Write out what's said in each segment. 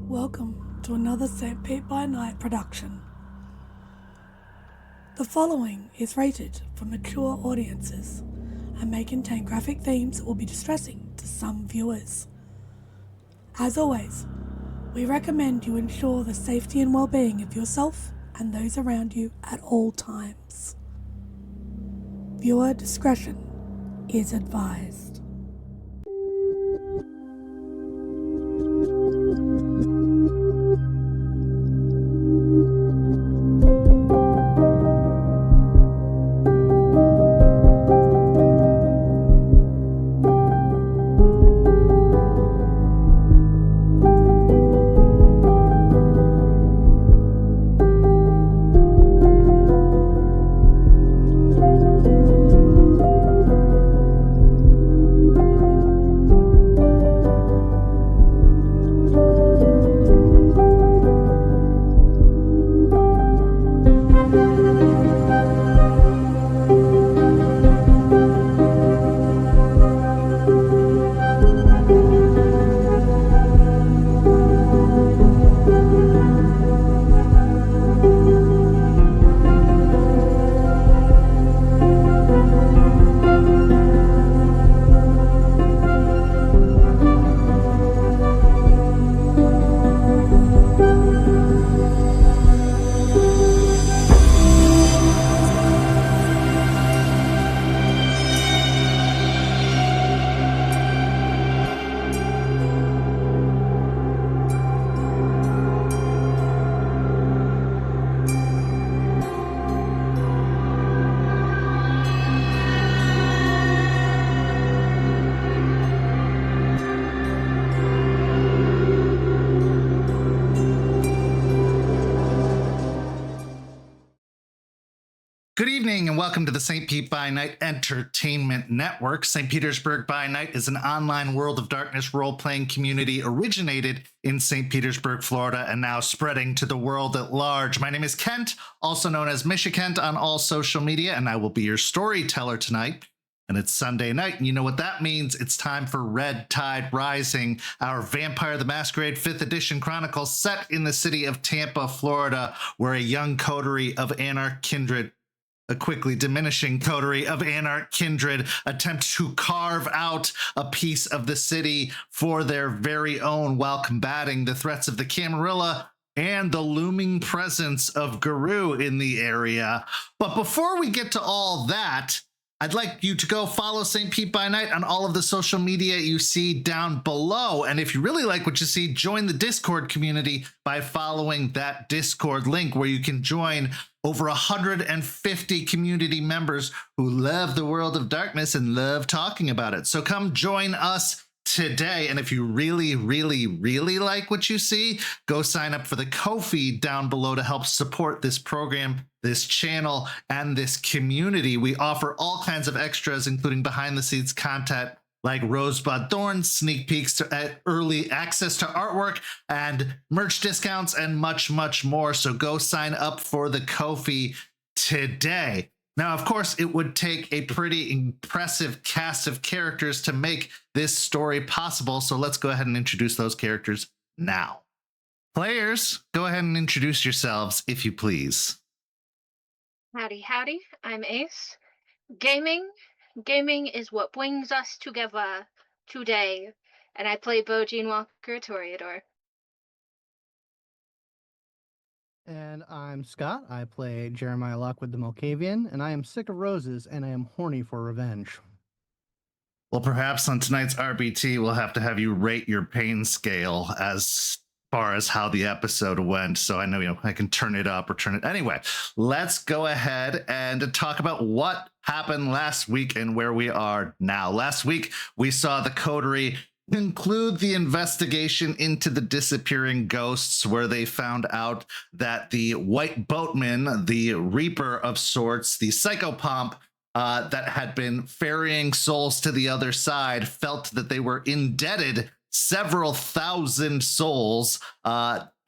Welcome to another SPbN production. The following is rated for mature audiences and may contain graphic themes that will be distressing to some viewers. As always, we recommend you ensure the safety and well-being of yourself and those around you at all times. Viewer discretion is advised. Good evening and welcome to the St. Pete by Night Entertainment Network. St. Petersburg by Night is an online World of Darkness role-playing community originated in St. Petersburg, Florida, and now spreading to the world at large. My name is Kent, also known as Misha Kent on all social media, and I will be your storyteller tonight. And it's Sunday night, and you know what that means. It's time for Red Tide Rising, our Vampire the Masquerade 5th edition chronicle set in the city of Tampa, Florida, where a young coterie of Anarch kindred, a quickly diminishing coterie of Anarch kindred, attempt to carve out a piece of the city for their very own while combating the threats of the Camarilla and the looming presence of Guru in the area. But before we get to all that, I'd like you to go follow St. Pete by Night on all of the social media you see down below. And if you really like what you see, join the Discord community by following that Discord link where you can join over 150 community members who love the world of darkness and love talking about it. So come join us today. And if you really, really, really like what you see, go sign up for the Ko-fi down below to help support this program, this channel, and this community. We offer all kinds of extras, including behind the scenes content like Rosebud Thorns, sneak peeks to early access to artwork and merch discounts and much, much more. So go sign up for the Ko-fi today. Now, of course, it would take a pretty impressive cast of characters to make this story possible. So let's go ahead and introduce those characters now. Players, go ahead and introduce yourselves, if you please. Howdy, howdy. I'm Ace. Gaming is what brings us together today. And I play Beau Walker Toreador. And I'm Scott. I play Jeremiah Lockwood the Malkavian, and I am sick of roses, and I am horny for revenge. Well, perhaps on tonight's RBT, we'll have to have you rate your pain scale as far as how the episode went. So I know, I can turn it up or turn it. Anyway, let's go ahead and talk about what happened last week and where we are now. Last week, we saw the coterie conclude the investigation into the disappearing ghosts, where they found out that the white boatman, the reaper of sorts, the psychopomp that had been ferrying souls to the other side, felt that they were indebted several thousand souls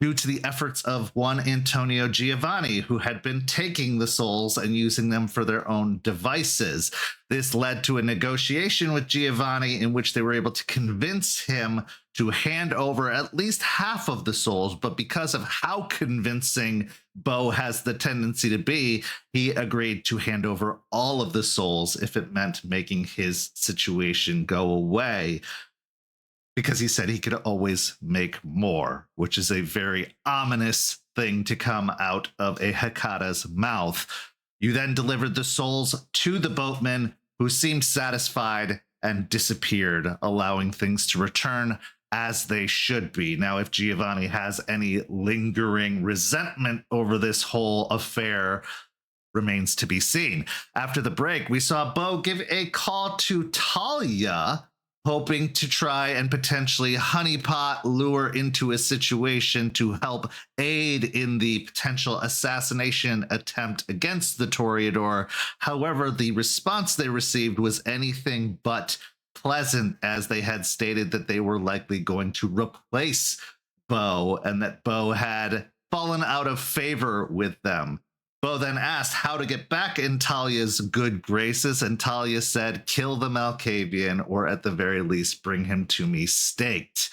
due to the efforts of one Antonio Giovanni, who had been taking the souls and using them for their own devices. This led to a negotiation with Giovanni in which they were able to convince him to hand over at least half of the souls, but because of how convincing Beau has the tendency to be, he agreed to hand over all of the souls if it meant making his situation go away, because he said he could always make more, which is a very ominous thing to come out of a Hecata's mouth. You then delivered the souls to the boatman, who seemed satisfied and disappeared, allowing things to return as they should be. Now, if Giovanni has any lingering resentment over this whole affair remains to be seen. After the break, we saw Beau give a call to Talia, hoping to try and potentially honeypot lure into a situation to help aid in the potential assassination attempt against the Toreador. However, the response they received was anything but pleasant, as they had stated that they were likely going to replace Beau and that Beau had fallen out of favor with them. Beau then asked how to get back in Talia's good graces, and Talia said, kill the Malkavian, or at the very least, bring him to me staked.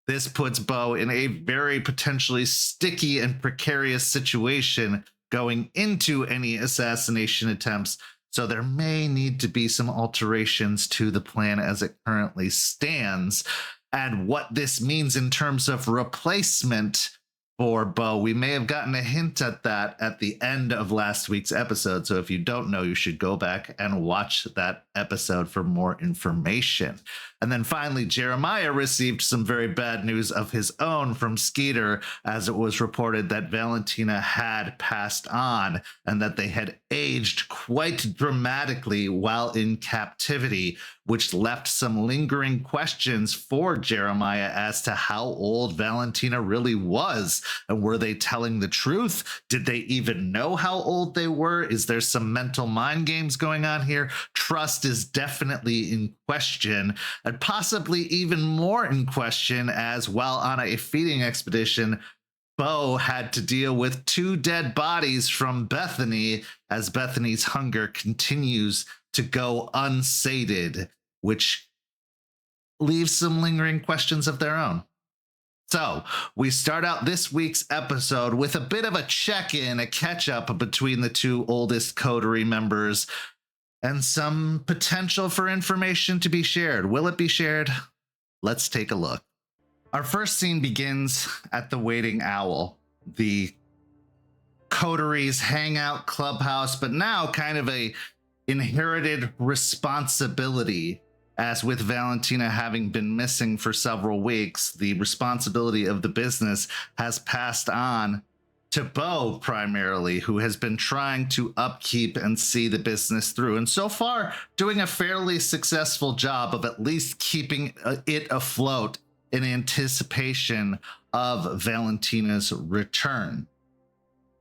This puts Beau in a very potentially sticky and precarious situation going into any assassination attempts, so there may need to be some alterations to the plan as it currently stands. And what this means in terms of replacement for Beau, we may have gotten a hint at that at the end of last week's episode. So if you don't know, you should go back and watch that episode for more information. And then finally, Jeremiah received some very bad news of his own from Skeeter, as it was reported that Valentina had passed on and that they had aged quite dramatically while in captivity, which left some lingering questions for Jeremiah as to how old Valentina really was. And were they telling the truth? Did they even know how old they were? Is there some mental mind games going on here? Trust is definitely in question, and possibly even more in question, as while on a feeding expedition, Beau had to deal with 2 dead bodies from Bethany, as Bethany's hunger continues to go unsated, which leaves some lingering questions of their own. So we start out this week's episode with a bit of a check-in, a catch-up between the 2 oldest coterie members, and some potential for information to be shared. Will it be shared? Let's take a look. Our first scene begins at the Waiting Owl, the coteries hangout clubhouse, but now kind of a inherited responsibility, as with Valentina having been missing for several weeks, the responsibility of the business has passed on to Beau primarily, who has been trying to upkeep and see the business through, and so far doing a fairly successful job of at least keeping it afloat in anticipation of Valentina's return.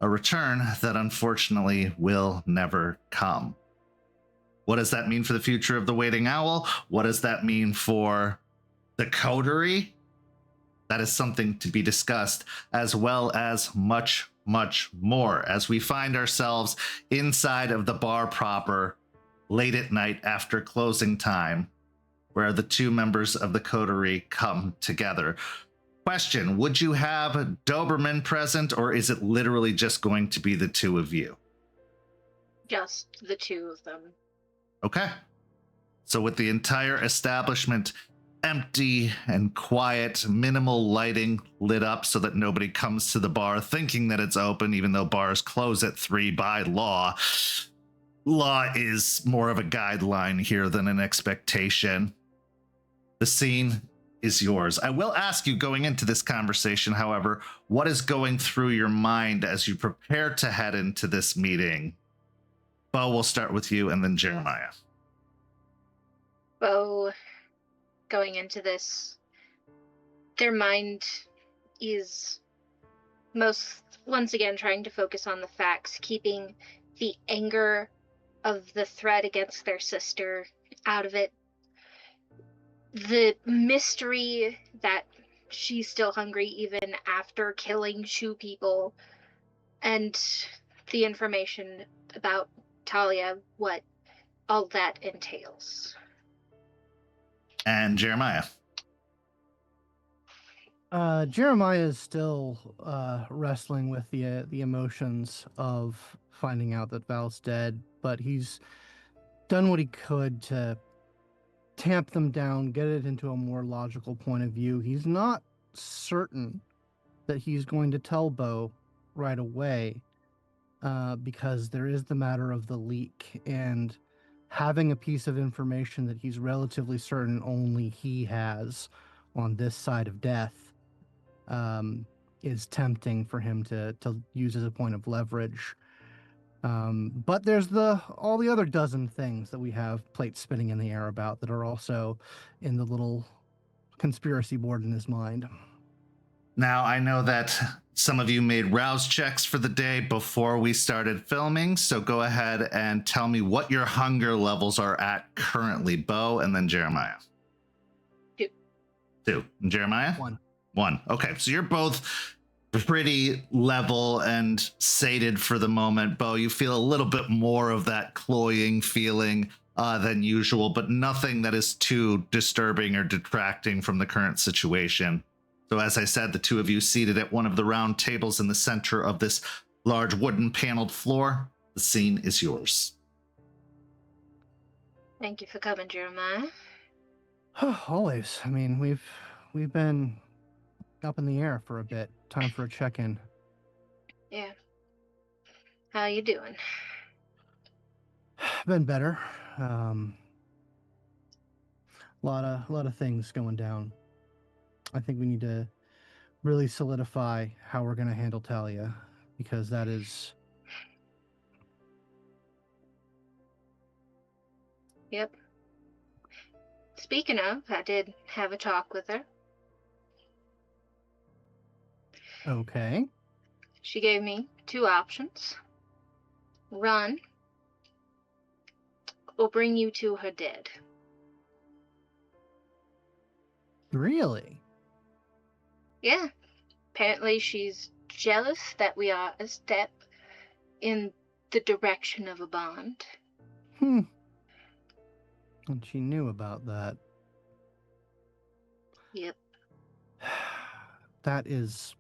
A return that unfortunately will never come. What does that mean for the future of the Waiting Owl? What does that mean for the coterie? That is something to be discussed, as well as much, much more, as we find ourselves inside of the bar proper late at night after closing time, where the 2 members of the coterie come together. Question, would you have Doberman present, or is it literally just going to be the 2 of you? Just the 2 of them. Okay. So with the entire establishment empty and quiet, minimal lighting lit up so that nobody comes to the bar thinking that it's open, even though bars close at 3 by law. Law is more of a guideline here than an expectation. The scene is yours. I will ask you, going into this conversation, however, what is going through your mind as you prepare to head into this meeting? Beau, we'll start with you, and then Jeremiah. Beau, going into this, their mind is once again trying to focus on the facts, keeping the anger of the threat against their sister out of it. the mystery that she's still hungry even after killing 2 people, and the information about Talia, what all that entails. And Jeremiah. Jeremiah is still wrestling with the emotions of finding out that Val's dead, but he's done what he could to tamp them down, get it into a more logical point of view. He's not certain that he's going to tell Beau right away, because there is the matter of the leak, and having a piece of information that he's relatively certain only he has on this side of death is tempting for him to use as a point of leverage. But there's all the other dozen things that we have plates spinning in the air about that are also in the little conspiracy board in his mind. Now, I know that some of you made rouse checks for the day before we started filming, so go ahead and tell me what your hunger levels are at currently, Beau, and then Jeremiah. 2. 2. And Jeremiah? 1. 1. Okay, so you're both pretty level and sated for the moment. Beau, you feel a little bit more of that cloying feeling than usual, but nothing that is too disturbing or detracting from the current situation. So as I said, the 2 of you seated at one of the round tables in the center of this large wooden paneled floor. The scene is yours. Thank you for coming, Jeremiah. Always. I mean, we've been up in the air for a bit. Time for a check-in. Yeah. How you doing? Been better. Lot of things going down. I think we need to really solidify how we're going to handle Talia, because that is... Yep. Speaking of, I did have a talk with her. Okay. She gave me 2 options. Run, or bring you to her dead. Really? Yeah. Apparently she's jealous that we are a step in the direction of a bond. And she knew about that. Yep. That is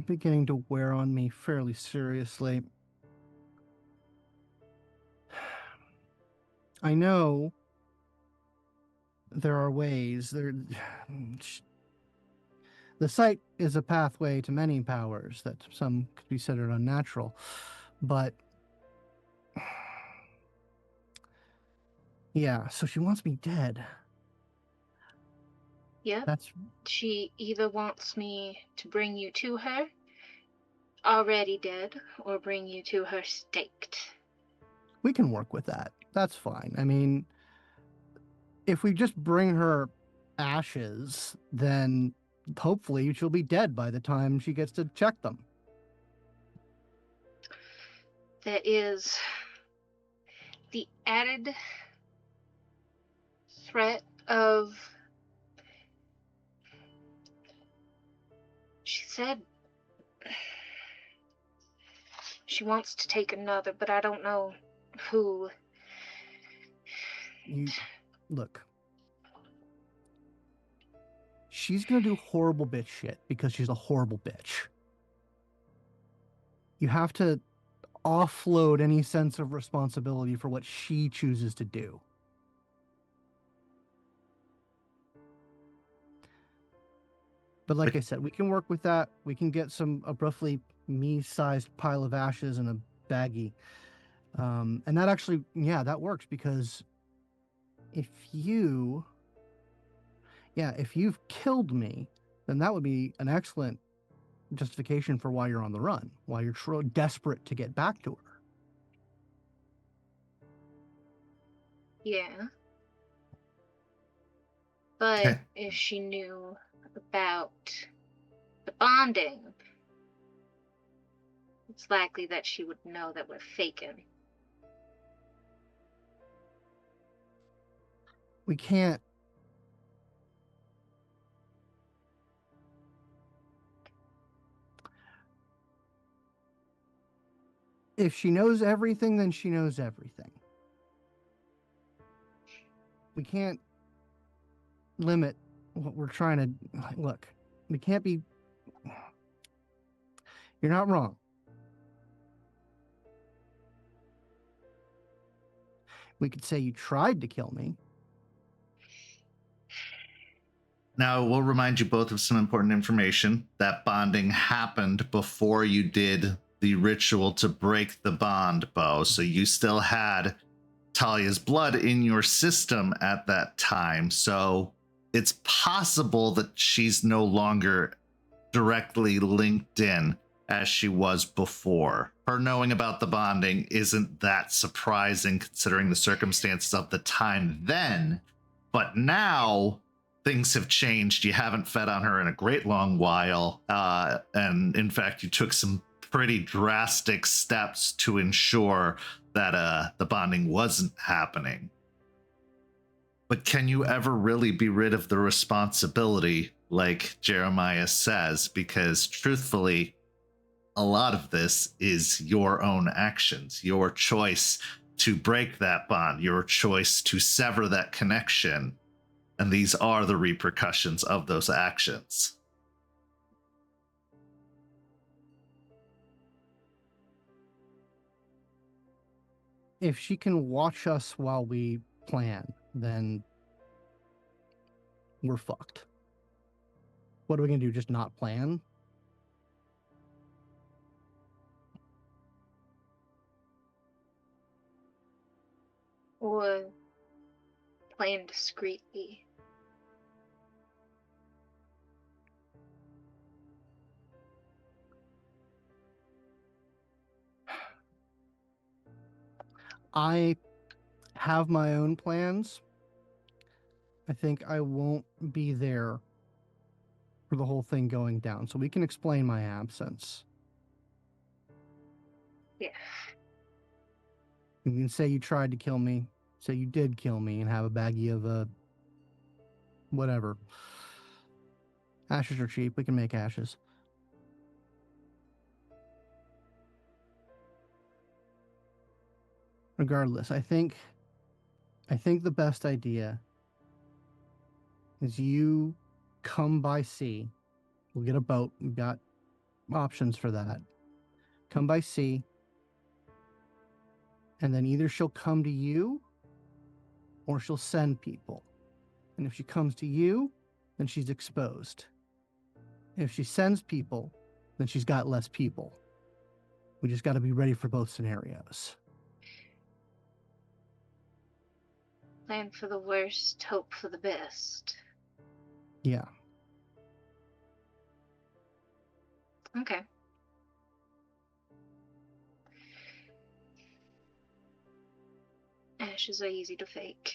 beginning to wear on me fairly seriously. I know there are ways. The sight is a pathway to many powers that some could be considered unnatural, but yeah, so she wants me dead. Yep. She either wants me to bring you to her already dead, or bring you to her staked. We can work with that. That's fine. I mean, if we just bring her ashes, then hopefully she'll be dead by the time she gets to check them. There is the added threat of... She said she wants to take another, but I don't know who. Look. She's gonna do horrible bitch shit because she's a horrible bitch. You have to offload any sense of responsibility for what she chooses to do. But like I said, we can work with that. We can get a roughly me-sized pile of ashes in a baggie. And that actually, yeah, that works, because if you've killed me, then that would be an excellent justification for why you're on the run, why you're desperate to get back to her. Yeah. But if she knew about the bonding, it's likely that she would know that we're faking. We can't If she knows everything, then she knows everything. We can't limit what we're trying to look. We can't be. You're not wrong. We could say you tried to kill me. Now, we'll remind you both of some important information. That bonding happened before you did the ritual to break the bond, Beau. So you still had Talia's blood in your system at that time. So it's possible that she's no longer directly linked in as she was before. Her knowing about the bonding isn't that surprising considering the circumstances of the time then. But now things have changed. You haven't fed on her in a great long while. And in fact, you took some pretty drastic steps to ensure that the bonding wasn't happening. But can you ever really be rid of the responsibility, like Jeremiah says? Because truthfully, a lot of this is your own actions, your choice to break that bond, your choice to sever that connection. And these are the repercussions of those actions. If she can watch us while we plan, then we're fucked. What are we going to do? Just not plan? Or plan discreetly. I have my own plans. I think I won't be there for the whole thing going down, so we can explain my absence. Yeah. You can say you tried to kill me, say you did kill me, and have a baggie of whatever. Ashes are cheap. We can make ashes. Regardless, I think the best idea is you come by sea. We'll get a boat. We've got options for that. Come by sea. And then either she'll come to you or she'll send people. And if she comes to you, then she's exposed. If she sends people, then she's got less people. We just got to be ready for both scenarios. Plan for the worst, hope for the best. Yeah. Okay. Ashes are easy to fake.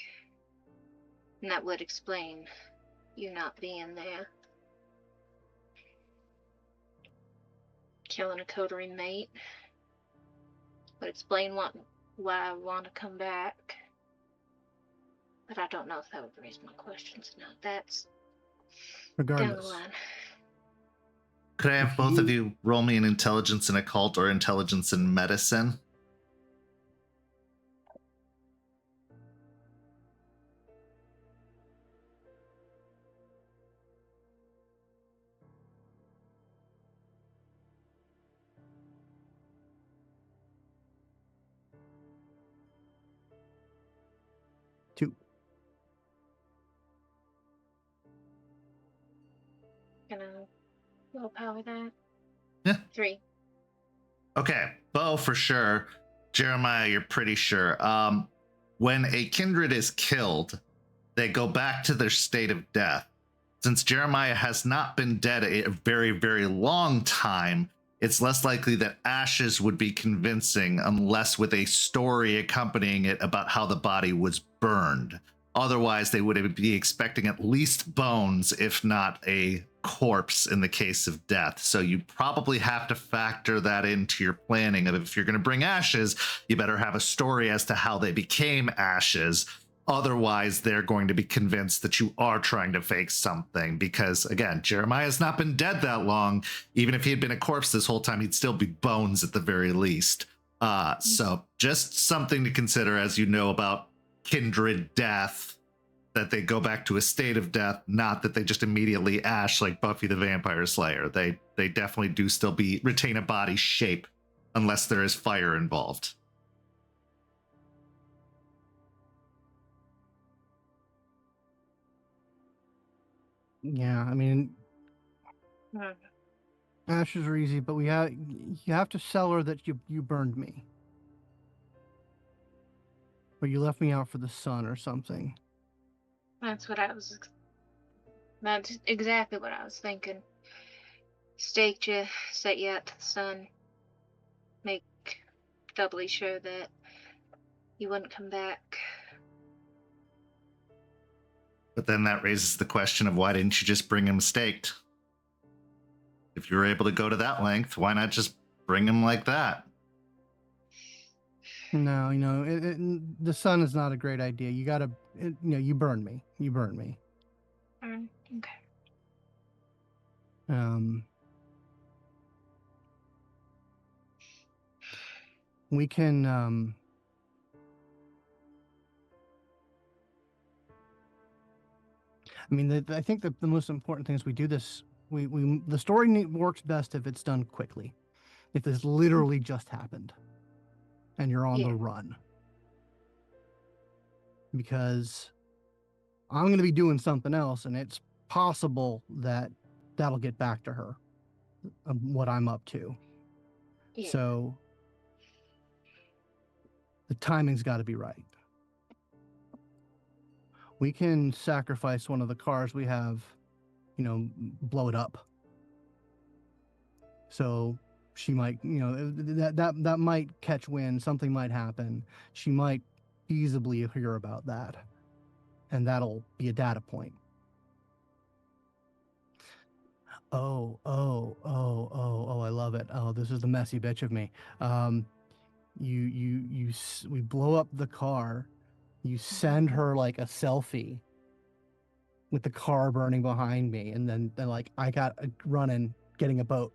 And that would explain you not being there. Killing a coterie mate would explain why I want to come back. But I don't know if that would raise my questions now. That's Regardless. down the line. Could I have both of you roll me an intelligence in occult or intelligence in medicine? Two. Gonna willpower that? Yeah. 3. Okay, Beau for sure. Jeremiah, you're pretty sure. When a kindred is killed, they go back to their state of death. Since Jeremiah has not been dead a very, very long time, it's less likely that ashes would be convincing unless with a story accompanying it about how the body was burned. Otherwise, they would be expecting at least bones, if not a corpse in the case of death. So you probably have to factor that into your planning of if you're going to bring ashes, you better have a story as to how they became ashes. Otherwise, they're going to be convinced that you are trying to fake something because, again, Jeremiah's not been dead that long. Even if he had been a corpse this whole time, he'd still be bones at the very least. So just something to consider as you know about kindred death, that they go back to a state of death, not that they just immediately ash like Buffy the Vampire Slayer. They definitely do still retain a body shape unless there is fire involved. Yeah, I mean, Mm. ashes are easy, but you have to sell her that you burned me. Or you left me out for the sun or something. That's exactly what I was thinking. Staked you, set you out to the sun, make doubly sure that you wouldn't come back. But then that raises the question of why didn't you just bring him staked? If you were able to go to that length, why not just bring him like that? No, the sun is not a great idea. You gotta, you burn me. You burn me. Okay. We can, I mean, I think the most important thing is we do this. The story works best if it's done quickly. If this literally just happened, and you're on the run, because I'm going to be doing something else, and it's possible that that'll get back to her. What I'm up to. Yeah. So the timing's got to be right. We can sacrifice one of the cars we have, blow it up. So she might, that might catch wind. Something might happen. She might feasibly hear about that, and that'll be a data point. Oh, I love it. Oh, this is the messy bitch of me. We blow up the car. You send her like a selfie with the car burning behind me, and then like I got running, getting a boat.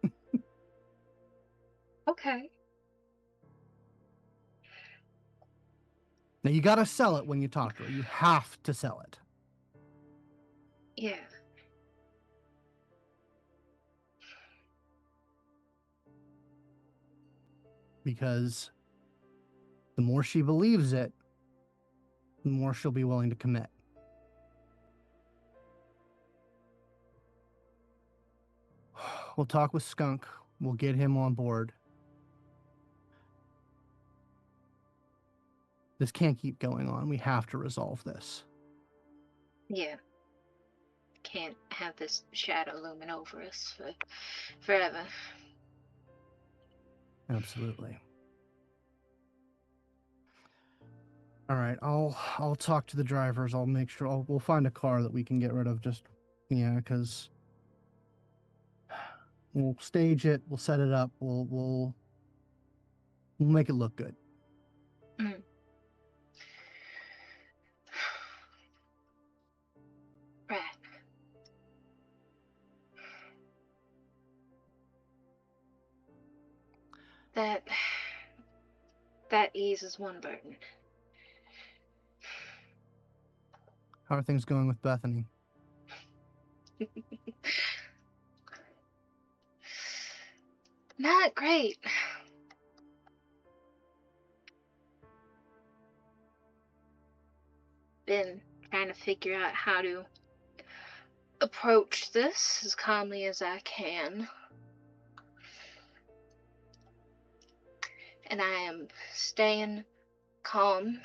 Okay. Now you got to sell it when you talk to her. You have to sell it. Yeah. Because the more she believes it, the more she'll be willing to commit. We'll talk with Skunk. We'll get him on board. This can't keep going on. We have to resolve this. Yeah. Can't have this shadow looming over us forever. Absolutely. All right, I'll talk to the drivers. I'll make sure we'll find a car that we can get rid of. Because we'll stage it. We'll set it up. We'll make it look good. Mm. Right. That eases one burden. How are things going with Bethany? Not great. Been trying to figure out how to approach this as calmly as I can. And I am staying calm.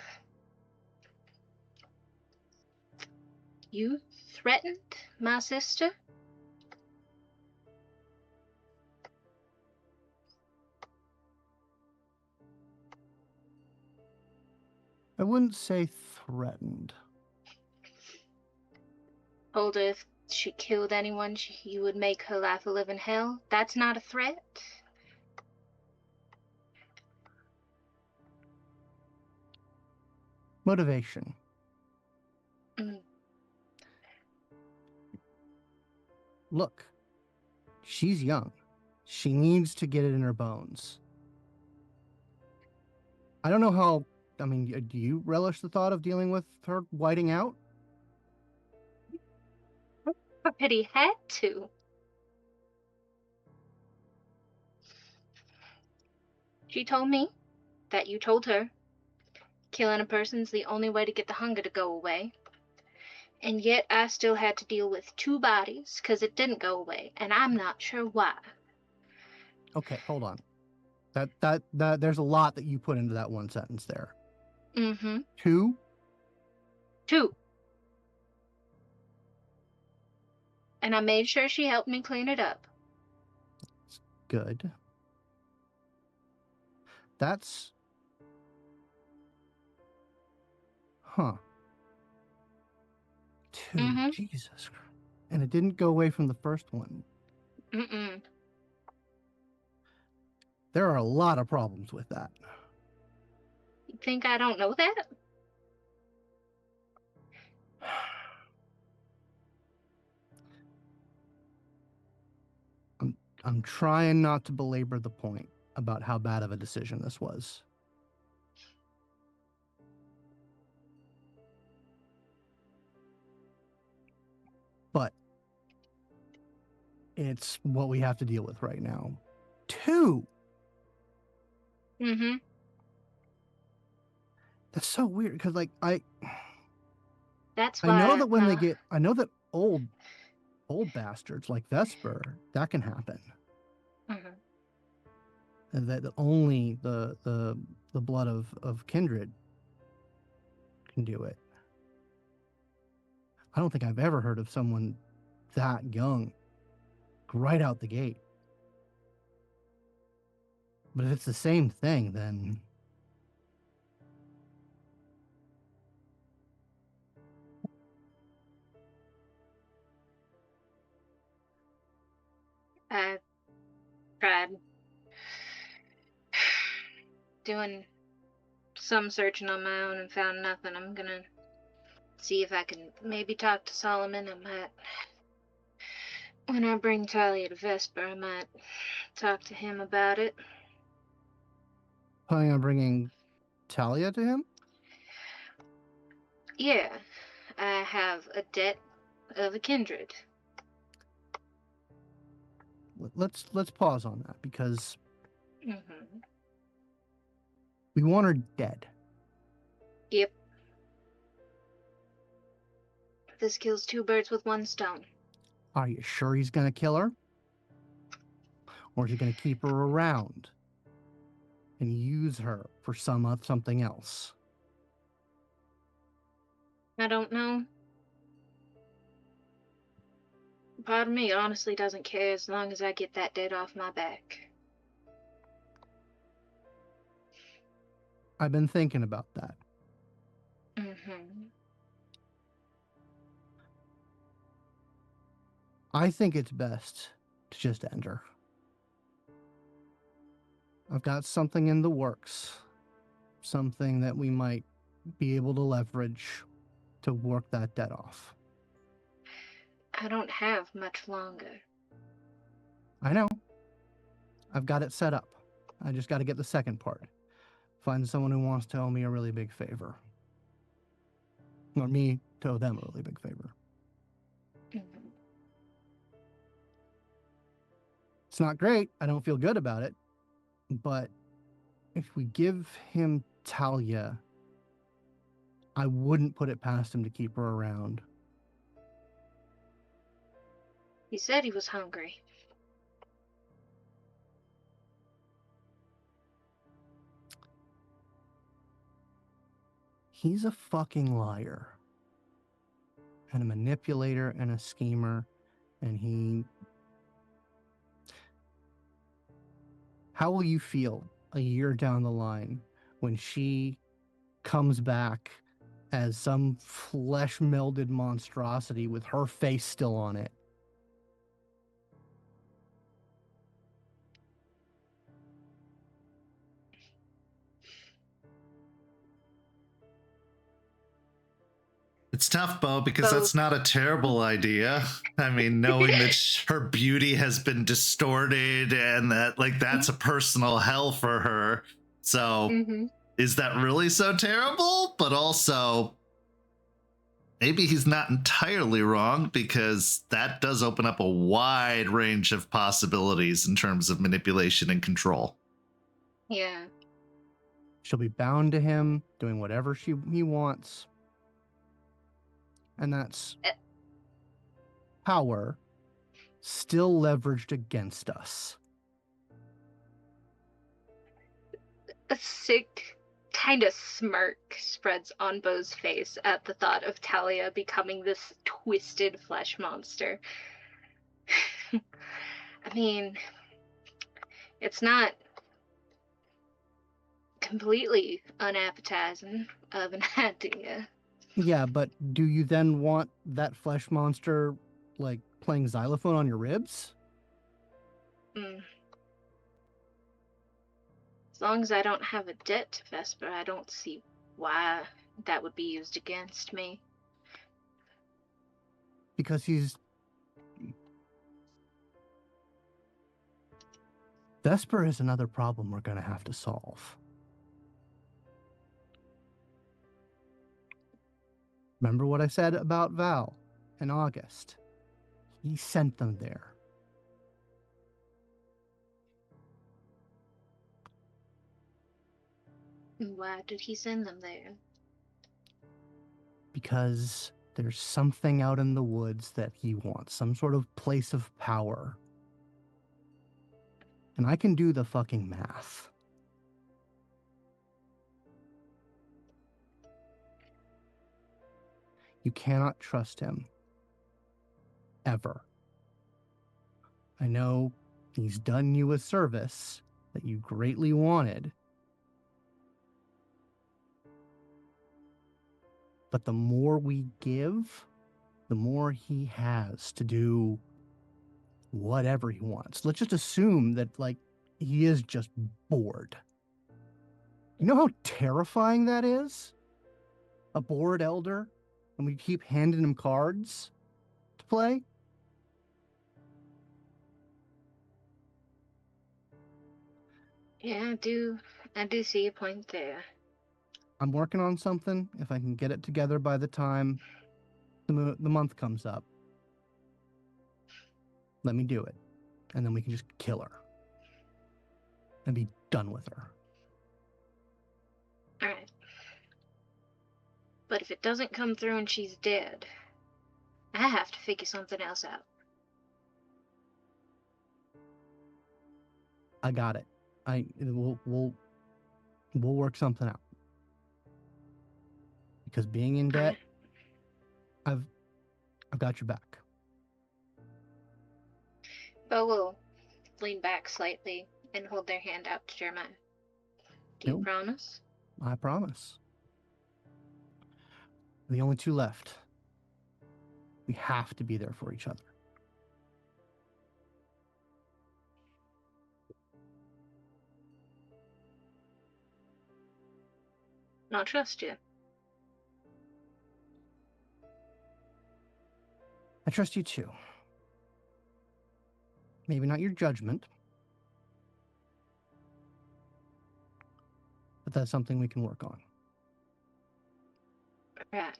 You threatened my sister? I wouldn't say threatened. Told her if she killed anyone, you would make her life a living hell. That's not a threat? Motivation. Mm. Look, she's young. She needs to get it in her bones. I don't know how. I mean, do you relish the thought of dealing with her whiting out? I pity had to. She told me that you told her killing a person's the only way to get the hunger to go away. And yet I still had to deal with 2 bodies because it didn't go away, and I'm not sure why. Okay, hold on. That there's a lot that you put into that one sentence there. Mm-hmm. 2? 2. And I made sure she helped me clean it up. Good. That's... Huh. 2. Mm-hmm. Jesus Christ. And it didn't go away from the first one. Mm-mm. There are a lot of problems with that. You think I don't know that? I'm trying not to belabor the point about how bad of a decision this was. But it's what we have to deal with right now. 2. Mm-hmm. That's so weird because, like, That's why I know that when they get, I know that old bastards like Vesper, that can happen. Mm-hmm. And that only the blood of kindred can do it. I don't think I've ever heard of someone that young right out the gate. But if it's the same thing, then I tried doing some searching on my own and found nothing. I'm gonna see if I can maybe talk to Solomon. I might, when I bring Talia to Vesper, I might talk to him about it. planning on bringing Talia to him? Yeah, I have a debt of a kindred. Let's pause on that because Mm-hmm. we want her dead. Yep. This kills 2 birds with 1 stone. Are you sure he's going to kill her? Or is he going to keep her around and use her for something else? I don't know. Part of me honestly doesn't care as long as I get that debt off my back. I've been thinking about that. Mm-hmm. I think it's best to just end her. I've got something in the works. Something that we might be able to leverage to work that debt off. I don't have much longer. I know. I've got it set up. I just got to get the second part. Find someone who wants to owe me a really big favor. Or me to owe them a really big favor. Mm-hmm. It's not great. I don't feel good about it. But if we give him Talia, I wouldn't put it past him to keep her around. He said he was hungry. He's a fucking liar. And a manipulator and a schemer. And he... How will you feel a year down the line when she comes back as some flesh-melded monstrosity with her face still on it? It's tough, Beau, because Beau. that's not a terrible idea. I mean, knowing that her beauty has been distorted and that, like, that's a personal hell for her. So, Mm-hmm. is that really so terrible? But also, maybe he's not entirely wrong, because that does open up a wide range of possibilities in terms of manipulation and control. Yeah. She'll be bound to him, doing whatever he wants. And that's power still leveraged against us. A sick kind of smirk spreads on Beau's face at the thought of Talia becoming this twisted flesh monster. I mean, it's not completely unappetizing of an idea. Yeah, but do you then want that flesh monster, like, playing xylophone on your ribs? Mm. As long as I don't have a debt to Vesper, I don't see why that would be used against me. Because Vesper is another problem we're going to have to solve. Remember what I said about Val in August? He sent them there. Why did he send them there? Because there's something out in the woods that he wants, some sort of place of power. And I can do the fucking math. You cannot trust him. Ever. I know he's done you a service that you greatly wanted. But the more we give, the more he has to do whatever he wants. Let's just assume that, like, he is just bored. You know how terrifying that is? A bored elder, and we keep handing him cards to play? Yeah, I do see a point there. I'm working on something. If I can get it together by the time the month comes up, let me do it. And then we can just kill her. And be done with her. Alright. But if it doesn't come through and she's dead, I have to figure something else out. I got it. We'll work something out. Because being in debt, I've got your back. Beau will lean back slightly and hold their hand out to Jeremiah. Do you promise? I promise. We're the only two left. We have to be there for each other. I'll trust you. I trust you too. Maybe not your judgment. But that's something we can work on. Right.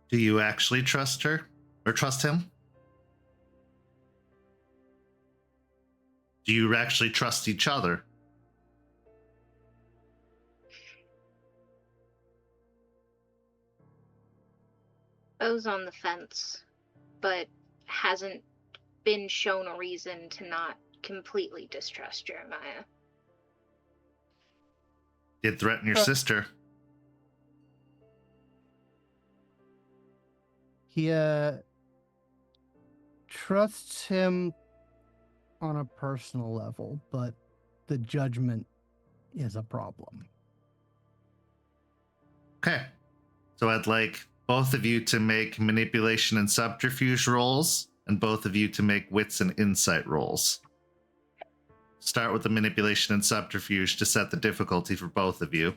Do you actually trust her? Or trust him? Do you actually trust each other? Beau's on the fence, but hasn't been shown a reason to not completely distrust Jeremiah. Did threaten your sister. He trusts him on a personal level, but the judgment is a problem. Okay. So I'd like both of you to make manipulation and subterfuge rolls, and both of you to make wits and insight rolls. Start with the manipulation and subterfuge to set the difficulty for both of you.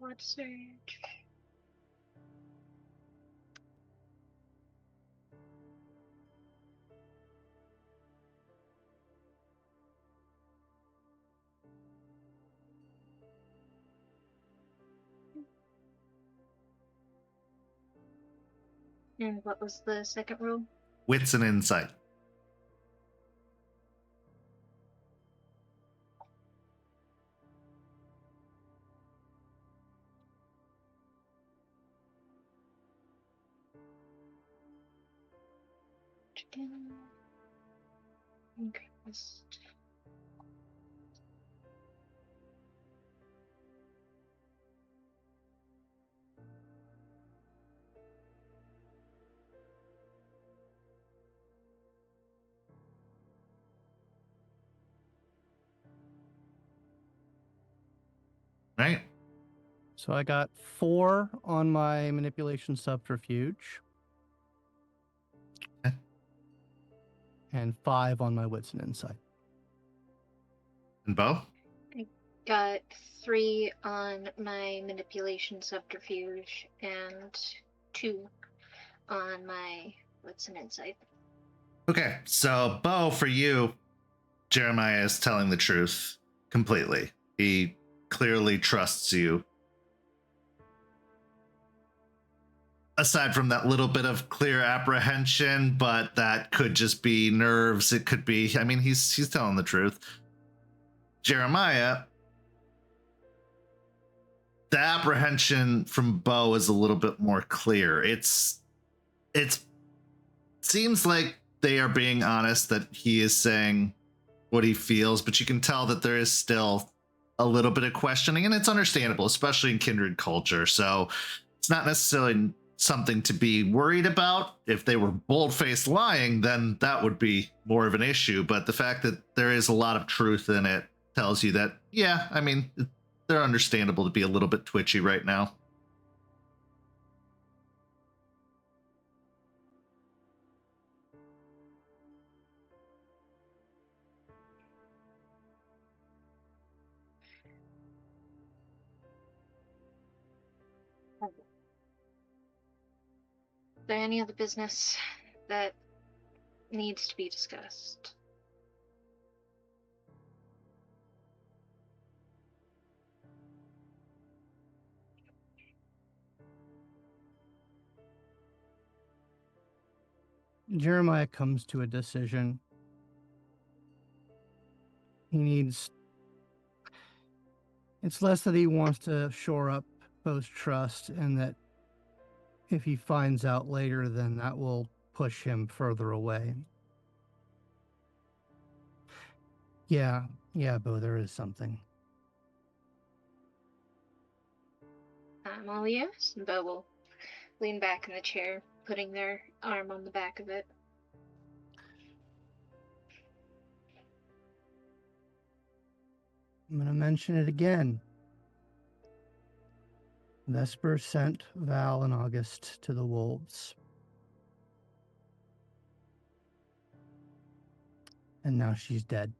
What search? And what was the second rule? Wits and insight. Chicken. Increased. Right? So I got 4 on my manipulation subterfuge. Okay. And 5 on my wits and insight. And Beau? Got 3 on my manipulation subterfuge and 2 on my wits and insight. Okay, so Beau, for you, Jeremiah is telling the truth completely. He clearly trusts you. Aside from that little bit of clear apprehension, but that could just be nerves. It could be, I mean, he's telling the truth. Jeremiah, the apprehension from Beau is a little bit more clear. It seems like they are being honest, that he is saying what he feels, but you can tell that there is still a little bit of questioning, and it's understandable, especially in kindred culture. So it's not necessarily something to be worried about. If they were bold-faced lying, then that would be more of an issue. But the fact that there is a lot of truth in it tells you that, yeah, I mean, they're understandable to be a little bit twitchy right now. Is there any other business that needs to be discussed? Jeremiah comes to a decision. It's less that he wants to shore up Beau's trust, and that if he finds out later, then that will push him further away. Yeah, Beau, there is something. I'm all ears. And Beau will lean back in the chair, putting their arm on the back of it. I'm going to mention it again. Vesper sent Val and August to the wolves. And now she's dead.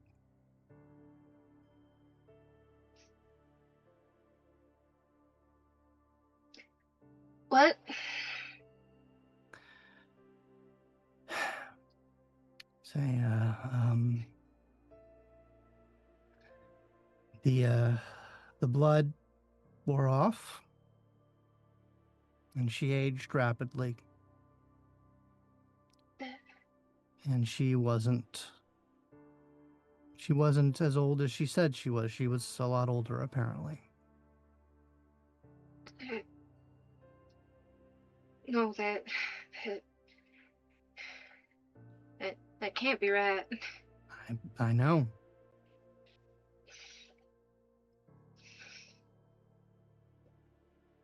What? Say, the blood wore off, and she aged rapidly. And she wasn't as old as she said she was. She was a lot older, apparently. No, that can't be right. I know.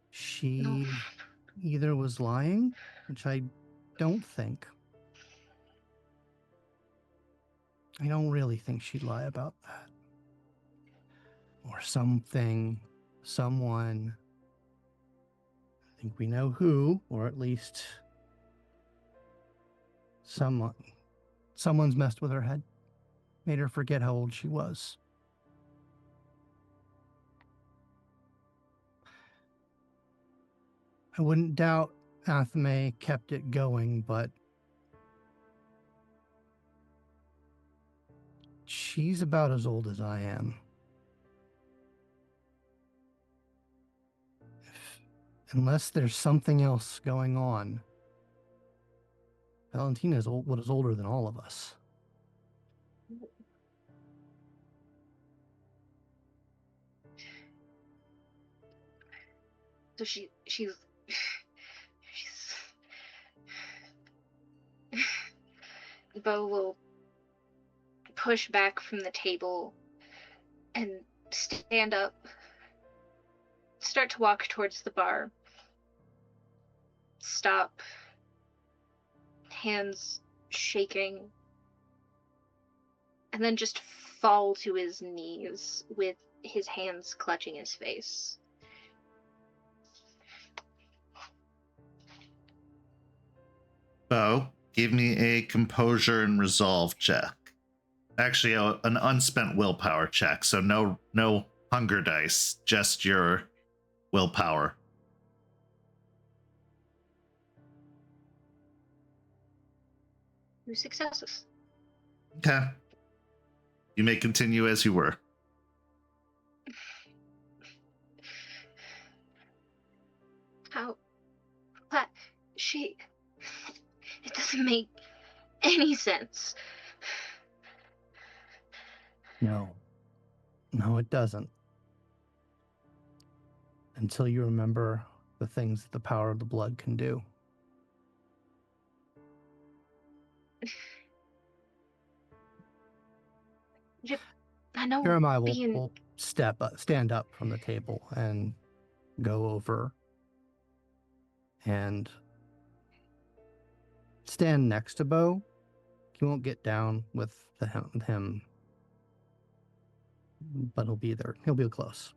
She either was lying, which I don't think. I don't really think she'd lie about that. Or something, someone. I think we know who, or at least someone's messed with her head, made her forget how old she was. I wouldn't doubt Athame kept it going, but she's about as old as I am. Unless there's something else going on, Valentina is older than all of us. So she's Beau will push back from the table and stand up, start to walk towards the bar, stop, hands shaking, and then just fall to his knees with his hands clutching his face. Beau, give me a composure and resolve check. Actually, an unspent willpower check. So no hunger dice, just your willpower. Two successes. Okay. You may continue as you were. How? What? It doesn't make any sense. No, it doesn't. Until you remember the things that the power of the blood can do. I know. Jeremiah will stand up from the table and go over and stand next to Beau. He won't get down with him, but he'll be there. He'll be close.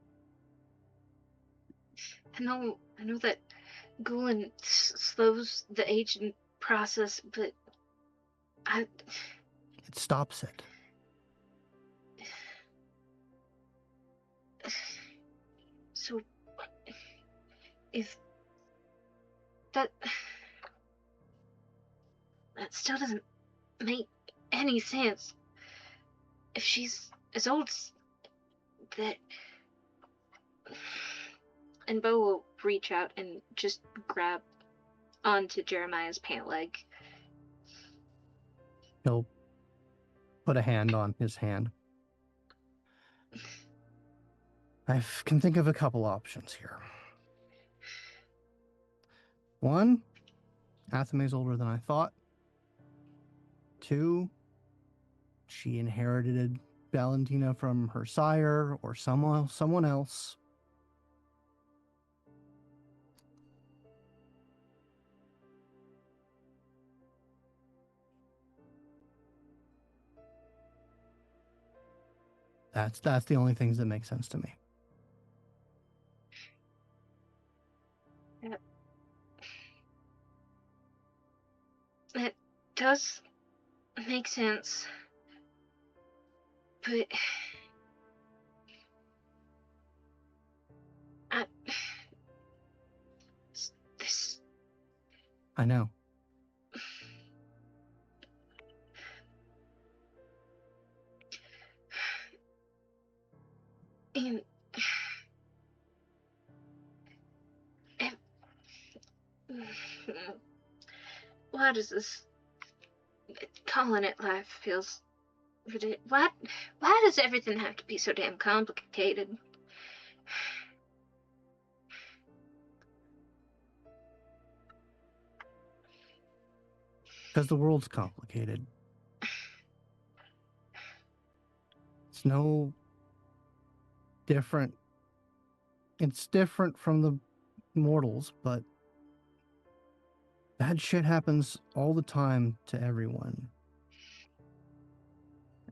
I know that Gulen slows the aging process, but it stops it. So, if that still doesn't make any sense. If she's as old as that, and Beau will reach out and just grab onto Jeremiah's pant leg. He'll put a hand on his hand. I can think of a couple options here. One, Athame's older than I thought. Two, she inherited Valentina from her sire or someone else. That's the only things that make sense to me. That does make sense, but this. I know. And why does this calling it life feels ridiculous? Why does everything have to be so damn complicated? Because the world's complicated. It's no different. It's different from the mortals, but bad shit happens all the time to everyone.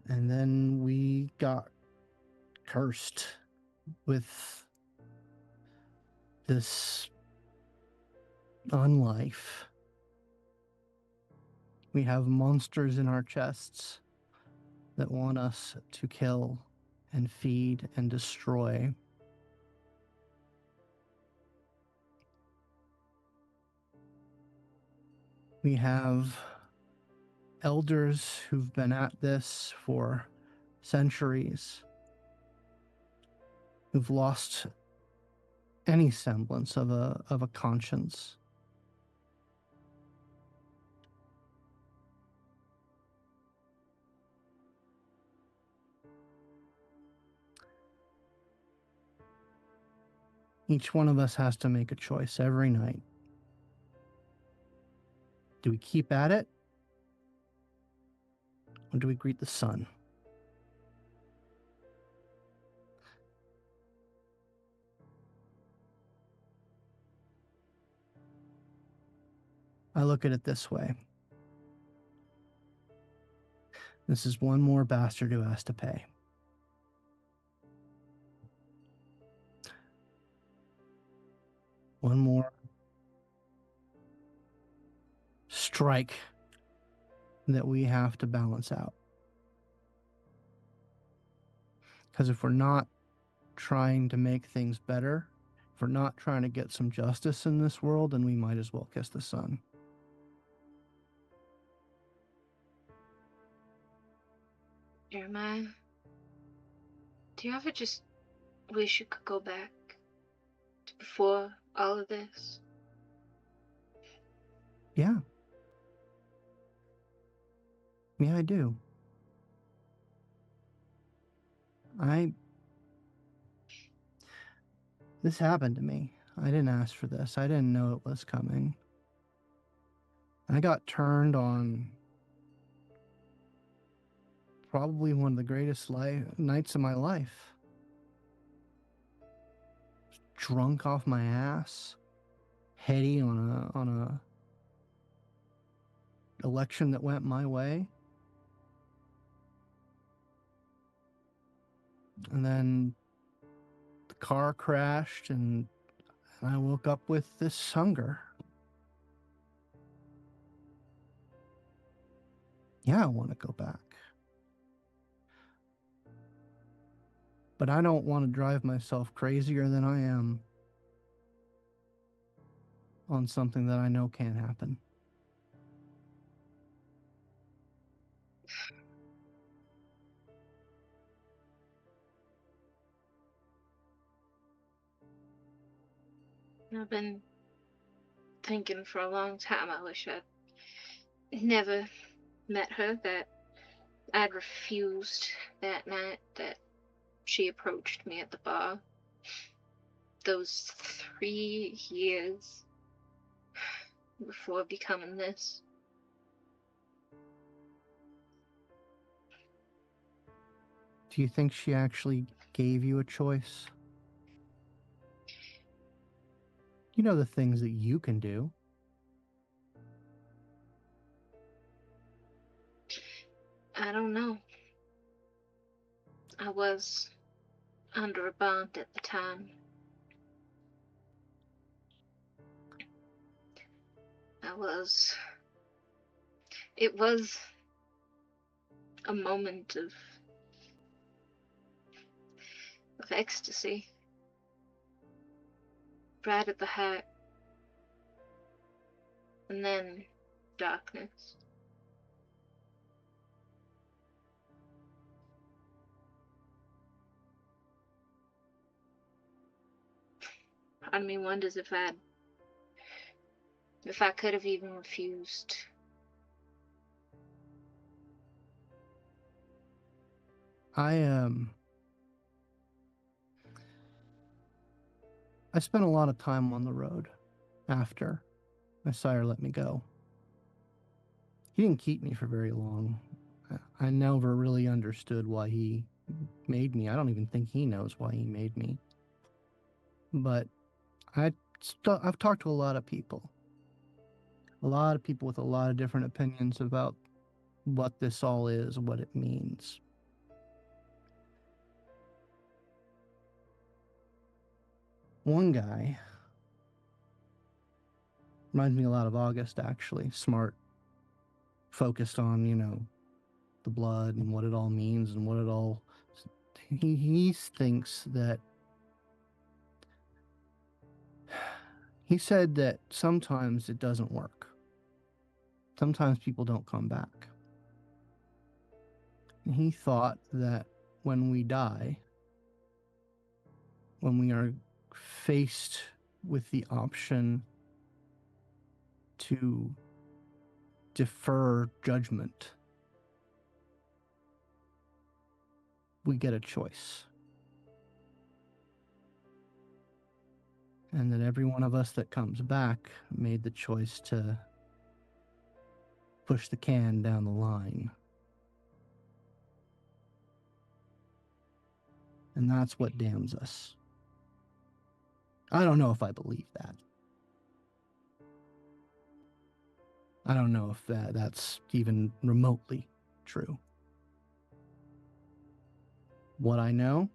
And then we got cursed with this unlife. We have monsters in our chests that want us to kill and feed and destroy. We have elders who've been at this for centuries, who've lost any semblance of a conscience. Each one of us has to make a choice every night. Do we keep at it? Or do we greet the sun? I look at it this way. This is one more bastard who has to pay. One more strike that we have to balance out. Because if we're not trying to make things better, if we're not trying to get some justice in this world, then we might as well kiss the sun. Jeremiah, do you ever just wish you could go back to before all of this? Yeah. Yeah, I do. This happened to me. I didn't ask for this. I didn't know it was coming. I got turned on probably one of the greatest nights of my life. Drunk off my ass, heady on a election that went my way. And then the car crashed and I woke up with this hunger. Yeah, I want to go back. But I don't want to drive myself crazier than I am on something that I know can't happen. I've been thinking for a long time I wish I'd never met her, that I'd refused that night that she approached me at the bar. Those 3 years before becoming this. Do you think she actually gave you a choice? You know the things that you can do. I don't know. I was under a bond at the time. It was a moment of ecstasy. Right at the heart. And then darkness. Part of me wonders if I could have even refused. I spent a lot of time on the road after my sire let me go. He didn't keep me for very long. I never really understood why he made me. I don't even think he knows why he made me. But I've talked to a lot of people with a lot of different opinions about what this all is, what it means. One guy reminds me a lot of August, actually. Smart, focused on, the blood and what it all means and what it all... He thinks that... He said that sometimes it doesn't work. sometimes people don't come back. And he thought that when we die, when we are faced with the option to defer judgment, we get a choice. And that every one of us that comes back made the choice to push the can down the line. And that's what damns us. I don't know if I believe that. I don't know if that's even remotely true. What I know,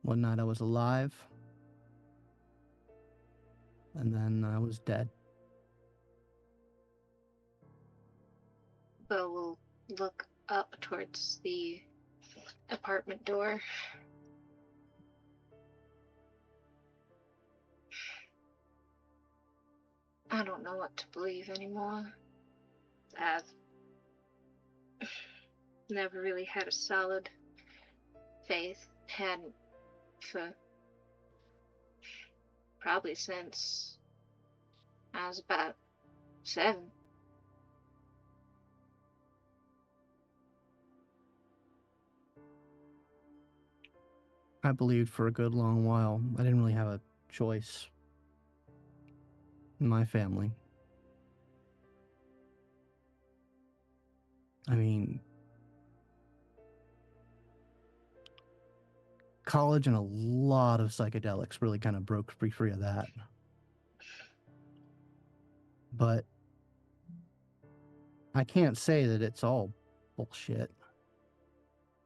one night I was alive, and then I was dead. Beau will look up towards the apartment door. I don't know what to believe anymore. I've never really had a solid faith. Hadn't for probably since I was about 7. I believed for a good long while. I didn't really have a choice in my family. I mean, college and a lot of psychedelics really kind of broke me free of that. But I can't say that it's all bullshit.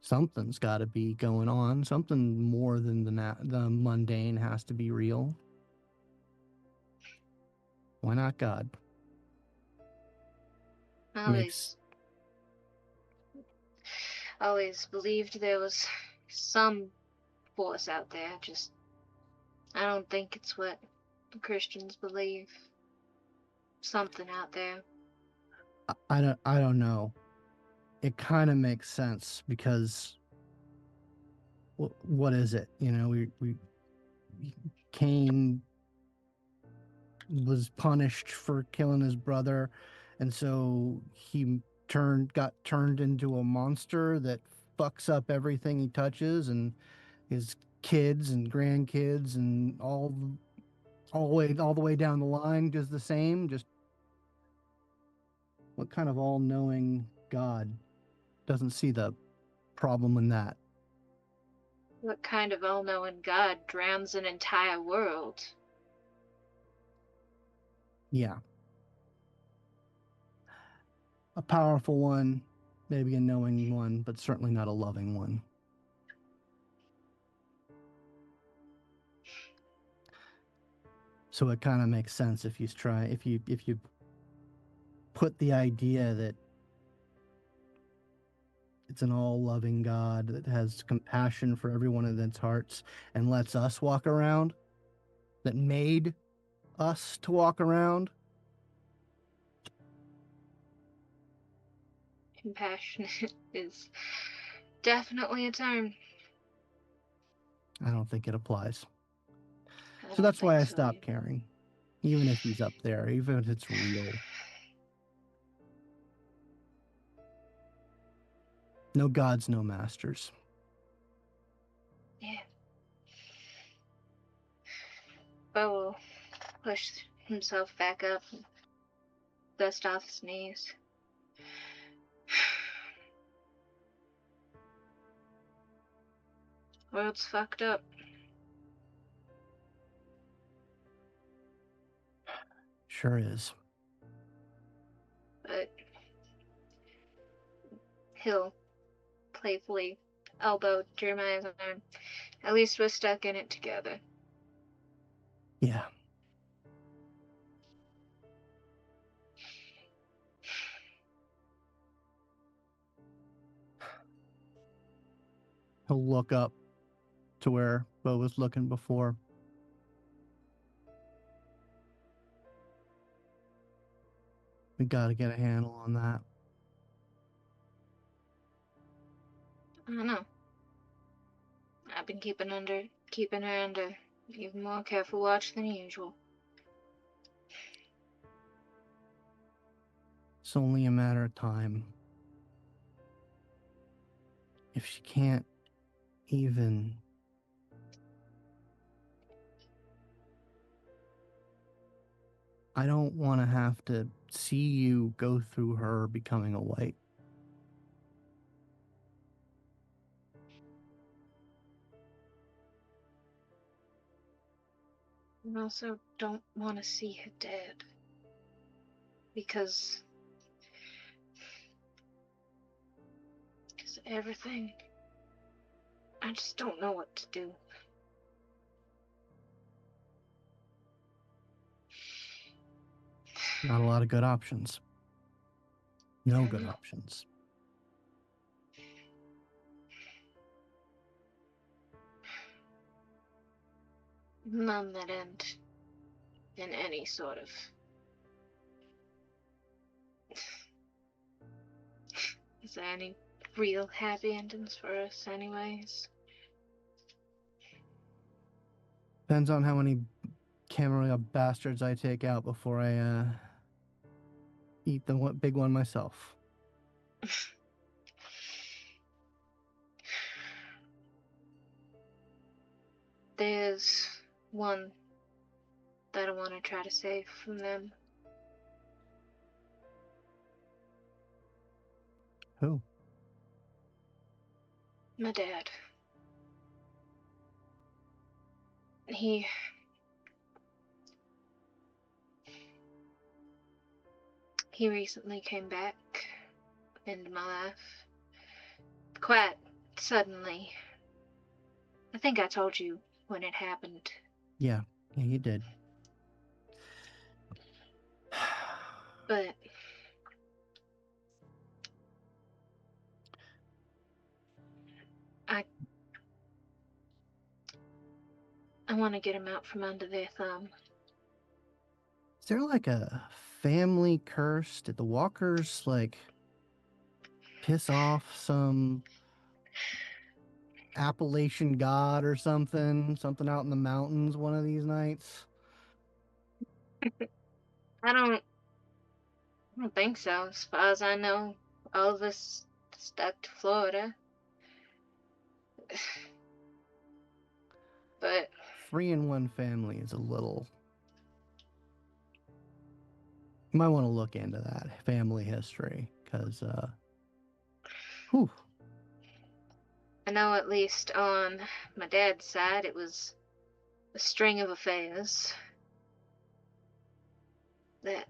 Something's got to be going on. Something more than the mundane has to be real. Why not God? Always believed there was some force out there. Just, I don't think it's what Christians believe. Something out there. I don't know. It kind of makes sense because what is it? You know, we Cain was punished for killing his brother, and so he got turned into a monster that fucks up everything he touches, and his kids and grandkids and all the way down the line does the same. Just what kind of all-knowing God doesn't see the problem in that? What kind of all-knowing God drowns an entire world? Yeah. A powerful one, maybe a knowing one, but certainly not a loving one. So it kind of makes sense if you put the idea that it's an all-loving God that has compassion for everyone in its hearts and lets us walk around, that made us to walk around. Compassionate is definitely a term. I don't think it applies. So that's why I stopped caring, even if he's up there, even if it's real. No gods, no masters. Yeah. Beau will push himself back up and dust off his knees. World's fucked up. Sure is. But he'll playfully elbow Jeremiah's arm. At least we're stuck in it together. Yeah. He'll look up to where Beau was looking before. We gotta get a handle on that. I don't know. I've been keeping her under even more careful watch than usual. It's only a matter of time. If she can't even... I don't want to have to see you go through her becoming a white. I also don't want to see her dead. Because everything. I just don't know what to do. Not a lot of good options. No good know. options. None that end in any sort of... Is there any real happy endings for us anyways? Depends on how many Camarilla bastards I take out before I eat the big one myself. There's one that I want to try to save from them. Who? My dad. He recently came back into my life. Quite suddenly. I think I told you when it happened. Yeah, you did. But I want to get him out from under their thumb. Is there like a family curse? Did the walkers like piss off some Appalachian god or something? Something out in the mountains one of these nights? I don't think so. As far as I know, all of us stuck to Florida. But 3 in 1 family is a little... You might want to look into that family history, because whew. I know at least on my dad's side it was a string of affairs that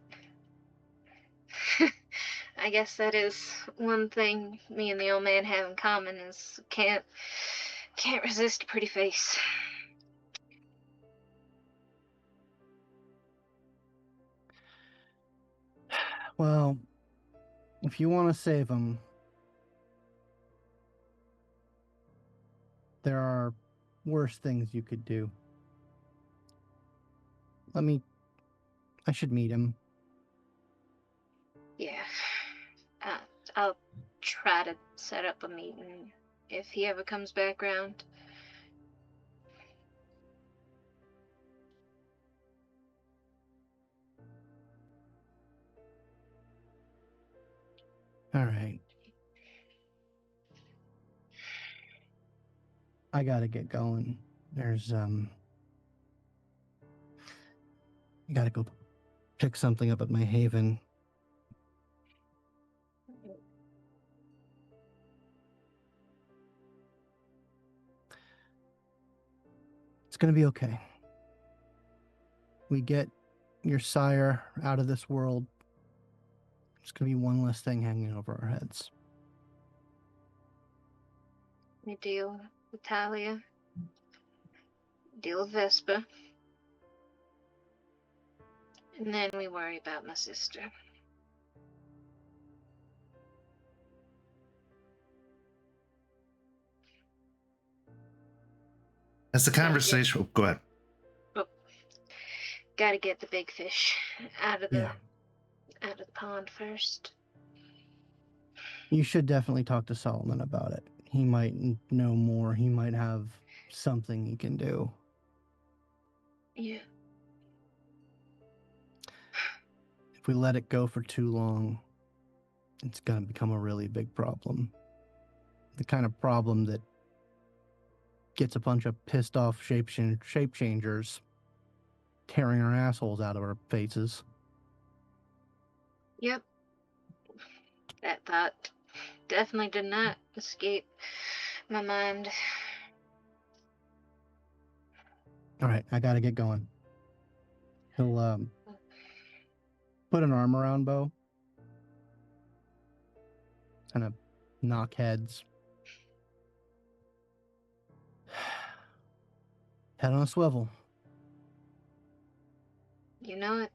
I guess that is one thing me and the old man have in common is can't resist a pretty face. Well, if you want to save them, there are worse things you could do. I should meet him. Yeah. I'll try to set up a meeting if he ever comes back round. All right. I gotta get going. There's I gotta go pick something up at my haven. It's gonna be okay. We get your sire out of this world. It's gonna be one less thing hanging over our heads. We deal with Talia. Deal with Vespa. And then we worry about my sister. As the conversation, go ahead. Gotta get the big fish out of the out of the pond first. You should definitely talk to Solomon about it. He might know more. He might have something he can do. Yeah. If we let it go for too long, it's going to become a really big problem. The kind of problem that gets a bunch of pissed off shape changers tearing our assholes out of our faces. Yep. That thought definitely did not escape my mind. All right, I got to get going. He'll put an arm around Beau, kind of knock heads. Head on a swivel. You know it.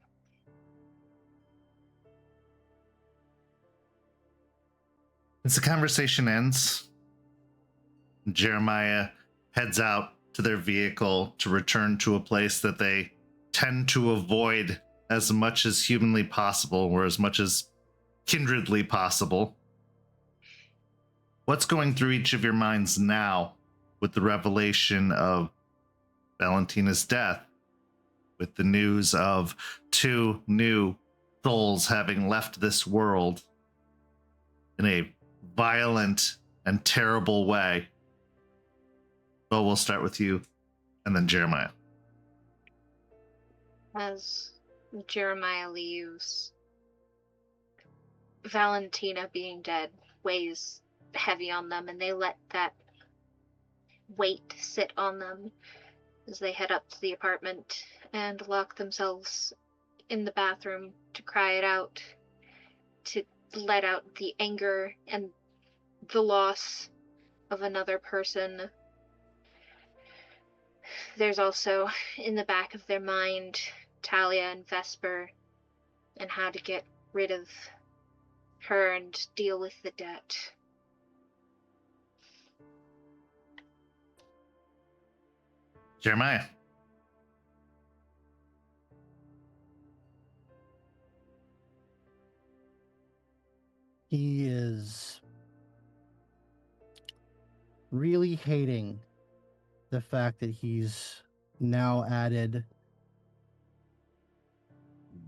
As the conversation ends, Jeremiah heads out to their vehicle to return to a place that they tend to avoid as much as humanly possible, or as much as kindredly possible. What's going through each of your minds now with the revelation of Valentina's death, with the news of 2 new souls having left this world in a violent and terrible way? Beau, we'll start with you, and then Jeremiah. As Jeremiah leaves, Valentina being dead weighs heavy on them, and they let that weight sit on them as they head up to the apartment and lock themselves in the bathroom to cry it out, to let out the anger and the loss of another person. There's also, in the back of their mind, Talia and Vesper, and how to get rid of her and deal with the debt. Jeremiah. He is really hating the fact that he's now added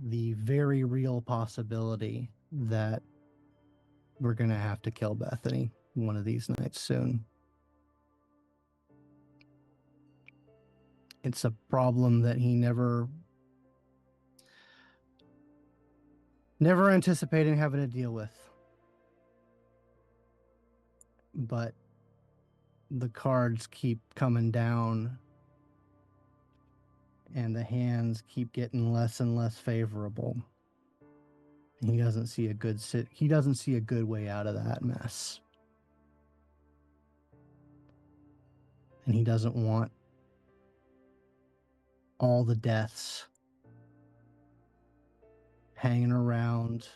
the very real possibility that we're going to have to kill Bethany one of these nights soon. It's a problem that he never anticipated having to deal with. But the cards keep coming down and the hands keep getting less and less favorable. He doesn't see a good way out of that mess. And he doesn't want all the deaths hanging around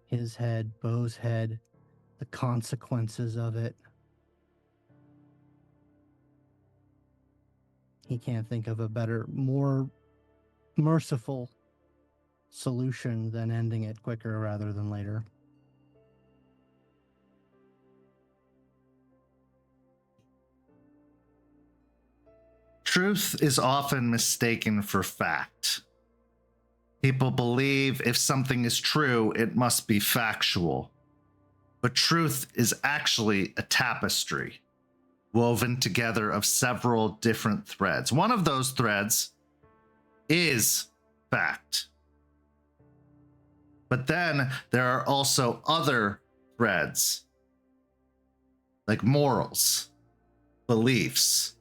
his head, Beau's head, the consequences of it. He can't think of a better, more merciful solution than ending it quicker rather than later. Truth is often mistaken for fact. People believe if something is true, it must be factual. But truth is actually a tapestry woven together of several different threads. One of those threads is fact. But then there are also other threads, like morals, beliefs,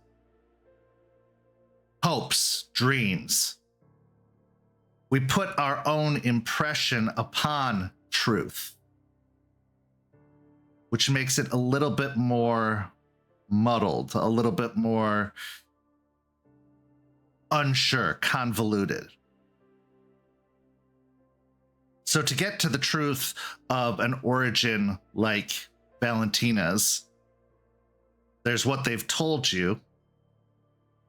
hopes, dreams. We put our own impression upon truth, which makes it a little bit more muddled, a little bit more unsure, convoluted. So to get to the truth of an origin like Valentina's, there's what they've told you,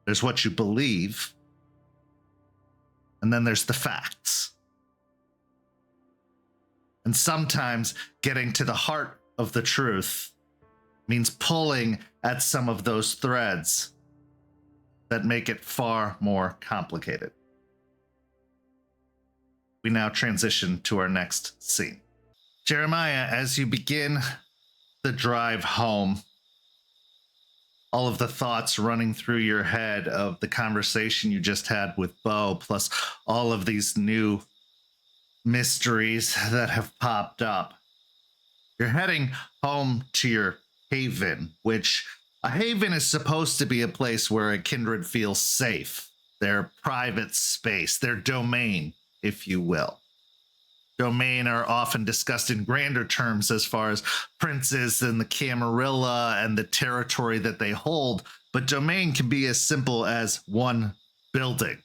there's what you believe, and then there's the facts. And sometimes getting to the heart of the truth means pulling at some of those threads that make it far more complicated. We now transition to our next scene. Jeremiah, as you begin the drive home, all of the thoughts running through your head of the conversation you just had with Beau, plus all of these new mysteries that have popped up. You're heading home to your haven, which a haven is supposed to be a place where a kindred feels safe, their private space, their domain, if you will. Domain are often discussed in grander terms as far as princes and the Camarilla and the territory that they hold, but domain can be as simple as one building.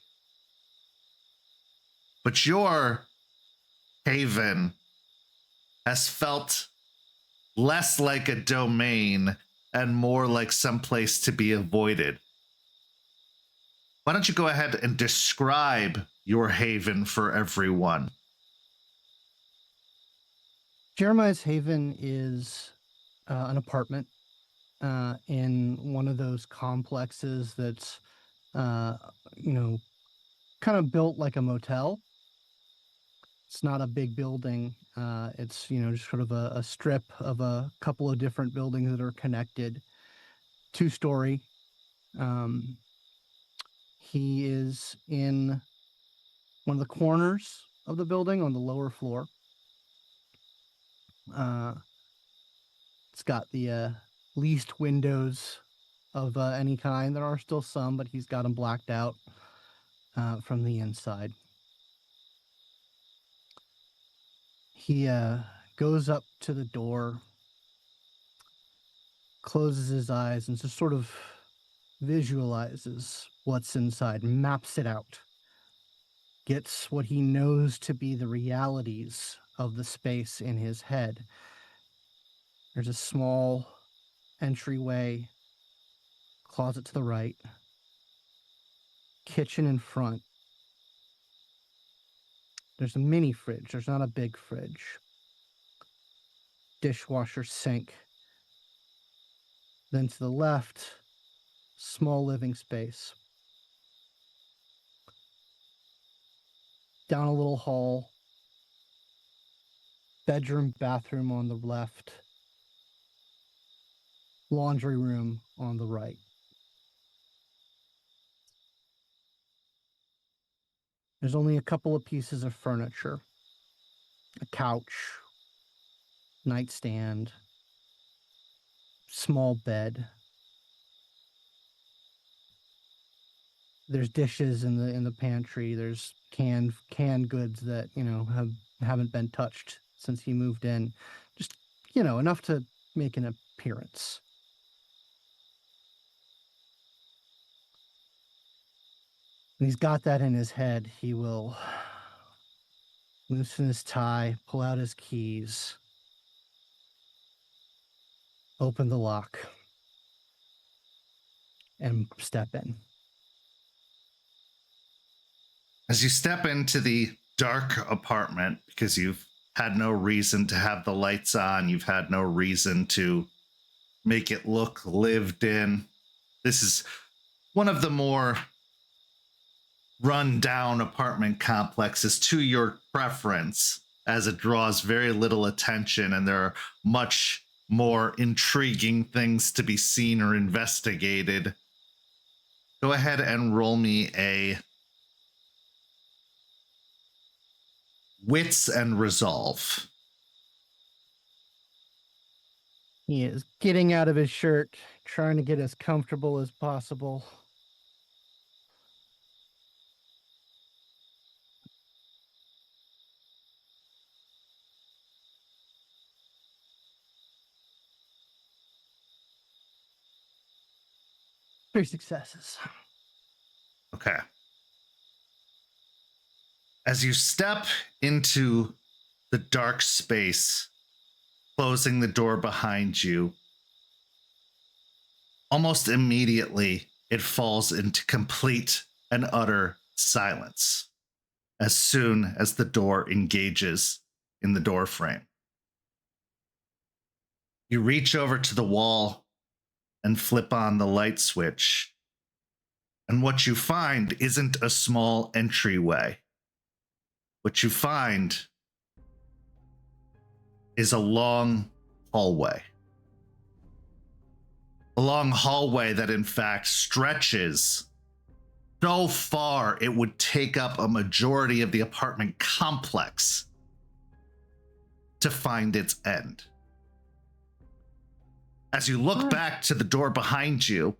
But your haven has felt less like a domain and more like some place to be avoided. Why don't you go ahead and describe your haven for everyone? Jeremiah's haven is an apartment in one of those complexes that's, kind of built like a motel. It's not a big building. It's, just sort of a strip of a couple of different buildings that are connected. 2-story. He is in one of the corners of the building on the lower floor. It's got the least windows of any kind. There are still some, but he's got them blacked out from the inside. He goes up to the door, closes his eyes, and just sort of visualizes what's inside, maps it out, gets what he knows to be the realities of the space in his head. There's a small entryway, closet to the right, kitchen in front. There's a mini fridge. There's not a big fridge. Dishwasher, sink. Then to the left, small living space. Down a little hall. Bedroom, bathroom on the left. Laundry room on the right. There's only a couple of pieces of furniture. A couch, nightstand, small bed. There's dishes in the pantry. There's canned goods that, haven't been touched since he moved in. Just, enough to make an appearance. When he's got that in his head, he will loosen his tie, pull out his keys, open the lock, and step in. As you step into the dark apartment, because you've had no reason to have the lights on, you've had no reason to make it look lived in. This is one of the more run-down apartment complexes to your preference, as it draws very little attention and there are much more intriguing things to be seen or investigated. Go ahead and roll me a wits and resolve. He is getting out of his shirt, trying to get as comfortable as possible. Three successes. Okay. As you step into the dark space, closing the door behind you, almost immediately it falls into complete and utter silence as soon as the door engages in the door frame. You reach over to the wall and flip on the light switch. And what you find isn't a small entryway. What you find is a long hallway. A long hallway that in fact stretches so far it would take up a majority of the apartment complex to find its end. As you look back to the door behind you,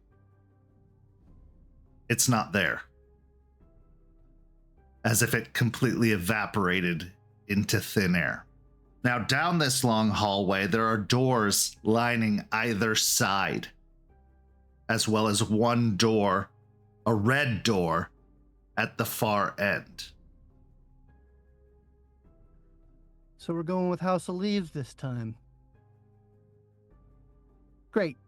it's not there. As if it completely evaporated into thin air. Now, down this long hallway, there are doors lining either side, as well as one door, a red door, at the far end. So we're going with House of Leaves this time. Great.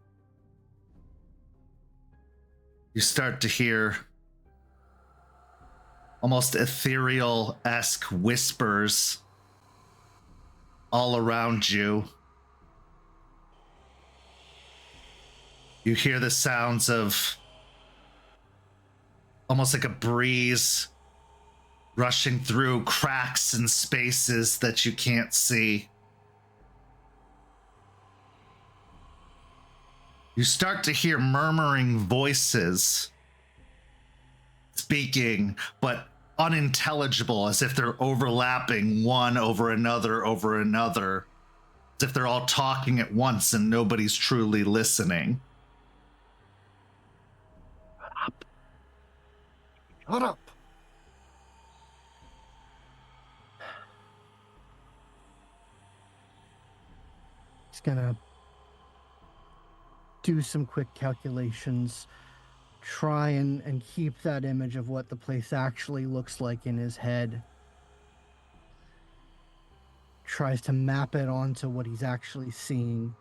You start to hear almost ethereal-esque whispers all around you. You hear the sounds of almost like a breeze rushing through cracks and spaces that you can't see. You start to hear murmuring voices speaking, but unintelligible, as if they're overlapping one over another, as if they're all talking at once and nobody's truly listening. Shut up. He's gonna do some quick calculations, try and keep that image of what the place actually looks like in his head. Tries to map it onto what he's actually seeing.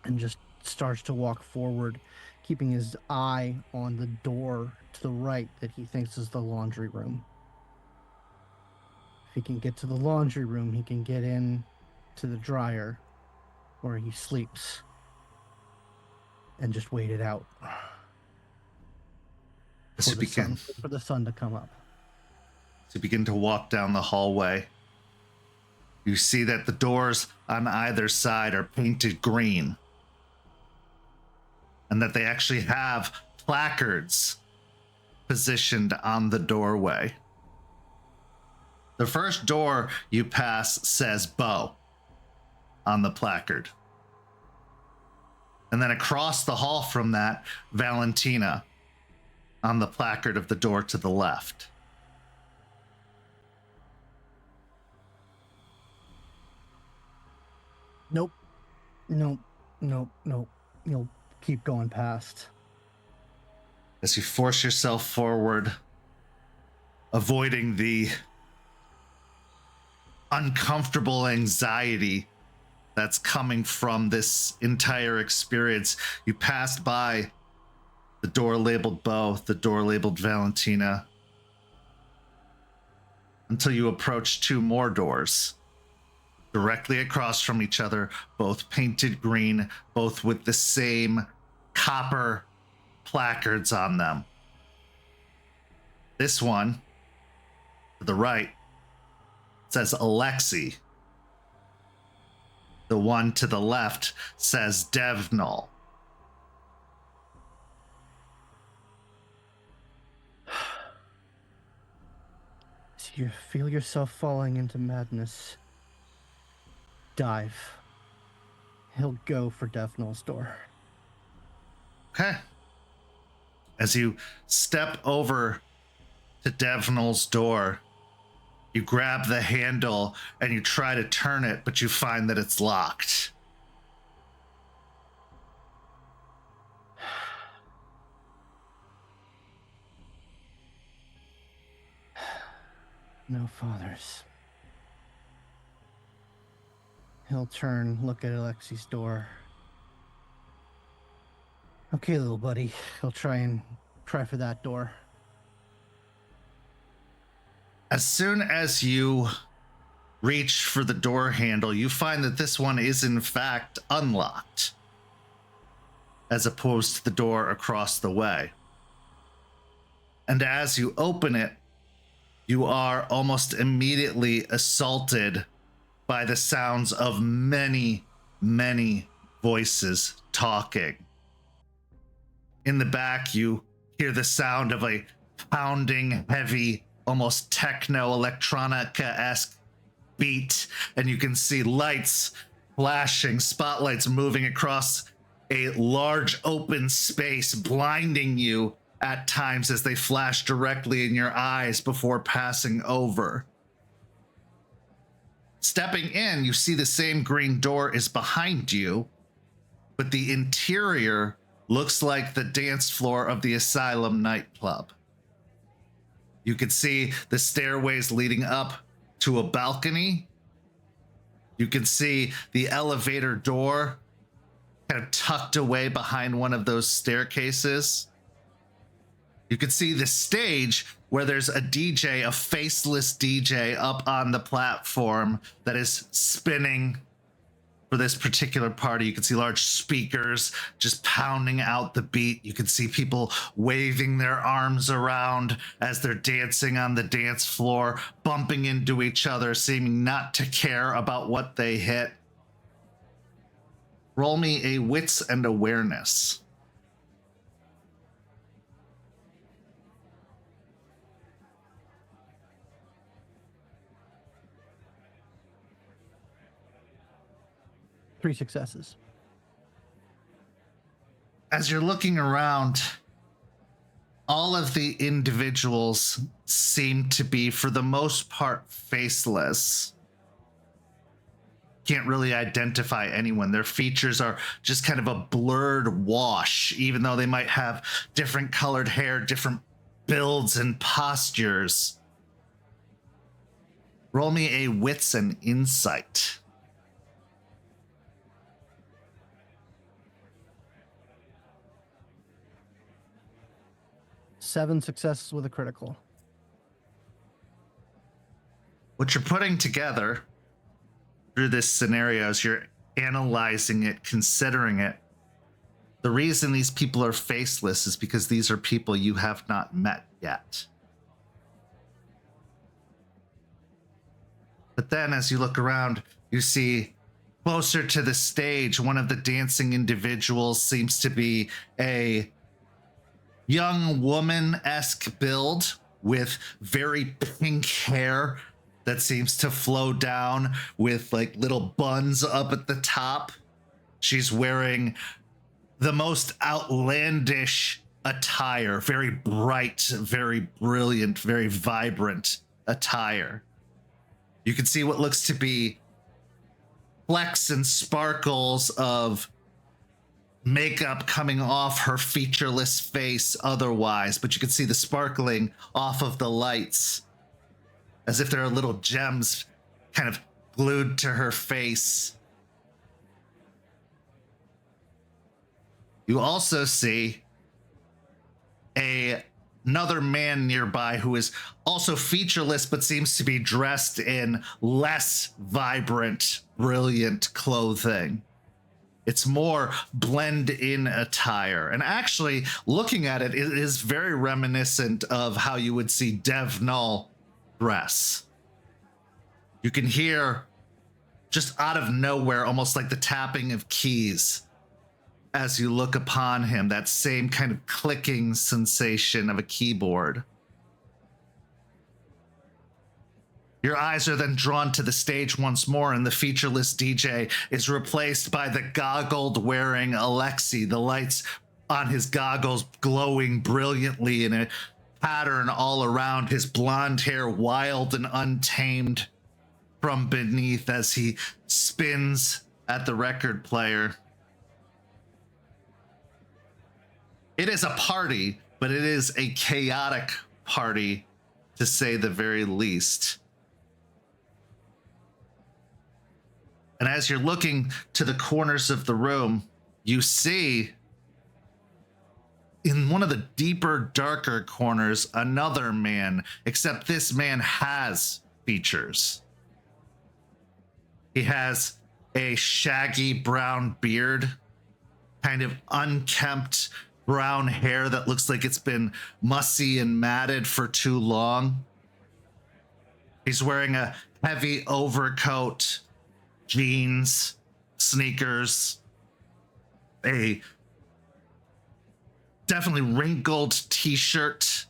And just starts to walk forward, keeping his eye on the door to the right that he thinks is the laundry room. If he can get to the laundry room, he can get in to the dryer where he sleeps and just wait it out for the sun to come up. As you begin to walk down the hallway, you see that the doors on either side are painted green, and that they actually have placards positioned on the doorway. The first door you pass says Beau on the placard. And then across the hall from that, Valentina on the placard of the door to the left. Nope. You'll keep going past. As you force yourself forward, avoiding the uncomfortable anxiety that's coming from this entire experience, you passed by the door labeled Beau, the door labeled Valentina, until you approach two more doors directly across from each other, both painted green, both with the same copper placards on them. This one, to the right, says Alexei. The one to the left says Devnal. As you feel yourself falling into madness, dive. He'll go for Devnal's door. Okay. As you step over to Devnal's door, you grab the handle and you try to turn it, but you find that it's locked. No fathers. He'll turn, look at Alexei's door. Okay, little buddy. He'll try for that door. As soon as you reach for the door handle, you find that this one is in fact unlocked, as opposed to the door across the way. And as you open it, you are almost immediately assaulted by the sounds of many, many voices talking. In the back, you hear the sound of a pounding, heavy, almost techno-electronica-esque beat, and you can see lights flashing, spotlights moving across a large open space, blinding you at times as they flash directly in your eyes before passing over. Stepping in, you see the same green door is behind you, but the interior looks like the dance floor of the Asylum nightclub. You can see the stairways leading up to a balcony. You can see the elevator door kind of tucked away behind one of those staircases. You can see the stage where there's a DJ, a faceless DJ up on the platform that is spinning for this particular party. You can see large speakers just pounding out the beat. You can see people waving their arms around as they're dancing on the dance floor, bumping into each other, seeming not to care about what they hit. Roll me a wits and awareness. Three successes. As you're looking around, all of the individuals seem to be, for the most part, faceless. Can't really identify anyone. Their features are just kind of a blurred wash, even though they might have different colored hair, different builds and postures. Roll me a wits and insight. 7 successes with a critical. What you're putting together through this scenario, as you're analyzing it, considering it, the reason these people are faceless is because these are people you have not met yet. But then as you look around, you see closer to the stage, one of the dancing individuals seems to be a young woman-esque build with very pink hair that seems to flow down with like little buns up at the top. She's wearing the most outlandish attire, very bright, very brilliant, very vibrant attire. You can see what looks to be flecks and sparkles of makeup coming off her featureless face otherwise, but you can see the sparkling off of the lights as if there are little gems kind of glued to her face. You also see another man nearby who is also featureless but seems to be dressed in less vibrant, brilliant clothing. It's more blend-in attire. And actually, looking at it, it is very reminiscent of how you would see Dev Null dress. You can hear, just out of nowhere, almost like the tapping of keys as you look upon him, that same kind of clicking sensation of a keyboard. Your eyes are then drawn to the stage once more, and the featureless DJ is replaced by the goggled-wearing Alexei, the lights on his goggles glowing brilliantly in a pattern all around, his blonde hair wild and untamed from beneath as he spins at the record player. It is a party, but it is a chaotic party, to say the very least. And as you're looking to the corners of the room, you see in one of the deeper, darker corners, another man, except this man has features. He has a shaggy brown beard, kind of unkempt brown hair that looks like it's been mussy and matted for too long. He's wearing a heavy overcoat, jeans, sneakers, a definitely wrinkled t-shirt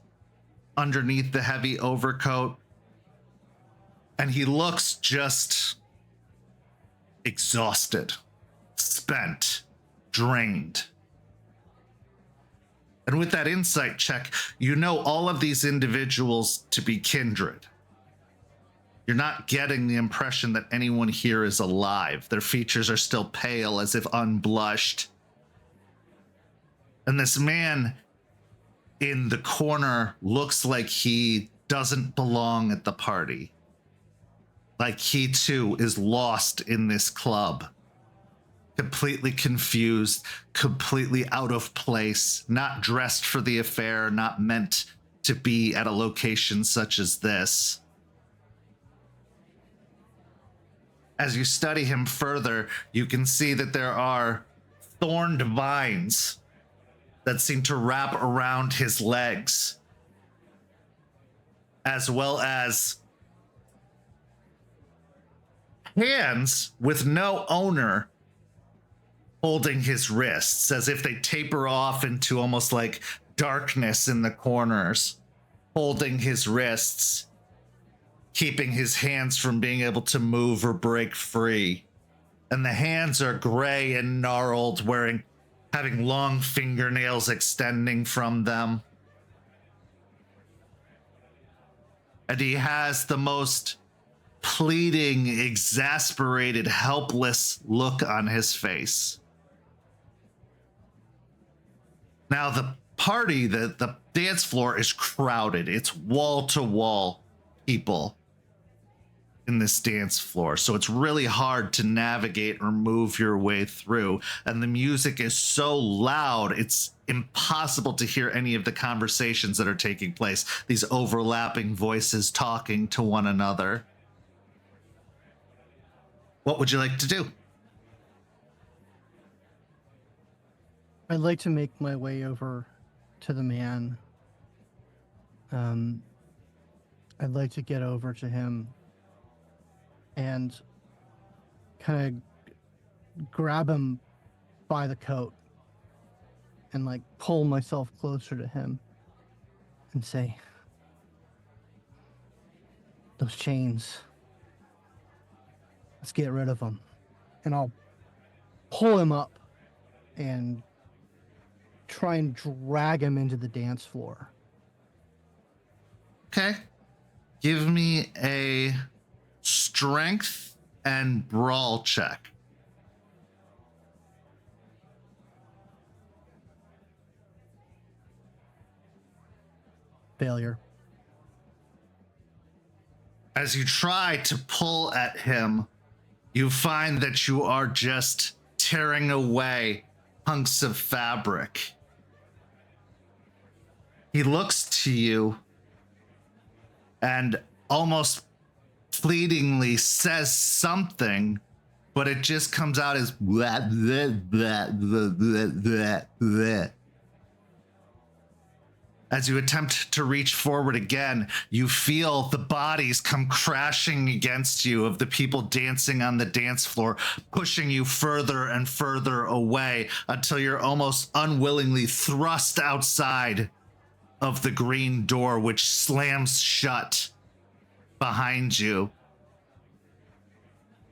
underneath the heavy overcoat. And he looks just exhausted, spent, drained. And with that insight check, you know all of these individuals to be kindred. You're not getting the impression that anyone here is alive. Their features are still pale, as if unblushed. And this man in the corner looks like he doesn't belong at the party. Like he too is lost in this club. Completely confused, completely out of place, not dressed for the affair, not meant to be at a location such as this. As you study him further, you can see that there are thorned vines that seem to wrap around his legs, as well as hands with no owner holding his wrists, as if they taper off into almost like darkness in the corners, holding his wrists, keeping his hands from being able to move or break free. And the hands are gray and gnarled, having long fingernails extending from them. And he has the most pleading, exasperated, helpless look on his face. Now the party, the dance floor is crowded. It's wall to wall people in this dance floor. So it's really hard to navigate or move your way through. And the music is so loud, it's impossible to hear any of the conversations that are taking place. These overlapping voices talking to one another. What would you like to do? I'd like to make my way over to the man. I'd like to get over to him and kind of grab him by the coat and like pull myself closer to him and say, "Those chains, let's get rid of them." And I'll pull him up and try and drag him into the dance floor. Okay. Give me a strength and brawl check. Failure. As you try to pull at him, you find that you are just tearing away hunks of fabric. He looks to you and almost fleetingly says something, but it just comes out as blah, blah, blah, blah, blah, blah, blah. As you attempt to reach forward again, you feel the bodies come crashing against you of the people dancing on the dance floor, pushing you further and further away until you're almost unwillingly thrust outside of the green door, which slams shut behind you.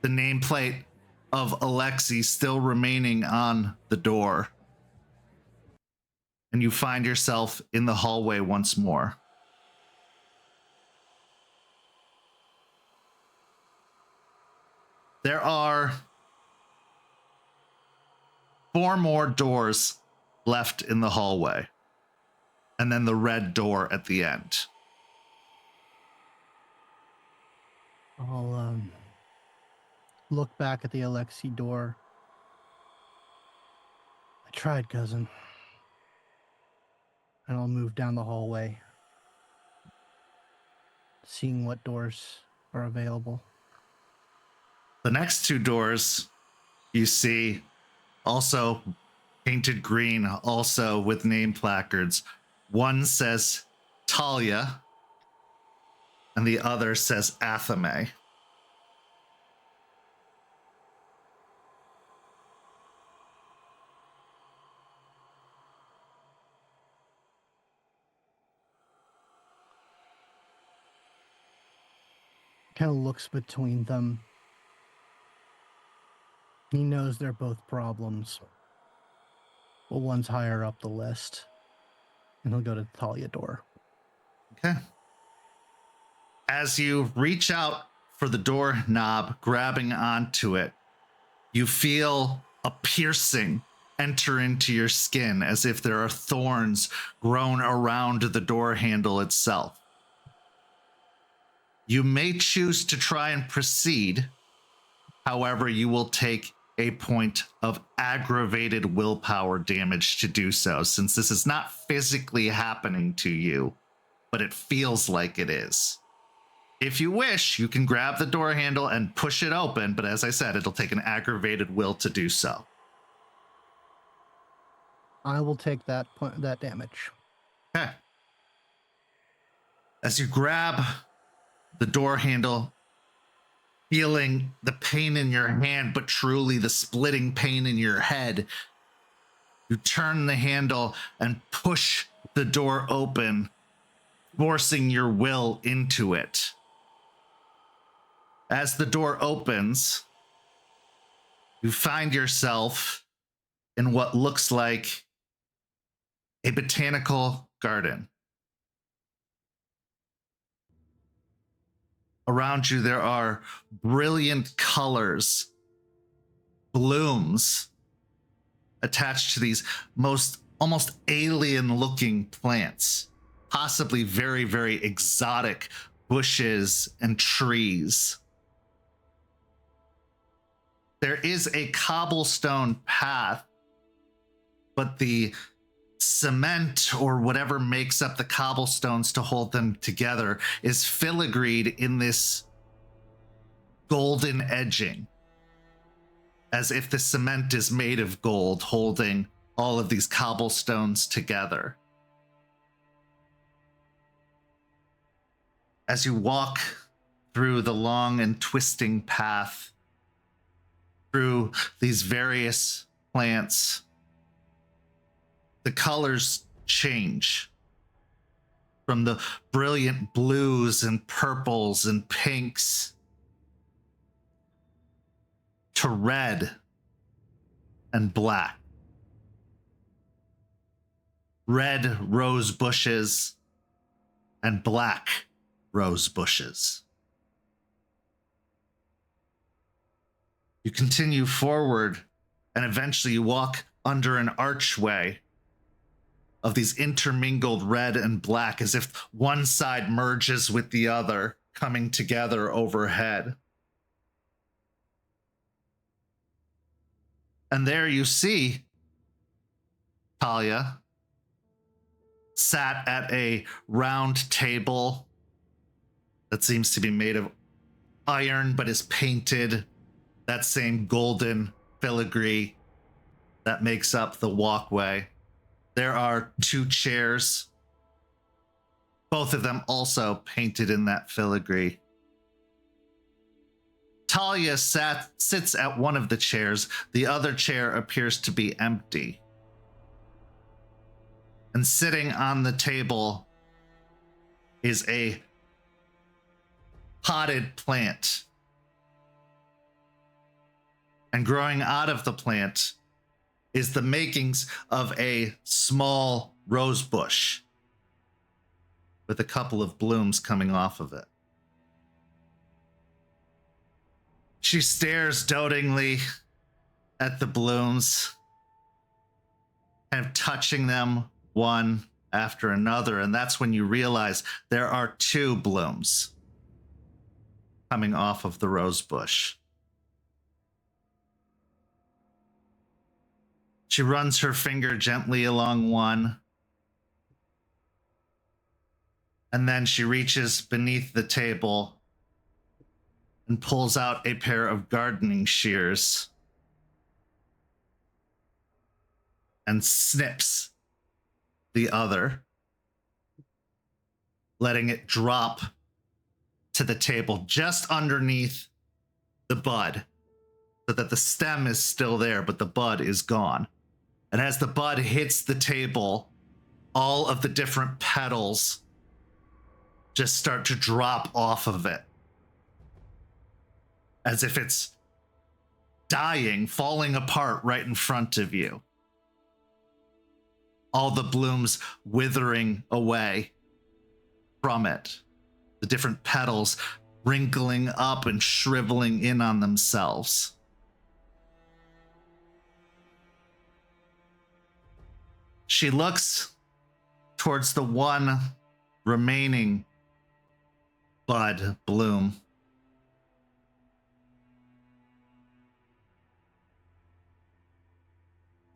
The nameplate of Alexei still remaining on the door. And you find yourself in the hallway once more. There are 4 more doors left in the hallway, and then the red door at the end. I'll look back at the Alexei door. I tried, cousin. And I'll move down the hallway, seeing what doors are available. The next two doors you see also painted green, also with name placards. One says Talia, and the other says Athame. Kind of looks between them. He knows they're both problems. But one's higher up the list. And he'll go to the Talia door. Okay. As you reach out for the door knob, grabbing onto it, you feel a piercing enter into your skin as if there are thorns grown around the door handle itself. You may choose to try and proceed. However, you will take a point of aggravated willpower damage to do so, since this is not physically happening to you, but it feels like it is. If you wish, you can grab the door handle and push it open, but as I said, it'll take an aggravated will to do so. I will take that damage. Okay. As you grab the door handle, feeling the pain in your hand, but truly the splitting pain in your head, you turn the handle and push the door open, forcing your will into it. As the door opens, you find yourself in what looks like a botanical garden. Around you, there are brilliant colors, blooms attached to these almost alien-looking plants, possibly very, very exotic bushes and trees. There is a cobblestone path, but the cement or whatever makes up the cobblestones to hold them together is filigreed in this golden edging, as if the cement is made of gold, holding all of these cobblestones together. As you walk through the long and twisting path, through these various plants, the colors change from the brilliant blues and purples and pinks to red and black. Red rose bushes and black rose bushes. You continue forward and eventually you walk under an archway of these intermingled red and black, as if one side merges with the other, coming together overhead. And there you see Talia sat at a round table that seems to be made of iron but is painted that same golden filigree that makes up the walkway. There are two chairs, both of them also painted in that filigree. Talia sits at one of the chairs. The other chair appears to be empty. And sitting on the table is a potted plant. And growing out of the plant is the makings of a small rose bush with a couple of blooms coming off of it. She stares dotingly at the blooms, kind of touching them one after another, and that's when you realize there are two blooms coming off of the rose bush. She runs her finger gently along one, and then she reaches beneath the table and pulls out a pair of gardening shears and snips the other, letting it drop to the table just underneath the bud, so that the stem is still there, but the bud is gone. And as the bud hits the table, all of the different petals just start to drop off of it, as if it's dying, falling apart right in front of you. All the blooms withering away from it, the different petals wrinkling up and shriveling in on themselves. She looks towards the one remaining bud bloom.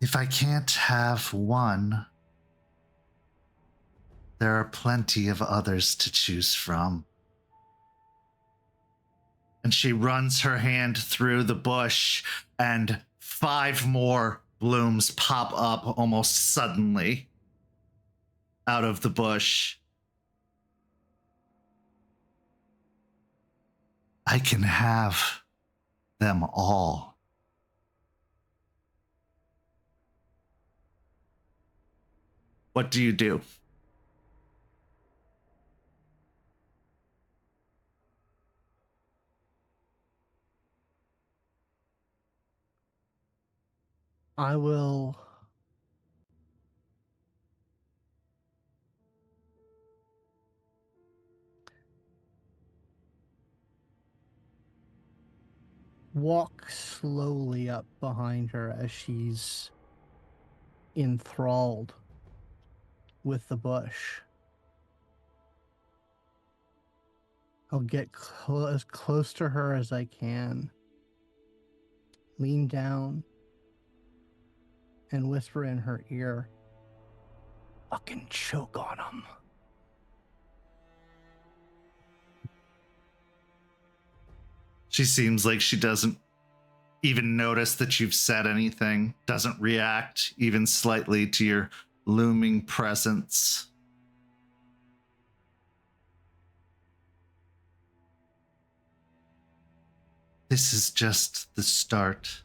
If I can't have one, there are plenty of others to choose from. And she runs her hand through the bush, and 5 more blooms pop up almost suddenly out of the bush. I can have them all. What do you do? I will walk slowly up behind her as she's enthralled with the bush. I'll get as close to her as I can, lean down, and whisper in her ear, "Fucking choke on him." She seems like she doesn't even notice that you've said anything, doesn't react even slightly to your looming presence. This is just the start.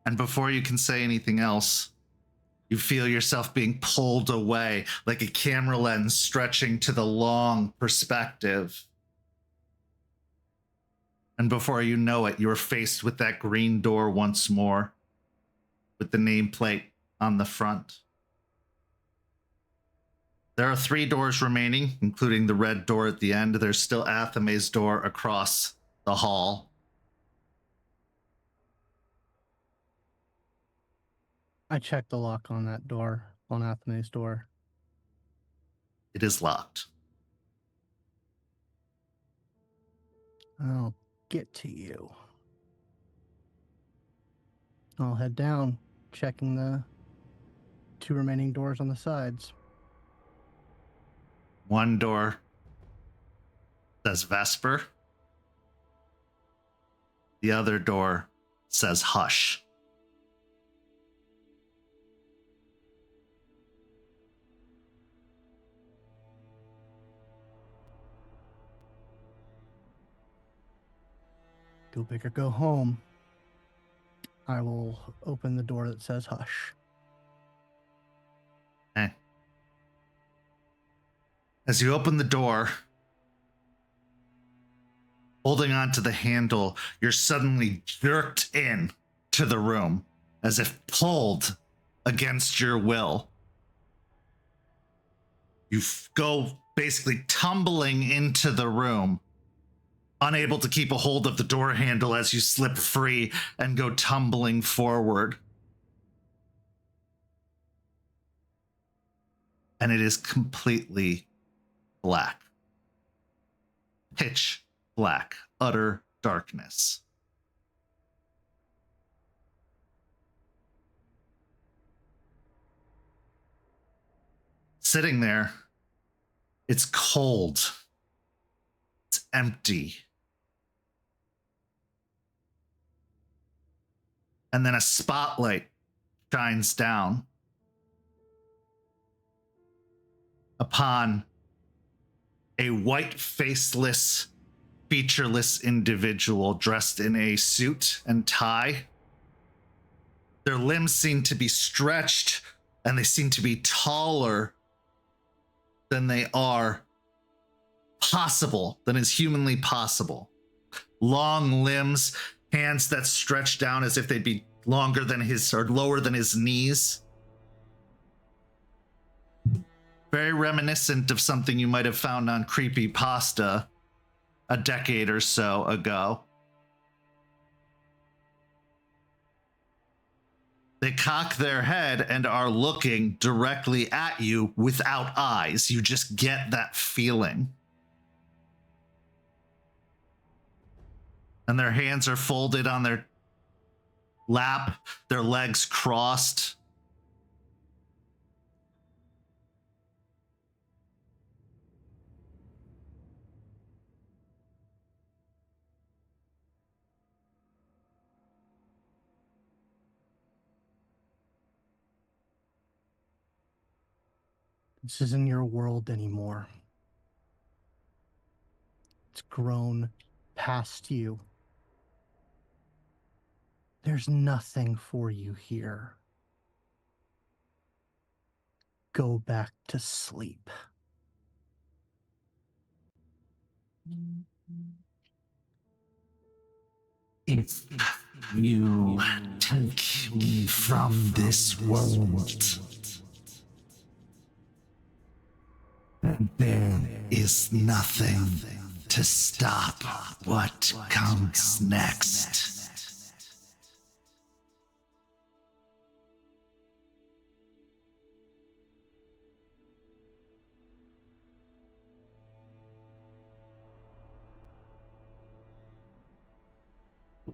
And before you can say anything else, you feel yourself being pulled away like a camera lens stretching to the long perspective. And before you know it, you're faced with that green door once more, with the nameplate on the front. There are 3 doors remaining, including the red door at the end. There's still Athame's door across the hall. I checked the lock on that door, on Athame's door. It is locked. I'll get to you. I'll head down, checking the 2 remaining doors on the sides. One door says Vesper. The other door says Hush. Go big or go home. I will open the door that says Hush. Okay. As you open the door, holding on to the handle, you're suddenly jerked in to the room as if pulled against your will. You go basically tumbling into the room, unable to keep a hold of the door handle as you slip free and go tumbling forward. And it is completely black. Pitch black, utter darkness. Sitting there It's cold. It's empty. And then a spotlight shines down upon a white, faceless, featureless individual dressed in a suit and tie. Their limbs seem to be stretched, and they seem to be taller than they are possible, than is humanly possible. Long limbs, hands that stretch down as if they'd be longer than his, or lower than his knees. Very reminiscent of something you might have found on Creepypasta a decade or so ago. They cock their head and are looking directly at you without eyes. You just get that feeling. And their hands are folded on their lap, their legs crossed. This isn't your world anymore. It's grown past you. There's nothing for you here. Go back to sleep. If you take me from this world, there is nothing to stop what comes next.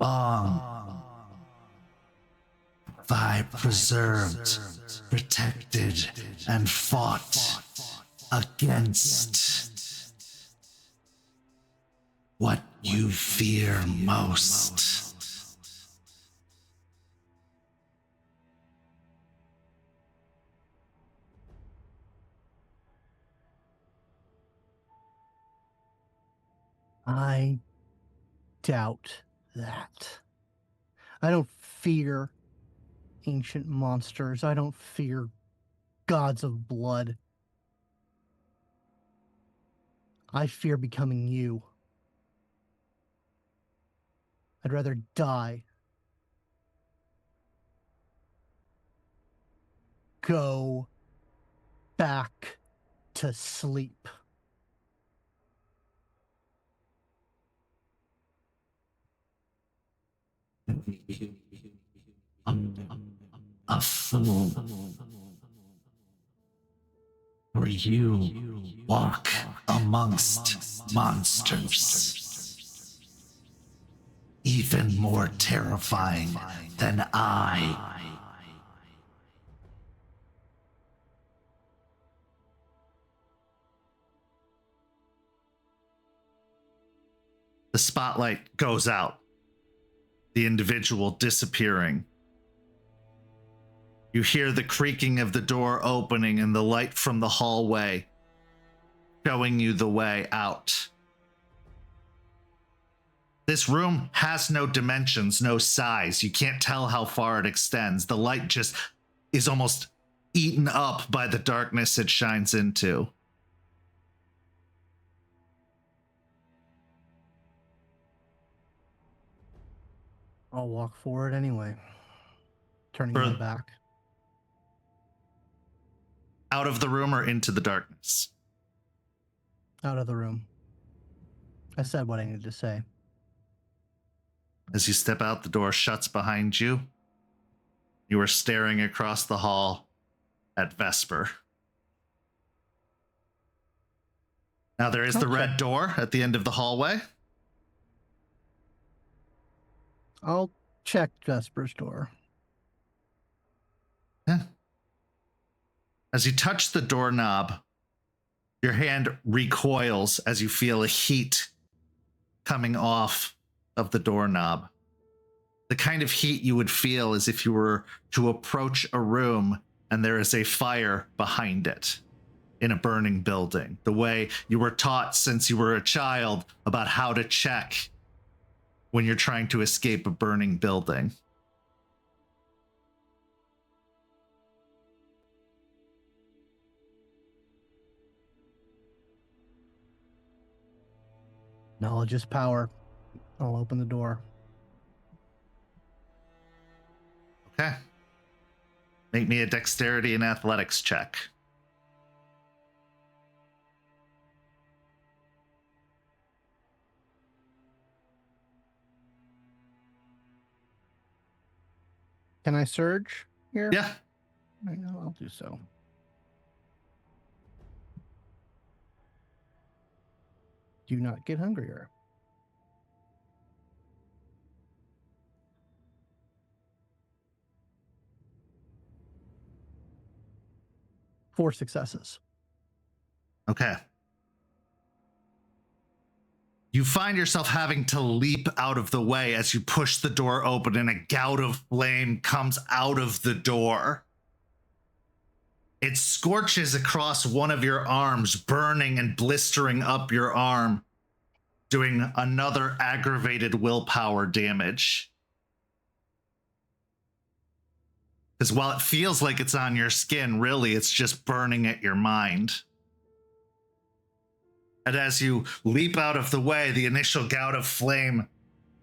Long have I preserved, protected, and fought against what you fear most. I doubt that. I don't fear ancient monsters. I don't fear gods of blood. I fear becoming you. I'd rather die. Go back to sleep. A fool. For you walk amongst monsters, even more terrifying than I. The spotlight goes out, the individual disappearing. You hear the creaking of the door opening and the light from the hallway showing you the way out. This room has no dimensions, no size. You can't tell how far it extends. The light just is almost eaten up by the darkness it shines into. I'll walk forward anyway, turning my back. Out of the room or into the darkness? Out of the room. I said what I needed to say. As you step out, the door shuts behind you. You are staring across the hall at Vesper. Now there is the red door at the end of the hallway. I'll check Vesper's door. Yeah. As you touch the doorknob, Your hand recoils as you feel a heat coming off of the doorknob. The kind of heat you would feel as if you were to approach a room and there is a fire behind it in a burning building. The way you were taught since you were a child about how to check when you're trying to escape a burning building. Knowledge is power. I'll open the door. Okay. Make me a dexterity and athletics check. Can I surge here? Yeah. I'll do so. Do not get hungrier. Four successes. Okay. You find yourself having to leap out of the way as you push the door open and a gout of flame comes out of the door. It scorches across one of your arms, burning and blistering up your arm, doing another aggravated willpower damage. Because while it feels like it's on your skin, really it's just burning at your mind. And as you leap out of the way, the initial gout of flame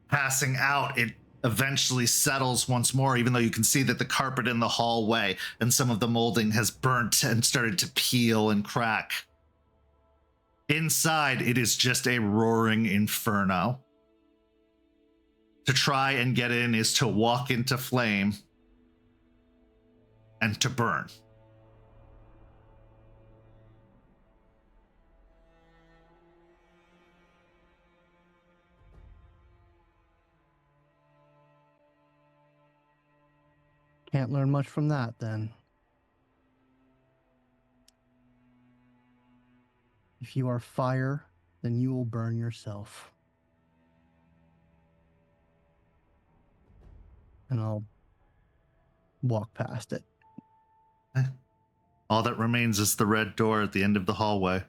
passing out, it eventually settles once more, even though you can see that the carpet in the hallway and some of the molding has burnt and started to peel and crack. Inside, it is just a roaring inferno. To try and get in is to walk into flame and to burn. Can't learn much from that, then. If you are fire, then you will burn yourself. And I'll walk past it. All that remains is the red door at the end of the hallway.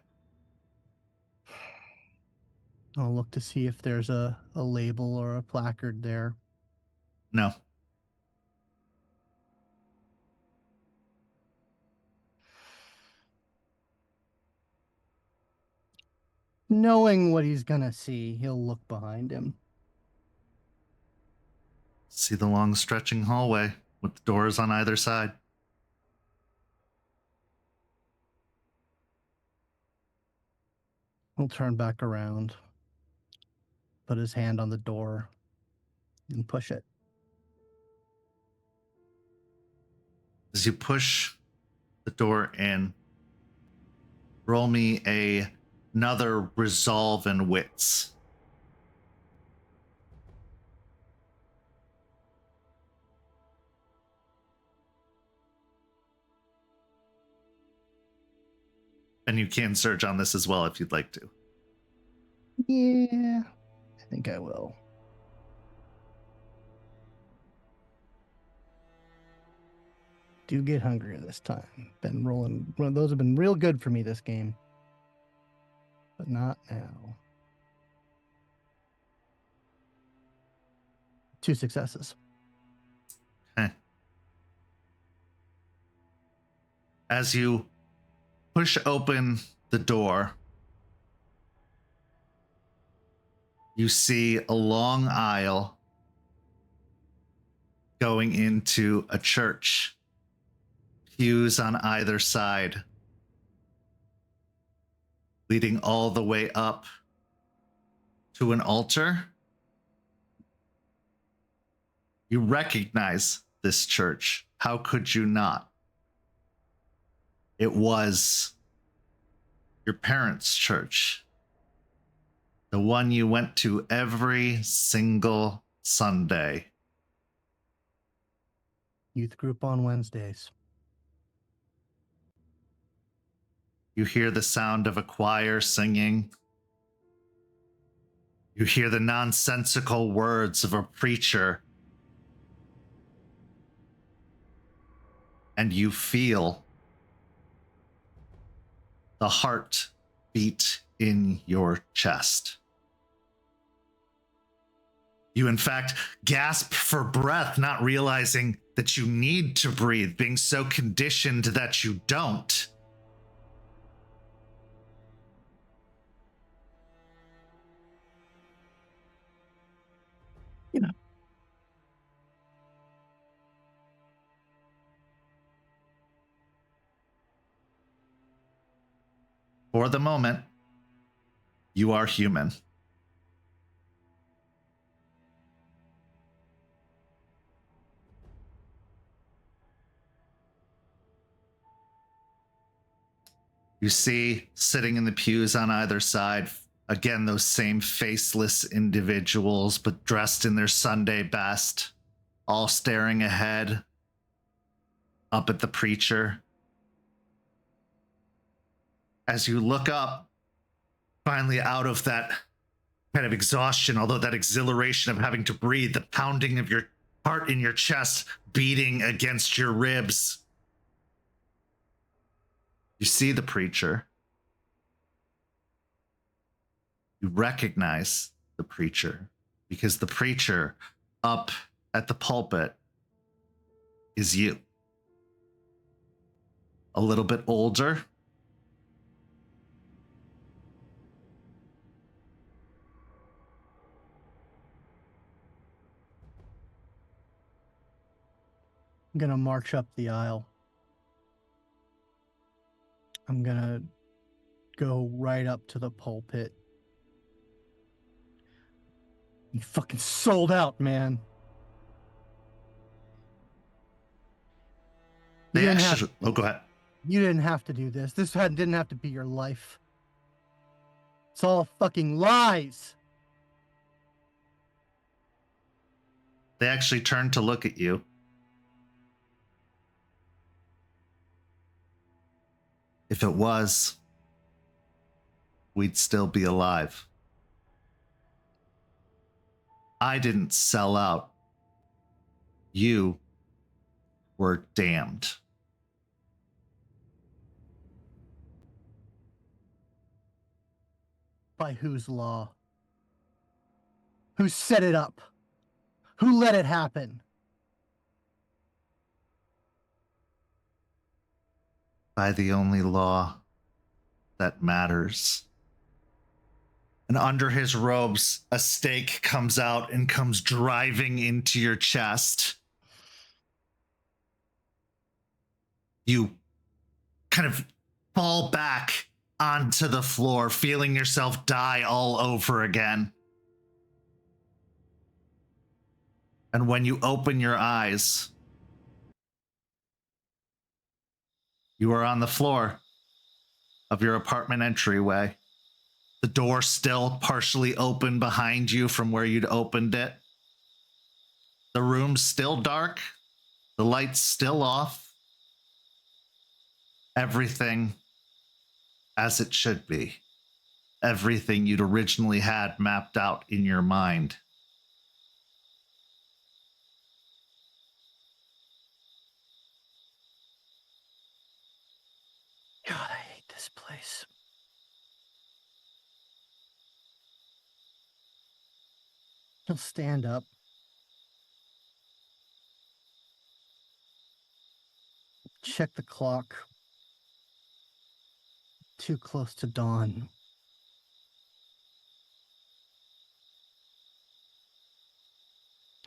I'll look to see if there's a label or a placard there. No. Knowing what he's gonna see, he'll look behind him. See the long stretching hallway with the doors on either side. He'll turn back around, put his hand on the door, and push it. As you push the door in, roll me another resolve and wits. And you can search on this as well if you'd like to. Yeah, I think I will. Do get hungrier this time. Been rolling. Well, those have been real good for me this game. But not now. 2 successes. Okay. As you push open the door, you see a long aisle going into a church. Pews on either side, leading all the way up to an altar. You recognize this church. How could you not? It was your parents' church, the one you went to every single Sunday. Youth group on Wednesdays. You hear the sound of a choir singing. You hear the nonsensical words of a preacher. And you feel the heart beat in your chest. You, in fact, gasp for breath, not realizing that you need to breathe, being so conditioned that you don't. You know. For the moment, you are human. You see, sitting in the pews on either side, again, those same faceless individuals, but dressed in their Sunday best, all staring ahead, up at the preacher. As you look up, finally out of that kind of exhaustion, although that exhilaration of having to breathe, the pounding of your heart in your chest, beating against your ribs. You see the preacher. You recognize the preacher because the preacher up at the pulpit is you. A little bit older. I'm going to march up the aisle. I'm going to go right up to the pulpit. You fucking sold out, man. They actually, oh, go ahead. You didn't have to do this. This didn't have to be your life. It's all fucking lies. They actually turn to look at you. If it was, we'd still be alive. I didn't sell out. You were damned. By whose law? Who set it up? Who let it happen? By the only law that matters. And under his robes, a stake comes out and comes driving into your chest. You kind of fall back onto the floor, feeling yourself die all over again. And when you open your eyes, you are on the floor of your apartment entryway. The door still partially open behind you from where you'd opened it. The room's still dark. The light's still off. Everything as it should be. Everything you'd originally had mapped out in your mind. God, I hate this place. He'll stand up. Check the clock. Too close to dawn.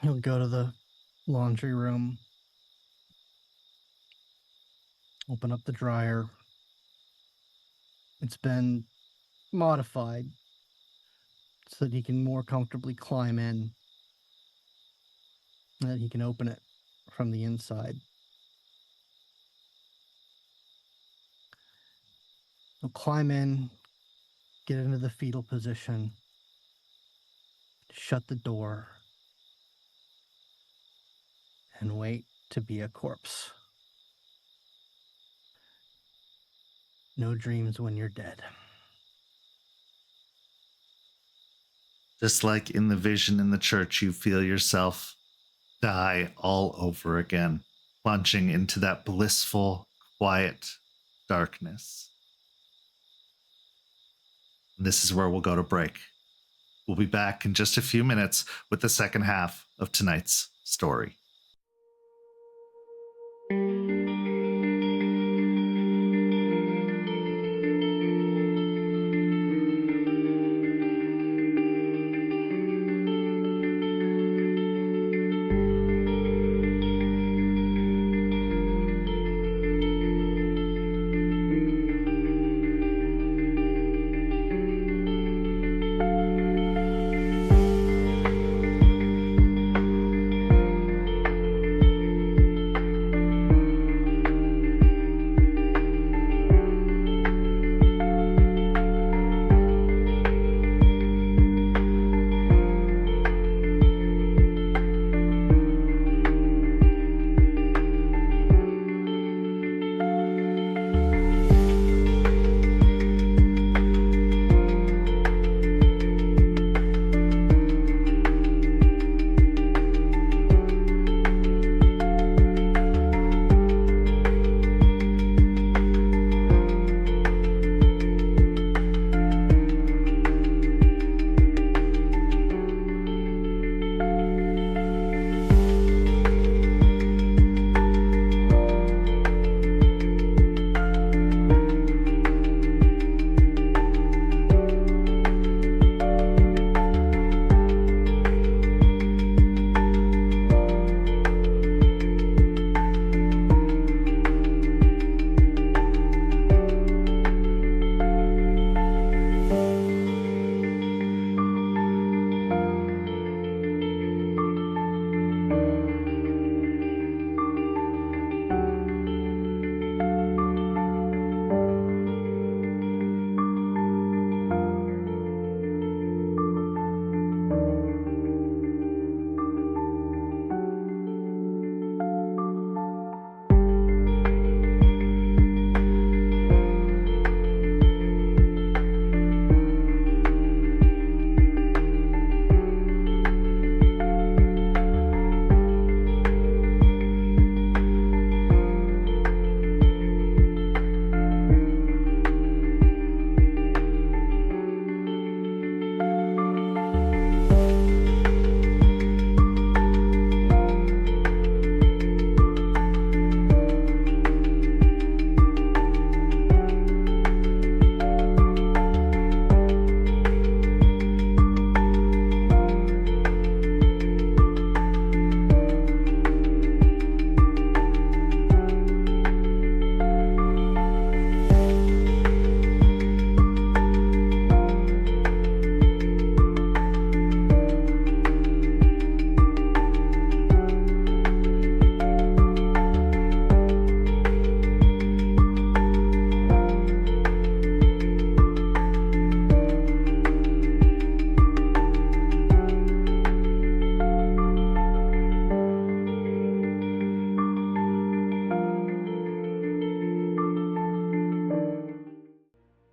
He'll go to the laundry room. Open up the dryer. It's been modified so that he can more comfortably climb in. And that he can open it from the inside. He'll climb in, get into the fetal position, shut the door, and wait to be a corpse. No dreams when you're dead. Just like in the vision in the church, you feel yourself die all over again, plunging into that blissful, quiet darkness. And this is where we'll go to break. We'll be back in just a few minutes with the second half of tonight's story.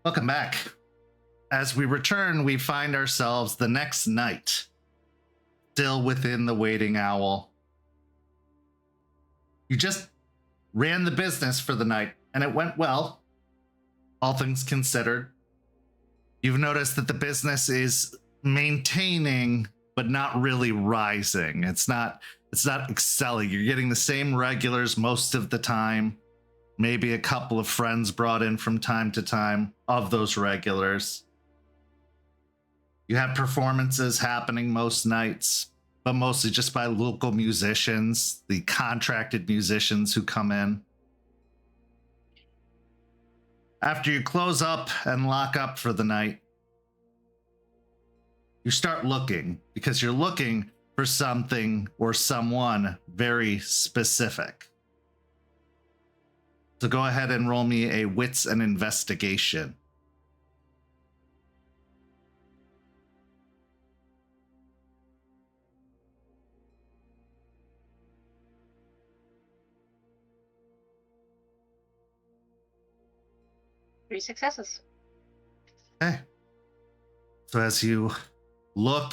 Welcome back. As we return, we find ourselves the next night, still within the waiting owl. You just ran the business for the night, and it went well, all things considered. You've noticed that the business is maintaining, but not really rising. It's not excelling. You're getting the same regulars most of the time. Maybe a couple of friends brought in from time to time of those regulars. You have performances happening most nights, but mostly just by local musicians, the contracted musicians who come in. After you close up and lock up for the night, you start looking, because you're looking for something or someone very specific. So go ahead and roll me a wits and investigation. 3 successes. Okay. So as you look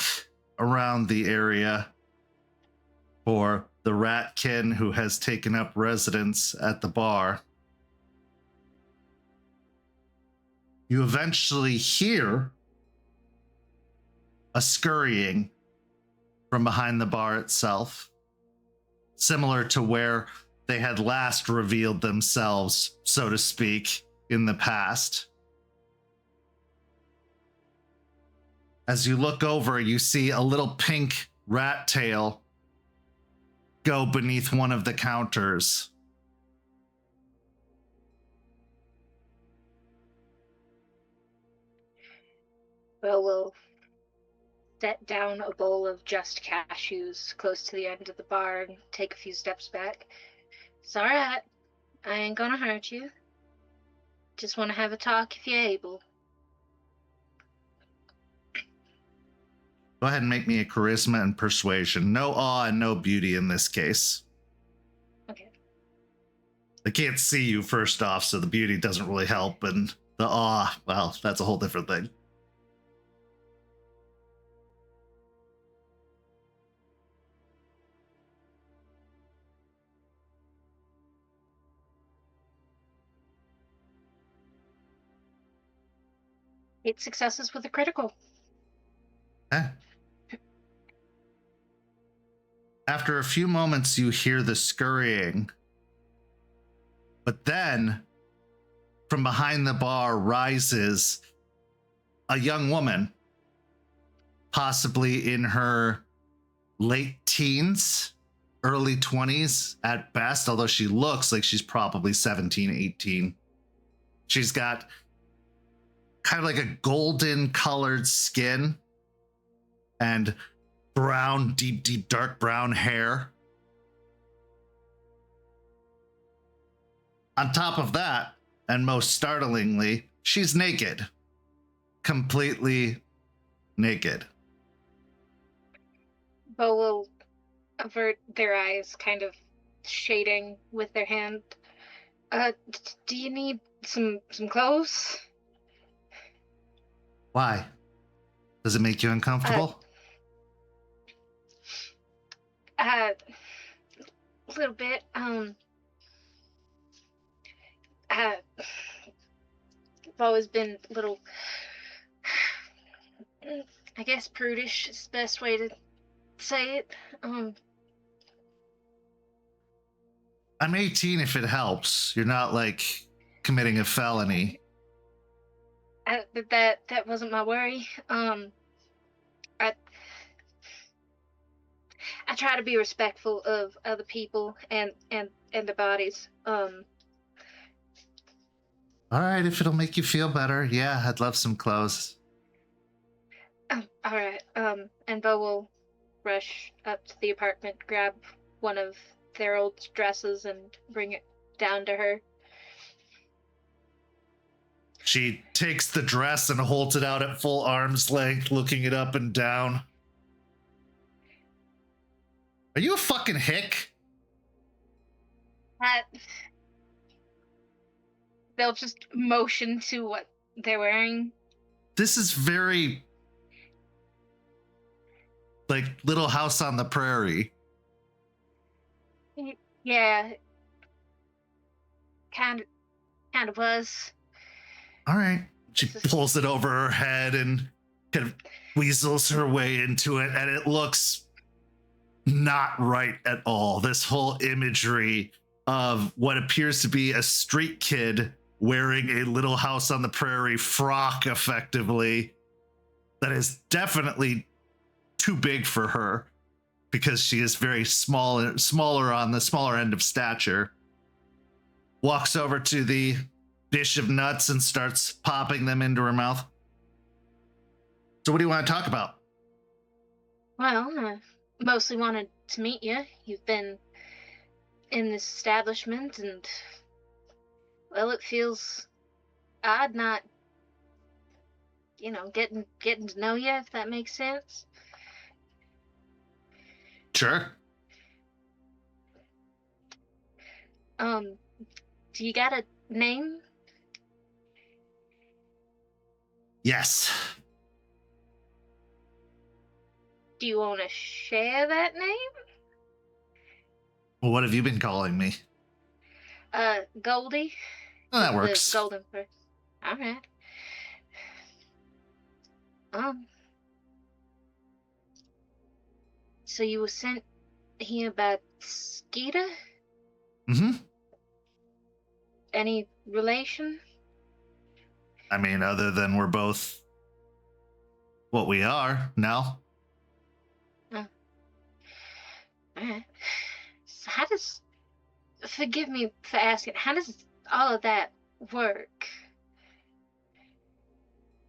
around the area for the Ratkin who has taken up residence at the bar, you eventually hear a scurrying from behind the bar itself, similar to where they had last revealed themselves, so to speak, in the past. As you look over, you see a little pink rat tail go beneath one of the counters. Well, we'll set down a bowl of just cashews close to the end of the bar and take a few steps back. It's all right. I ain't gonna hurt you. Just want to have a talk if you're able. Go ahead and make me a charisma and persuasion. No awe and no beauty in this case. Okay. They can't see you first off, so the beauty doesn't really help, and the awe, well, that's a whole different thing. Eight successes with a critical. Eh. After a few moments, you hear the scurrying. But then, from behind the bar rises a young woman, possibly in her late teens, early 20s at best, although she looks like she's probably 17, 18. She's got kind of like a golden colored skin and brown, deep, dark brown hair. On top of that, and most startlingly, she's naked. Completely naked. Bo will avert their eyes, kind of shading with their hand. Do you need some clothes? Why? Does it make you uncomfortable? A little bit. I've always been a little, I guess, prudish is the best way to say it. I'm 18 if it helps. You're not like committing a felony. That wasn't my worry. I try to be respectful of other people and their bodies. All right, if it'll make you feel better, yeah, I'd love some clothes. All right. And Bo will rush up to the apartment, grab one of their old dresses, and bring it down to her. She takes the dress and holds it out at full arm's length, looking it up and down. Are you a fucking hick? They'll just motion to what they're wearing. This is very like Little House on the Prairie. Yeah. Kind of was. All right. She pulls it over her head and kind of weasels her way into it, and it looks not right at all. This whole imagery of what appears to be a street kid wearing a Little House on the Prairie frock, effectively, that is definitely too big for her because she is very smaller on the smaller end of stature. Walks over to the dish of nuts and starts popping them into her mouth. So what do you want to talk about? Well, I mostly wanted to meet you. You've been in this establishment, and well, it feels odd not, getting to know you, if that makes sense. Sure. Do you got a name? Yes. Do you want to share that name? Well, what have you been calling me? Goldie. Oh, that The works. golden first. All right. So you were sent here by Skeeter? Mm-hmm. Any relation? I mean, other than we're both what we are, no. Alright. So how does, forgive me for asking, how does all of that work?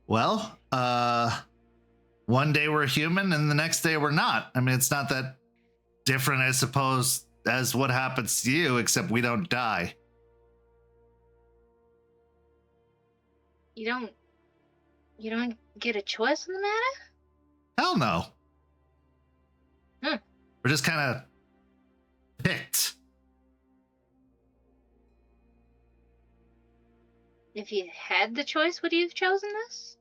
Well, one day we're human and the next day we're not. I mean, it's not that different, I suppose, as what happens to you, except we don't die. You don't get a choice in the matter? Hell no. Hmm. We're just kind of picked. If you had the choice, would you have chosen this?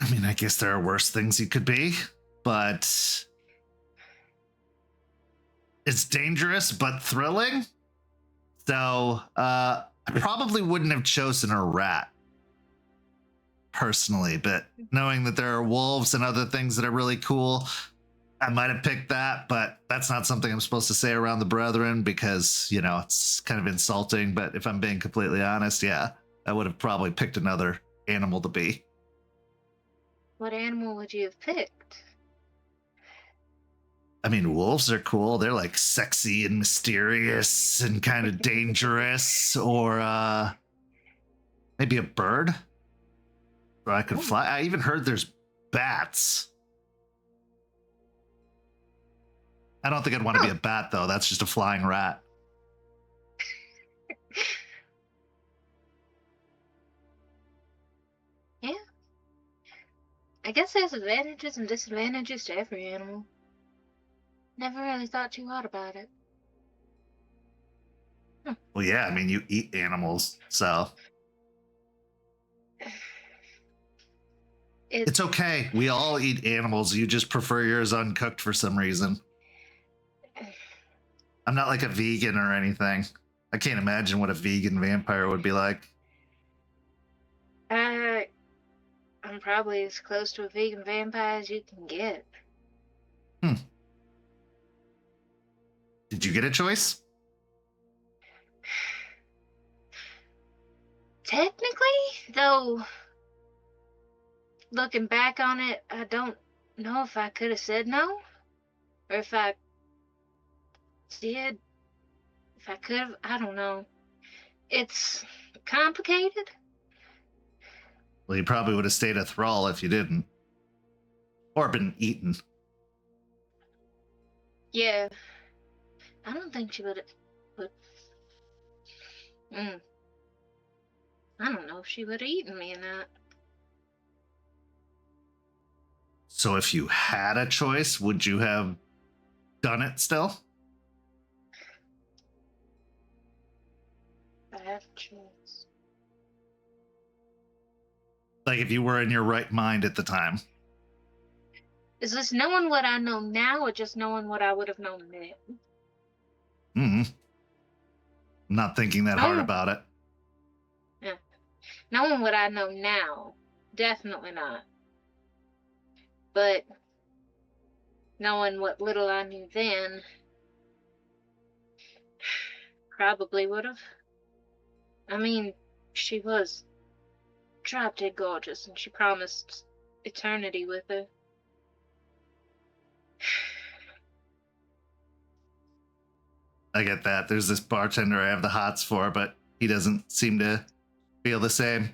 I mean, I guess there are worse things you could be, but it's dangerous but thrilling. So I probably wouldn't have chosen a rat personally, but knowing that there are wolves and other things that are really cool, I might have picked that, but that's not something I'm supposed to say around the brethren because, you know, it's kind of insulting. But if I'm being completely honest, yeah, I would have probably picked another animal to be. What animal would you have picked? I mean, wolves are cool. They're like sexy and mysterious and kind of dangerous. Or maybe a bird where I could fly. I even heard there's bats. I don't think I'd want to be a bat, though. That's just a flying rat. Yeah. I guess there's advantages and disadvantages to every animal. Never really thought too hard about it. Well, yeah, I mean, you eat animals, so. It's okay. We all eat animals. You just prefer yours uncooked for some reason. I'm not like a vegan or anything. I can't imagine what a vegan vampire would be like. I'm probably as close to a vegan vampire as you can get. Did you get a choice? Technically, though, looking back on it, I don't know if I could have said no, or if I did, if I could have, I don't know. It's complicated. Well, you probably would have stayed a thrall if you didn't. Or been eaten. Yeah. I don't think she would have. I don't know if she would have eaten me or not. So if you had a choice, would you have done it still? I have a choice. Like if you were in your right mind at the time. Is this knowing what I know now or just knowing what I would have known then? I'm not thinking that hard about it. Yeah. Knowing what I know now, definitely not. But knowing what little I knew then, probably would have. I mean, she was drop dead gorgeous, and she promised eternity with her. I get that. There's this bartender I have the hots for, but he doesn't seem to feel the same.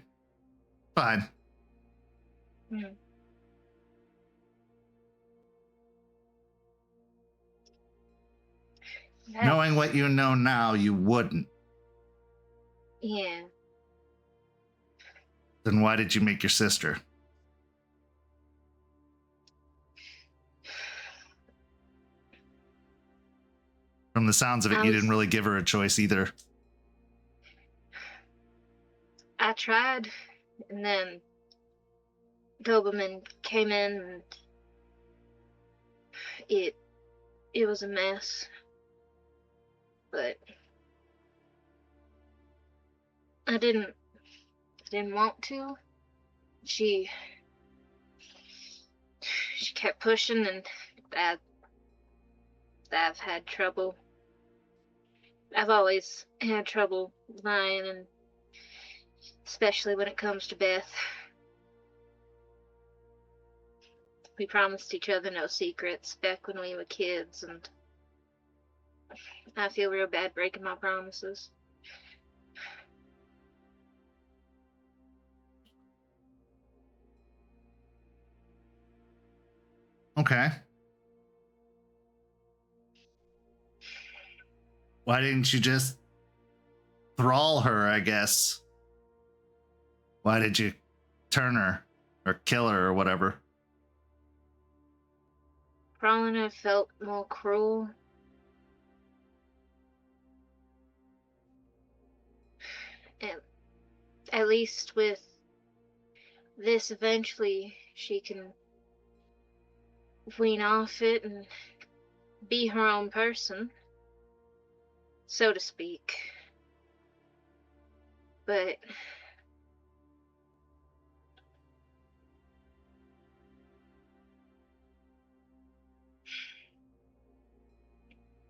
Fine. Knowing what you know now, you wouldn't. Yeah. Then why did you make your sister? From the sounds of it, you didn't really give her a choice either. I tried, and then Doberman came in, and it was a mess. But I didn't want to. She kept pushing, and I've had trouble. I've always had trouble lying, and especially when it comes to Beth. We promised each other no secrets back when we were kids, and I feel real bad breaking my promises. Okay. Why didn't you just thrall her, I guess? Why did you turn her or kill her or whatever? Crawling her felt more cruel. And at least with this, eventually she can wean off it and be her own person, so to speak. But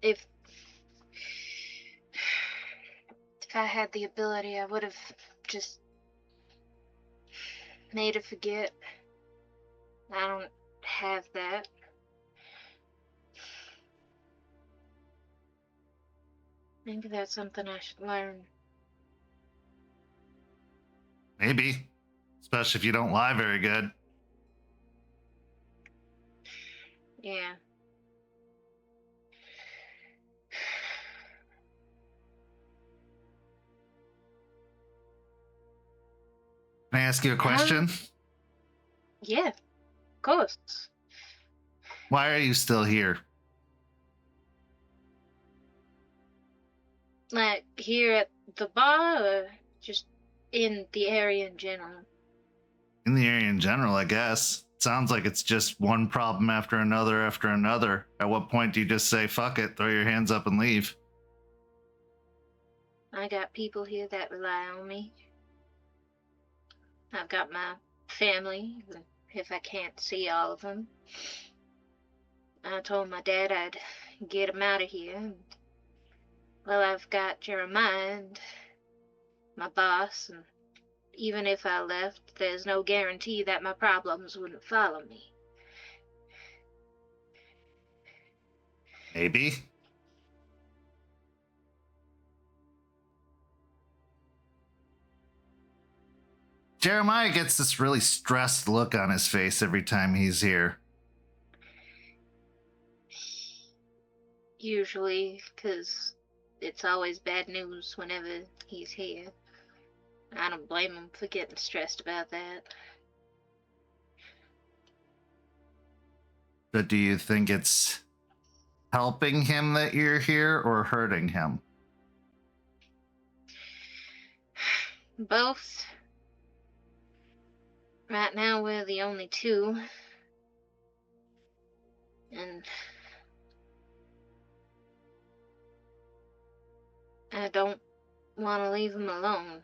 if I had the ability, I would have just made her forget. I don't have that. Maybe that's something I should learn. Maybe. Especially if you don't lie very good. Yeah. Can I ask you a question? Yeah, of course. Why are you still here? Like here at the bar, or just in the area in general? In the area in general, I guess. Sounds like it's just one problem after another after another. At what point do you just say, fuck it, throw your hands up and leave? I got people here that rely on me. I've got my family, if I can't see all of them. I told my dad I'd get him out of here. And, well, I've got Jeremiah and my boss, and even if I left, there's no guarantee that my problems wouldn't follow me. Maybe. Jeremiah gets this really stressed look on his face every time he's here. Usually, because it's always bad news whenever he's here. I don't blame him for getting stressed about that. But do you think it's helping him that you're here or hurting him? Both. Right now, we're the only two. And I don't want to leave him alone.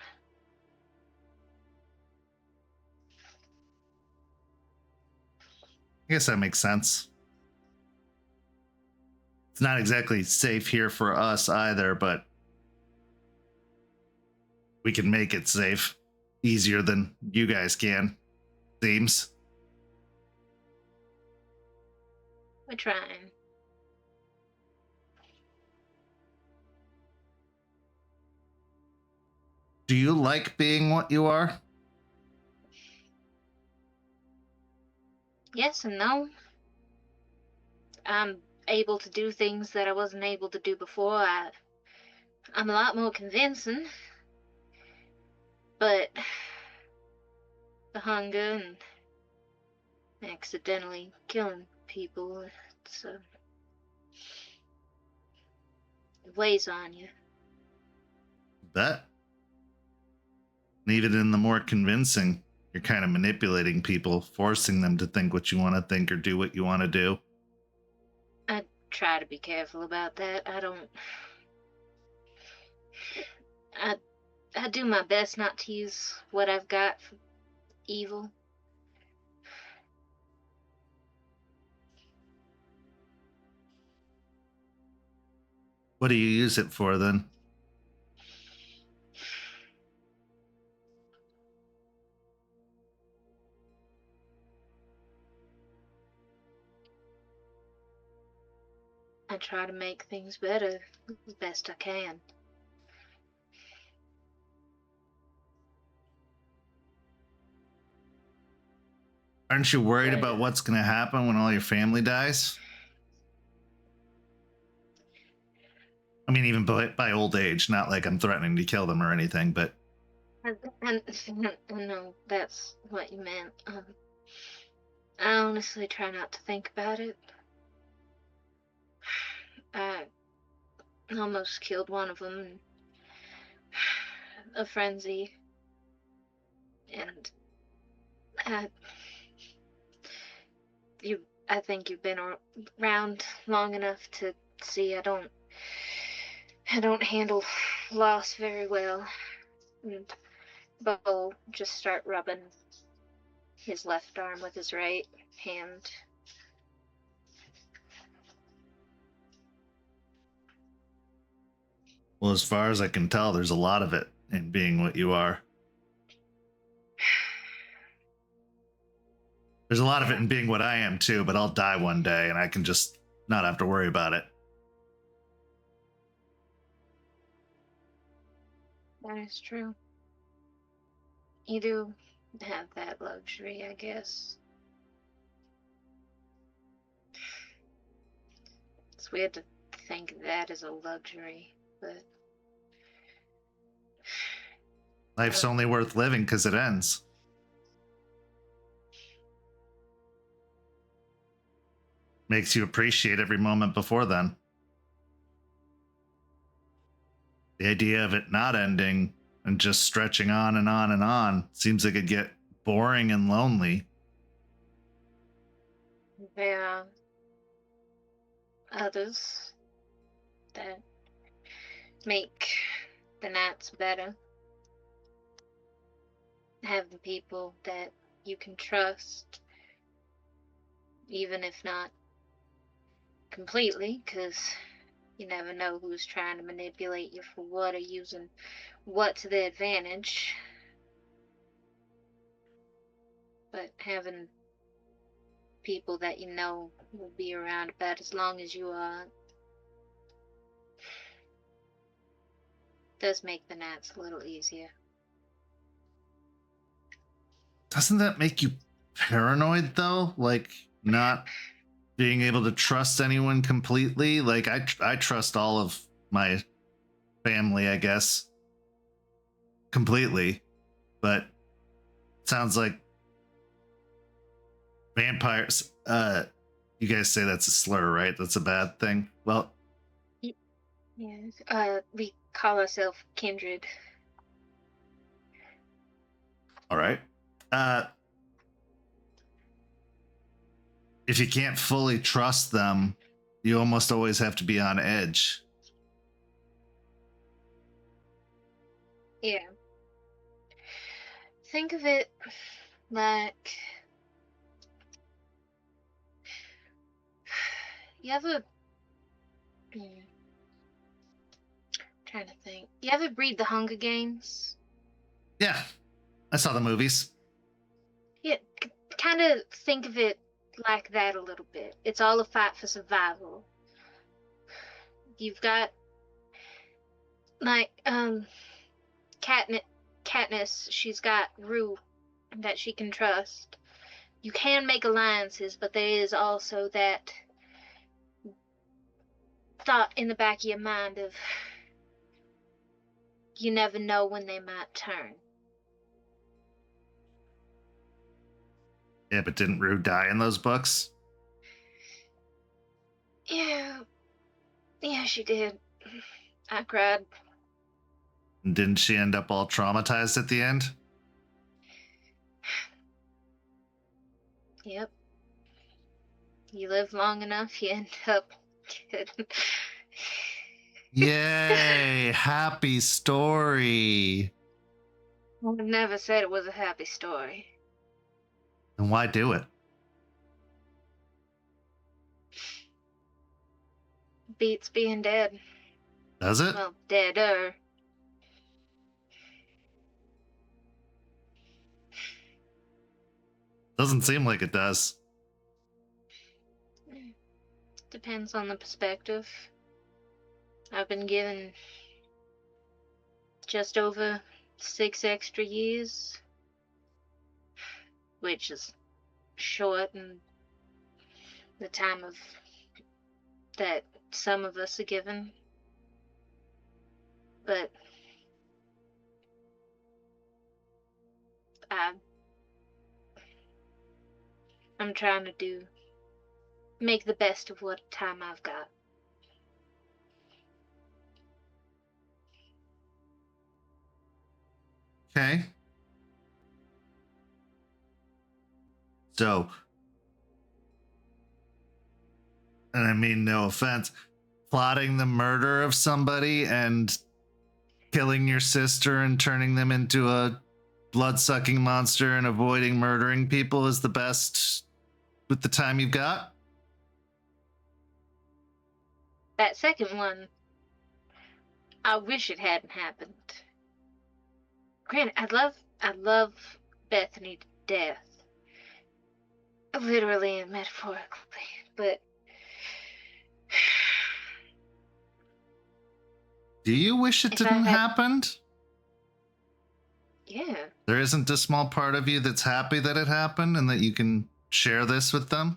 I guess that makes sense. It's not exactly safe here for us either, but we can make it safe easier than you guys can, seems. We're trying. Do you like being what you are? Yes and no. I'm able to do things that I wasn't able to do before. I'm a lot more convincing. But the hunger and accidentally killing people, it weighs on you. Bet. And even in the more convincing, you're kind of manipulating people, forcing them to think what you want to think or do what you want to do. I try to be careful about that. I do my best not to use what I've got for evil. What do you use it for then? I try to make things better as best I can. Aren't you worried about what's going to happen when all your family dies? I mean, even by old age, not like I'm threatening to kill them or anything, but... I know that's what you meant. I honestly try not to think about it. I almost killed one of them in a frenzy. And I think you've been around long enough to see I don't handle loss very well. And Beau just start rubbing his left arm with his right hand. Well, as far as I can tell, there's a lot of it in being what you are. There's a lot of it in being what I am too, but I'll die one day and I can just not have to worry about it. That is true. You do have that luxury, I guess. It's weird to think of that as a luxury, but... Life's only worth living because it ends. Makes you appreciate every moment before then. The idea of it not ending and just stretching on and on and on seems like it'd get boring and lonely. There are others that make the nights better. Having people that you can trust, even if not completely, because you never know who's trying to manipulate you for what or using what to their advantage. But having people that you know will be around about as long as you are does make the nights a little easier. Doesn't that make you paranoid though? Like not being able to trust anyone completely? Like I trust all of my family, I guess, completely, but it sounds like vampires. You guys say that's a slur, right? That's a bad thing. Well, yeah. We call ourselves kindred. all right. If you can't fully trust them, you almost always have to be on edge. Yeah. Think of it like you ever trying to think. You ever read the Hunger Games? Yeah, I saw the movies. Yeah, kind of think of it like that a little bit. It's all a fight for survival. You've got like Katniss, she's got Rue that she can trust. You can make alliances, but there is also that thought in the back of your mind of you never know when they might turn. Yeah, but didn't Rue die in those books? Yeah, she did. I cried. Didn't she end up all traumatized at the end? Yep. You live long enough, you end up Yay! Happy story. I never said it was a happy story. Then why do it? Beats being dead. Does it? Well, deader. Doesn't seem like it does. Depends on the perspective. I've been given just over 6 extra years, which is short in the time of that some of us are given. But I'm trying to make the best of what time I've got. Okay. So, and I mean no offense, plotting the murder of somebody and killing your sister and turning them into a blood-sucking monster and avoiding murdering people is the best with the time you've got? That second one, I wish it hadn't happened. Granted, I love Bethany to death. Literally and metaphorically, but Do you wish it didn't happen? Yeah. There isn't a small part of you that's happy that it happened and that you can share this with them?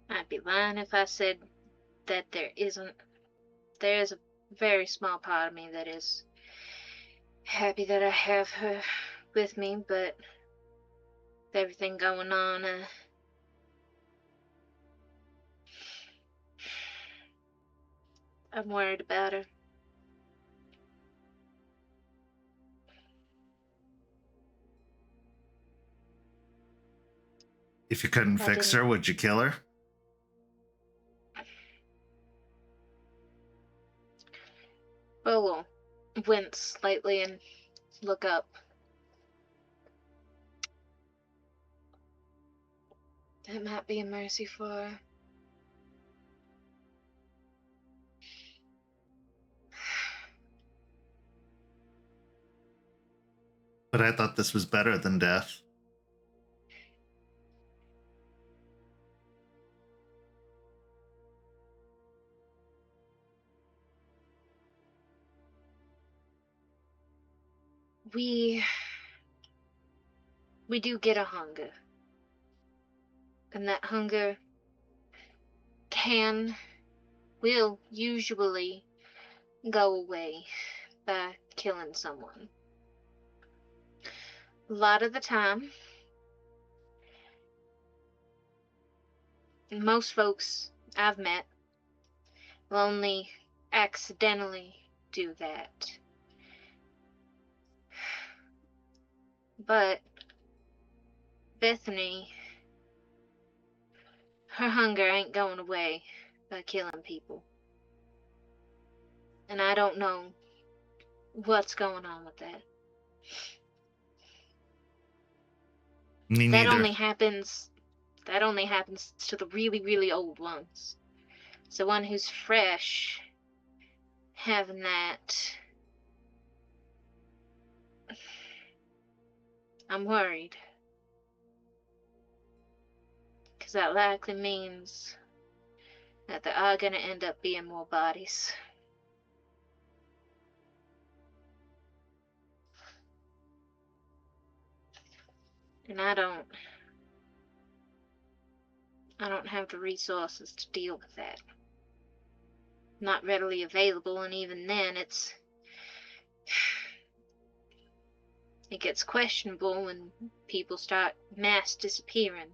I'd be lying if I said that there isn't. There is a very small part of me that is happy that I have her with me, but with everything going on, I'm worried about her. If you couldn't fix her, would you kill her? Bo will wince slightly and look up. That might be a mercy for her. But I thought this was better than death. We do get a hunger. And that hunger will usually go away by killing someone. A lot of the time, most folks I've met will only accidentally do that. But Bethany, her hunger ain't going away by killing people. And I don't know what's going on with that. Me neither. That only happens to the really, really old ones. So one who's fresh, having that, I'm worried. Because that likely means that there are going to end up being more bodies. And I don't have the resources to deal with that. Not readily available, and even then it gets questionable when people start mass disappearing.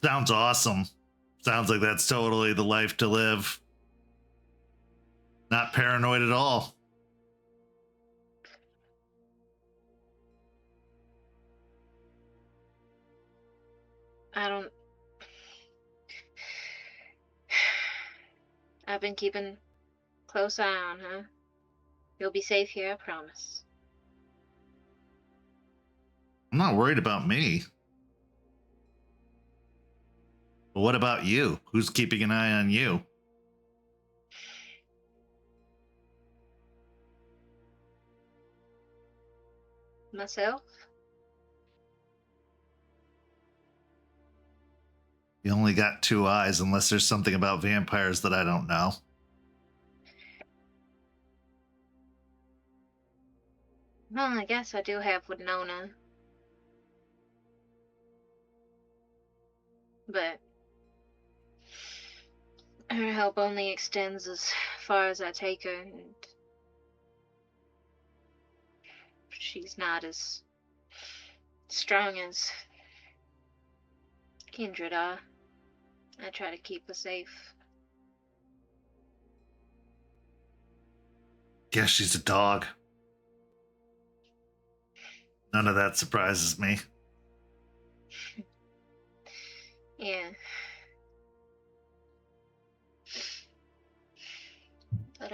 Sounds awesome. Sounds like that's totally the life to live. Not paranoid at all. I've been keeping close eye on her. You'll be safe here, I promise. I'm not worried about me. But what about you? Who's keeping an eye on you? Myself? You only got 2 eyes, unless there's something about vampires that I don't know. Well, I guess I do have Winona. But her help only extends as far as I take her, and she's not as strong as Kindred are. I try to keep her safe. Guess she's a dog. None of that surprises me. Yeah. But,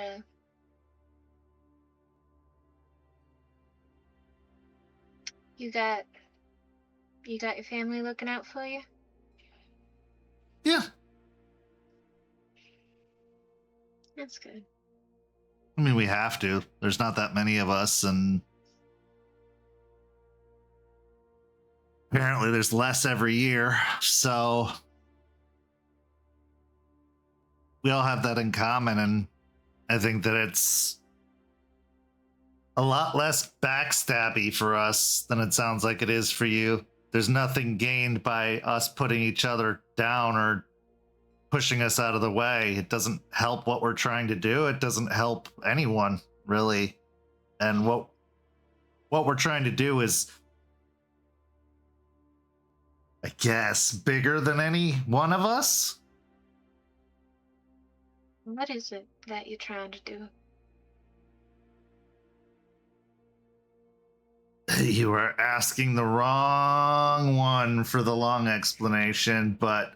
you got your family looking out for you? Yeah. That's good. I mean, we have to. There's not that many of us, and apparently there's less every year. So we all have that in common, and I think that it's a lot less backstabby for us than it sounds like it is for you. There's nothing gained by us putting each other down or pushing us out of the way. It doesn't help what we're trying to do. It doesn't help anyone, really. And what we're trying to do is, I guess, bigger than any one of us. What is it that you're trying to do? You are asking the wrong one for the long explanation, but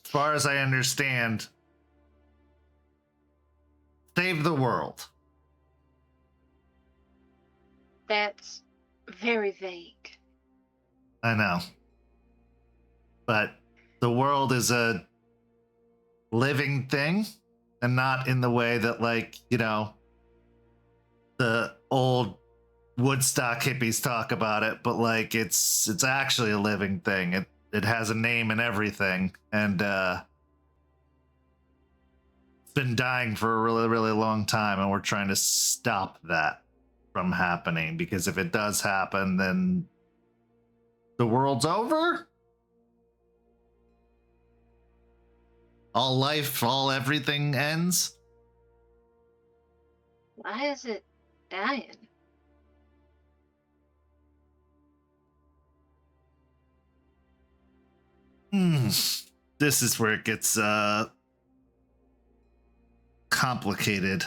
as far as I understand, save the world. That's very vague. I know. But the world is a living thing, and not in the way that, like, you know, the old Woodstock hippies talk about it, but like it's actually a living thing. It has a name and everything, and it's been dying for a really, really long time, and we're trying to stop that from happening, because if it does happen, then the world's over. All life, all everything ends. Why is it dying? This is where it gets complicated.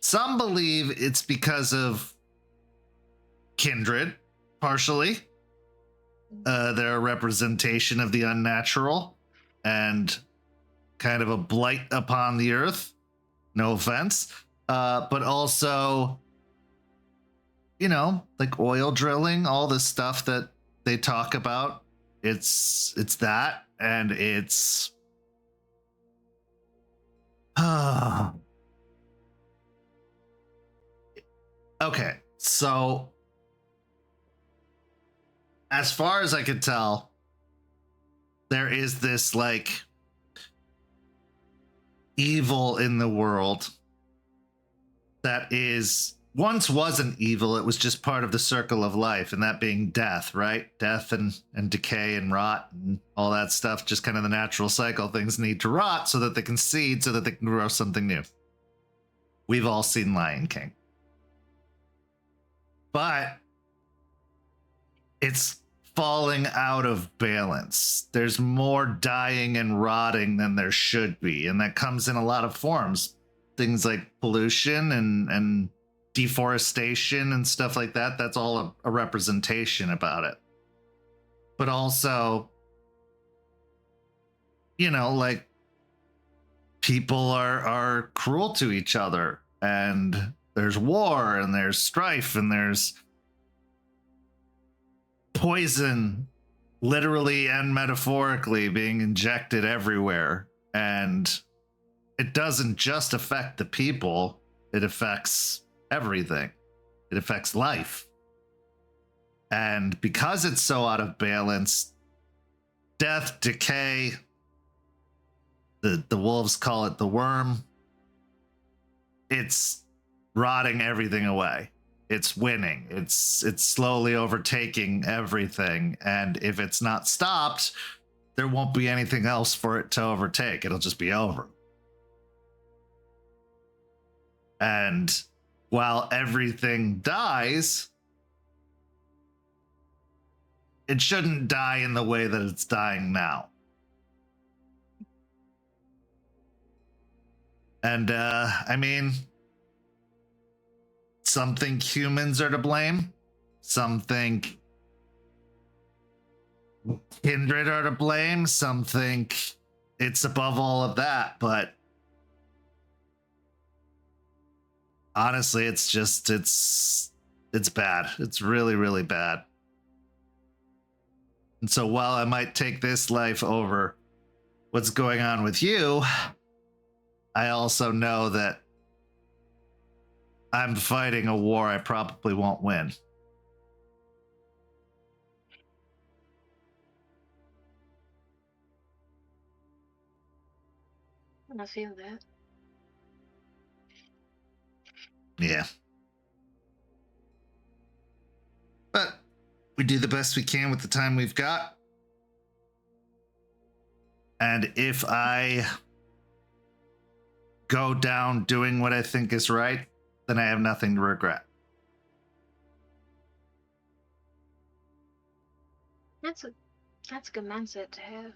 Some believe it's because of kindred, partially. They're a representation of the unnatural and kind of a blight upon the earth. No offense. But also, you know, like oil drilling, all the stuff that they talk about. It's that, and it's okay, so as far as I could tell, there is this like evil in the world that is once wasn't evil. It was just part of the circle of life, and that being death, right? Death and decay and rot and all that stuff, just kind of the natural cycle. Things need to rot so that they can seed, so that they can grow something new. We've all seen Lion King. But it's falling out of balance. There's more dying and rotting than there should be, and that comes in a lot of forms. Things like pollution and deforestation and stuff like that. That's all a representation about it. But also, you know, like, people are cruel to each other, and there's war and there's strife and there's poison, literally and metaphorically, being injected everywhere. And it doesn't just affect the people, it affects everything. It affects life. And because it's so out of balance, death, decay, the wolves call it the worm, it's rotting everything away. It's winning. It's slowly overtaking everything. And if it's not stopped, there won't be anything else for it to overtake. It'll just be over. And while everything dies, it shouldn't die in the way that it's dying now. And, I mean, some think humans are to blame. Some think kindred are to blame. Some think it's above all of that. But honestly, it's just, it's bad. It's really, really bad. And so while I might take this life over what's going on with you, I also know that I'm fighting a war I probably won't win. I feel that. Yeah. But we do the best we can with the time we've got. And if I go down doing what I think is right, then I have nothing to regret. That's a good mindset to have.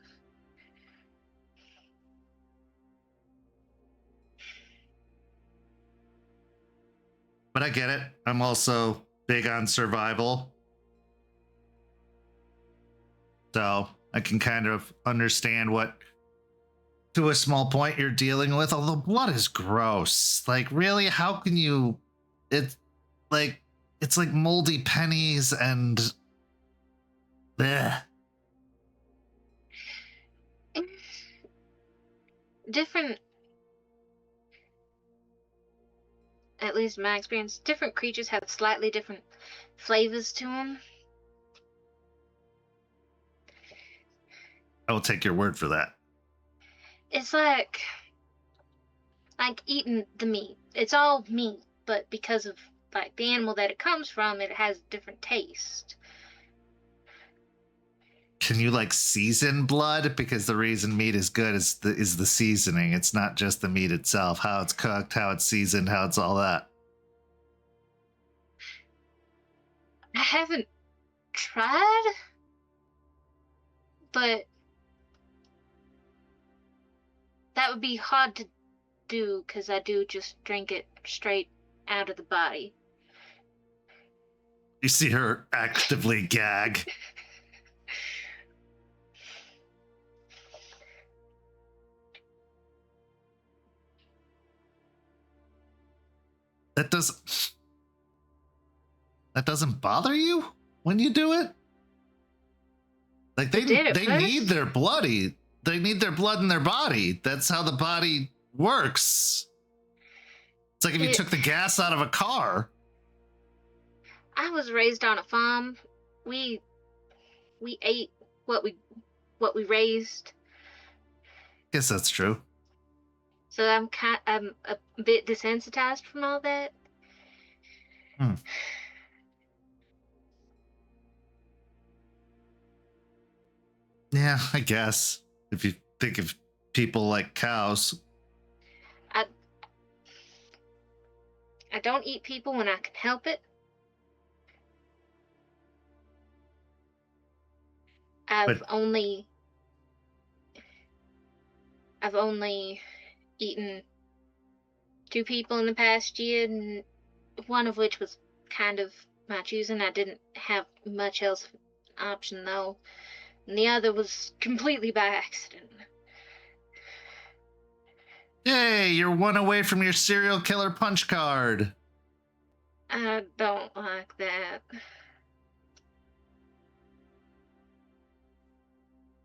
But I get it. I'm also big on survival. So I can kind of understand what, to a small point, you're dealing with. Although blood is gross. Like, really? How can you... It's like moldy pennies and... Bleh. Different, at least in my experience, different creatures have slightly different flavors to them. I will take your word for that. It's like eating the meat. It's all meat, but because of like the animal that it comes from, it has different taste. Can you like season blood? Because the reason meat is good is the seasoning. It's not just the meat itself, how it's cooked, how it's seasoned, how it's all that. I haven't tried, but that would be hard to do because I do just drink it straight out of the body. You see her actively gag. That doesn't bother you when you do it? Like they need their bloody. They need their blood in their body. That's how the body works. It's like if you took the gas out of a car. I was raised on a farm. We ate what we raised. Guess that's true. So I'm a bit desensitized from all that. Yeah, I guess. If you think of people like cows. I don't eat people when I can help it. I've But only eaten 2 people in the past year, and one of which was kind of my choosing. I didn't have much else option though, and the other was completely by accident. yay, you're one away from your serial killer punch card. I don't like that.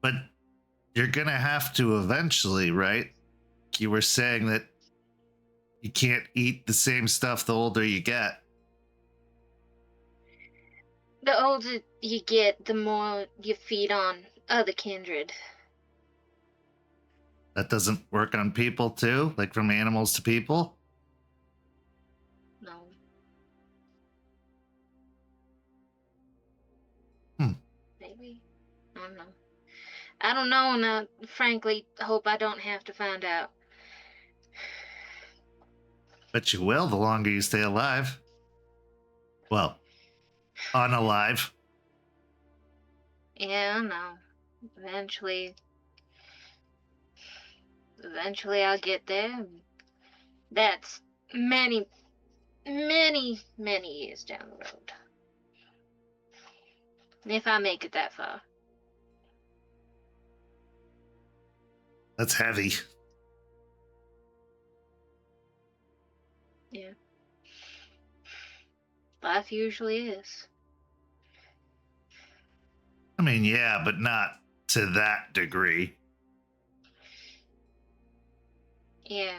But you're gonna have to eventually, right? You were saying that you can't eat the same stuff the older you get. The older you get, the more you feed on other kindred. That doesn't work on people too, like from animals to people. No. Maybe. I don't know. I don't know, and I frankly hope I don't have to find out. But you will the longer you stay alive. Well, unalive. Yeah, I know. Eventually I'll get there. That's many, many, many years down the road. If I make it that far. That's heavy. Yeah. Life usually is. I mean, yeah, but not to that degree. Yeah.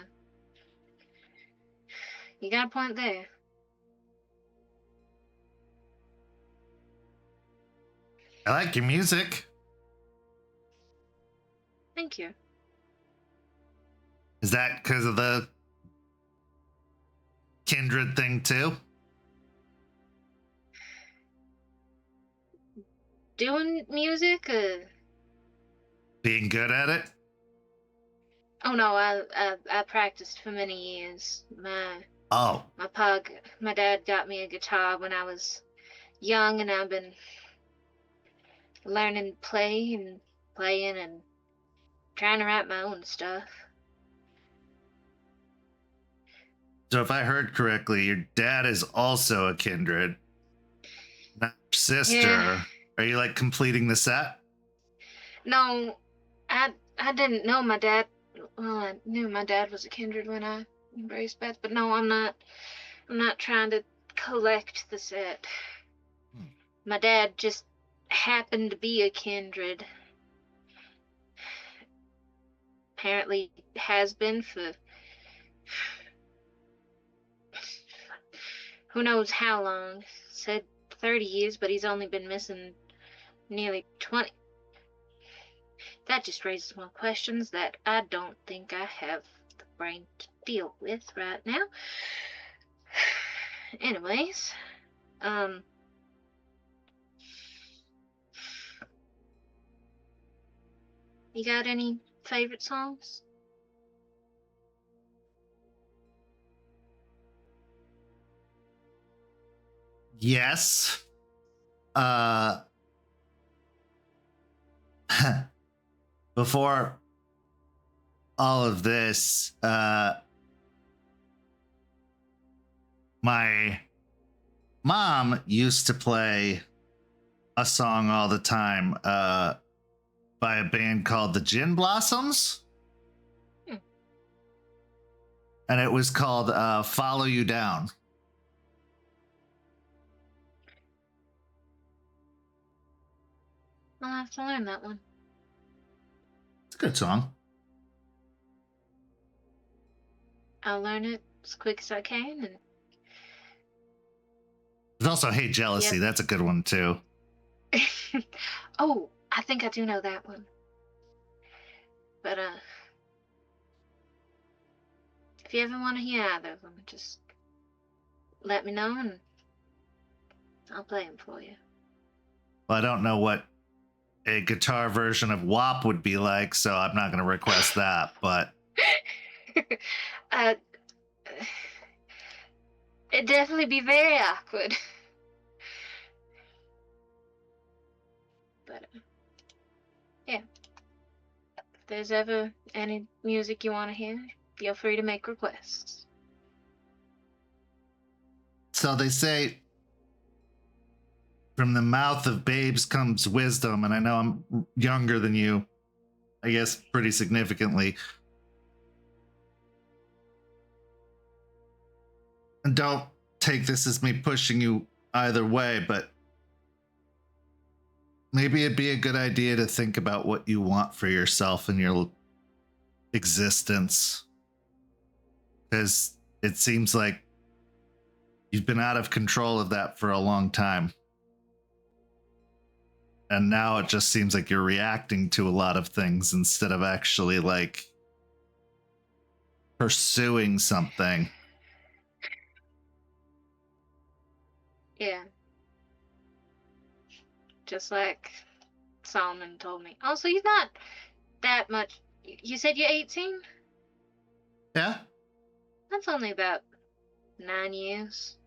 You got a point there. I like your music. Thank you. Is that because of the kindred thing too? Doing music? Being good at it? Oh no, I practiced for many years. Oh, My dad got me a guitar when I was young, and I've been learning to play and playing and trying to write my own stuff. so if I heard correctly, your dad is also a kindred, not your sister. Yeah. Are you like completing the set? No, I didn't know my dad. Well, I knew my dad was a kindred when I embraced Beth, but no, I'm not trying to collect the set. My dad just happened to be a kindred. Apparently has been for who knows how long. Said 30 years, but he's only been missing nearly 20. That just raises more questions that I don't think I have the brain to deal with right now. Anyways, you got any favorite songs? Yes. Before all of this, my mom used to play a song all the time by a band called the Gin Blossoms. And it was called Follow You Down. I'll have to learn that one. It's a good song. I'll learn it as quick as I can. And There's also Hey Jealousy. Yep. That's a good one too. Oh, I think I do know that one. But if you ever want to hear either of them, just let me know and I'll play them for you. Well, I don't know what a guitar version of WAP would be like, so I'm not going to request that, but it'd definitely be very awkward. But there's ever any music you want to hear, feel free to make requests. So they say, from the mouth of babes comes wisdom, and I know I'm younger than you, I guess pretty significantly. And don't take this as me pushing you either way, but maybe it'd be a good idea to think about what you want for yourself and your existence. Because it seems like you've been out of control of that for a long time. And now it just seems like you're reacting to a lot of things instead of actually like pursuing something. Yeah. Just like Solomon told me. Also, he's not that much. You said you're 18? Yeah? That's only about 9 years.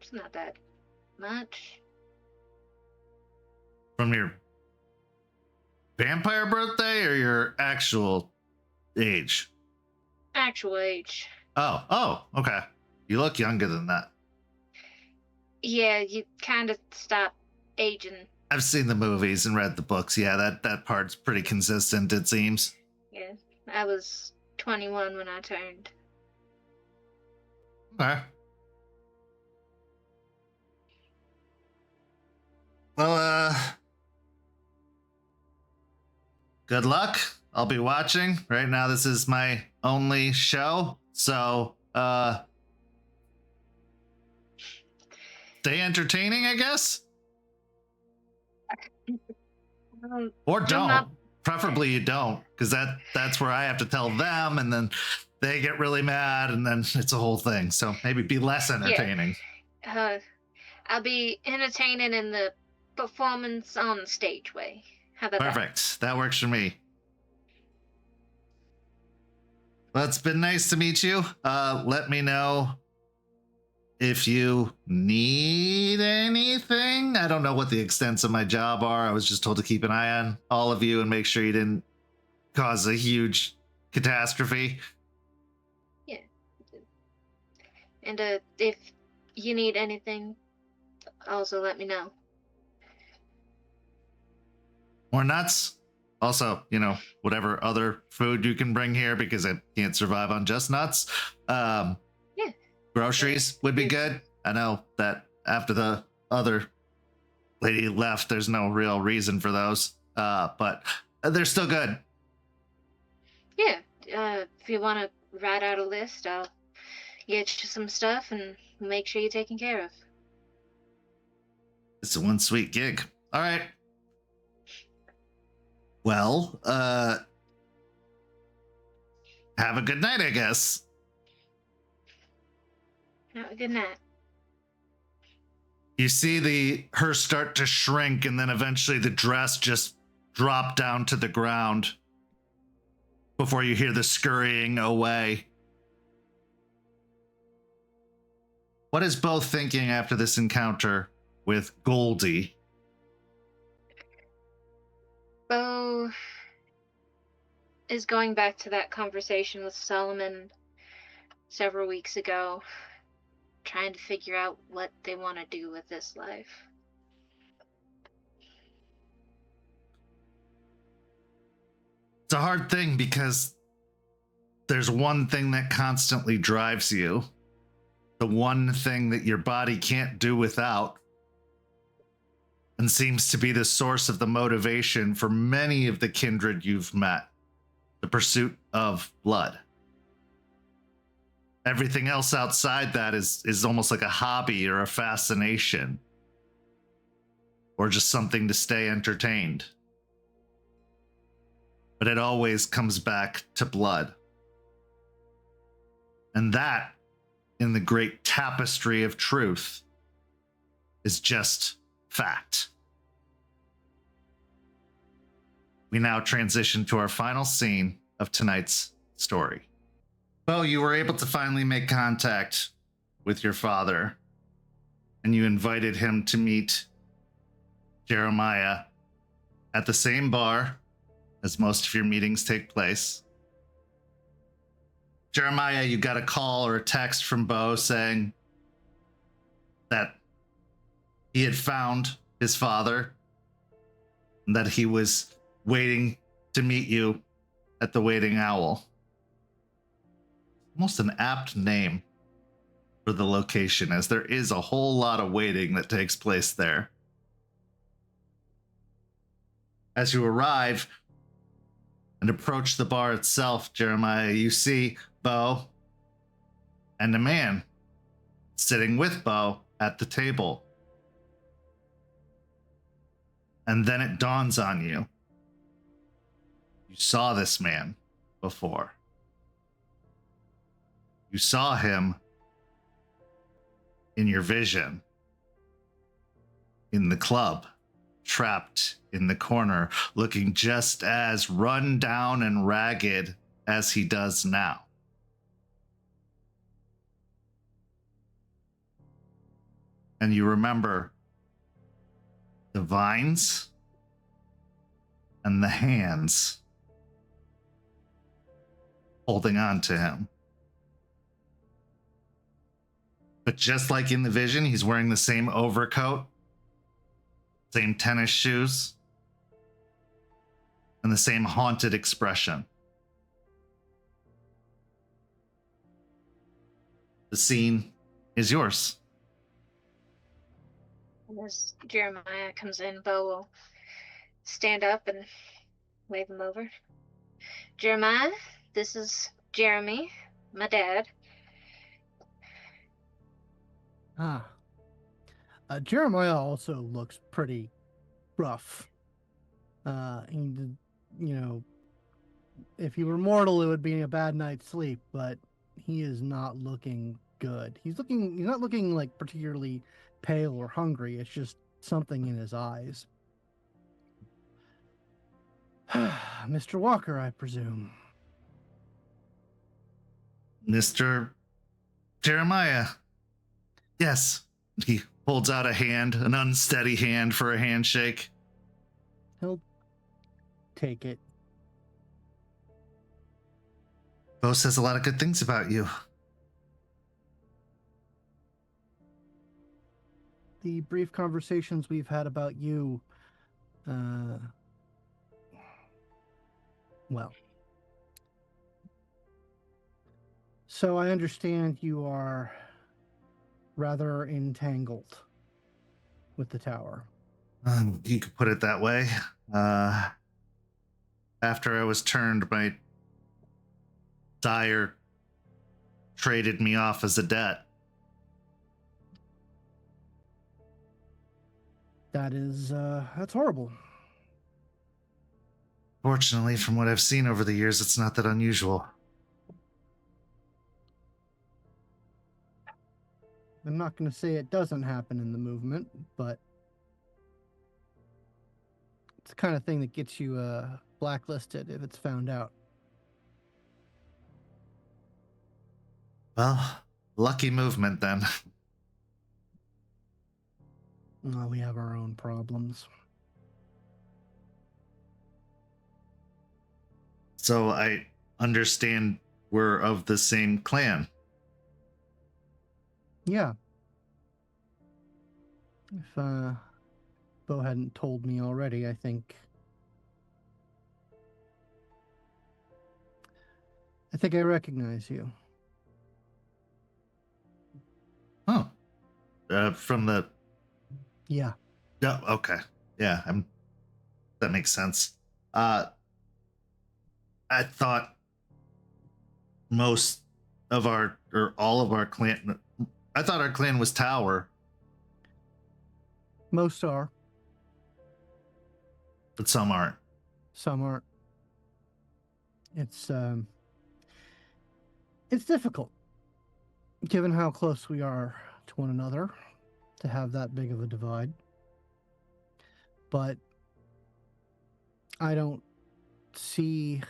It's not that much. From your vampire birthday or your actual age? Actual age. Oh, okay. You look younger than that. Yeah, you kind of stop aging. I've seen the movies and read the books. Yeah, that part's pretty consistent, it seems. Yeah, I was 21 when I turned. Okay. Well, good luck. I'll be watching. Right now, this is my only show. So, stay entertaining, I guess? Or don't. Preferably you don't, because that's where I have to tell them, and then they get really mad, and then it's a whole thing. So maybe be less entertaining. Yeah. I'll be entertaining in the performance on stage way. How about Perfect. That works for me. Well, it's been nice to meet you. Let me know if you need anything. I don't know what the extents of my job are. I was just told to keep an eye on all of you and make sure you didn't cause a huge catastrophe. Yeah. And if you need anything, also let me know. More nuts. Also, whatever other food you can bring here, because I can't survive on just nuts. Yeah. Groceries would be good. I know that after the other lady left, there's no real reason for those, but they're still good. Yeah. If you want to write out a list, I'll get you some stuff and make sure you're taken care of. It's a one sweet gig. All right. Well, have a good night, I guess. Have a good night. You see her start to shrink, and then eventually the dress just drop down to the ground before you hear the scurrying away. What is Beau thinking after this encounter with Goldie? Beau is going back to that conversation with Solomon several weeks ago, trying to figure out what they want to do with this life. It's a hard thing because there's one thing that constantly drives you, the one thing that your body can't do without, and seems to be the source of the motivation for many of the kindred you've met: the pursuit of blood. Everything else outside that is almost like a hobby or a fascination, or just something to stay entertained. But it always comes back to blood. And that, in the great tapestry of truth, is just fact. We now transition to our final scene of tonight's story. Beau, you were able to finally make contact with your father, and you invited him to meet Jeremiah at the same bar as most of your meetings take place. Jeremiah, you got a call or a text from Beau saying that he had found his father and that he was waiting to meet you at the Waiting Owl. Almost an apt name for the location, as there is a whole lot of waiting that takes place there. As you arrive and approach the bar itself, Jeremiah, you see Beau and a man sitting with Beau at the table. And then it dawns on you. You saw this man before. You saw him in your vision, in the club, trapped in the corner, looking just as run down and ragged as he does now. And you remember the vines and the hands holding on to him. But just like in the vision, he's wearing the same overcoat, same tennis shoes, and the same haunted expression. The scene is yours. As Jeremiah comes in, Beau will stand up and wave him over. Jeremiah, this is Jeremy, my dad. Jeremiah also looks pretty rough. If he were mortal, it would be a bad night's sleep, but he is not looking good. He's not looking like particularly pale or hungry. It's just something in his eyes. Mr. Walker, I presume. Mr. Jeremiah. Yes. He holds out a hand, an unsteady hand for a handshake. He'll take it. Beau says a lot of good things about you. The brief conversations we've had about you, well. So I understand you are rather entangled with the tower. You could put it that way. After I was turned, my sire traded me off as a debt. That's horrible. Fortunately, from what I've seen over the years, it's not that unusual. I'm not going to say it doesn't happen in the movement, but it's the kind of thing that gets you blacklisted if it's found out. Well, lucky movement then. Well, we have our own problems. So I understand we're of the same clan. Yeah. If Beau hadn't told me already, I think I recognize you. Oh. From the... Yeah. Oh, okay. Yeah, that makes sense. I thought most of our, or all of our clan, I thought our clan was Tower. Most are. But some aren't. Some aren't. It's difficult, given how close we are to one another, to have that big of a divide. But I don't see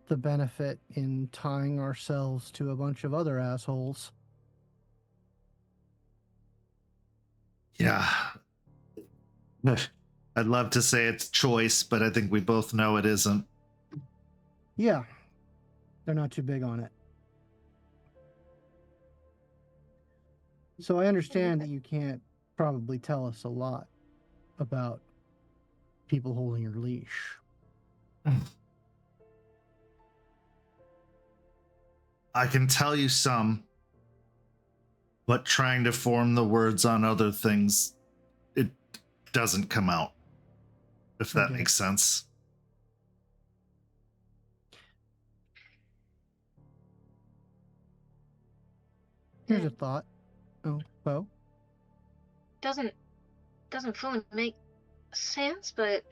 the benefit in tying ourselves to a bunch of other assholes. Yeah. I'd love to say it's choice, but I think we both know it isn't. Yeah, they're not too big on it. So I understand that you can't probably tell us a lot about people holding your leash. I can tell you some, but trying to form the words on other things, it doesn't come out, if that makes sense. Here's a thought. Oh, Beau? Doesn't fully make sense, but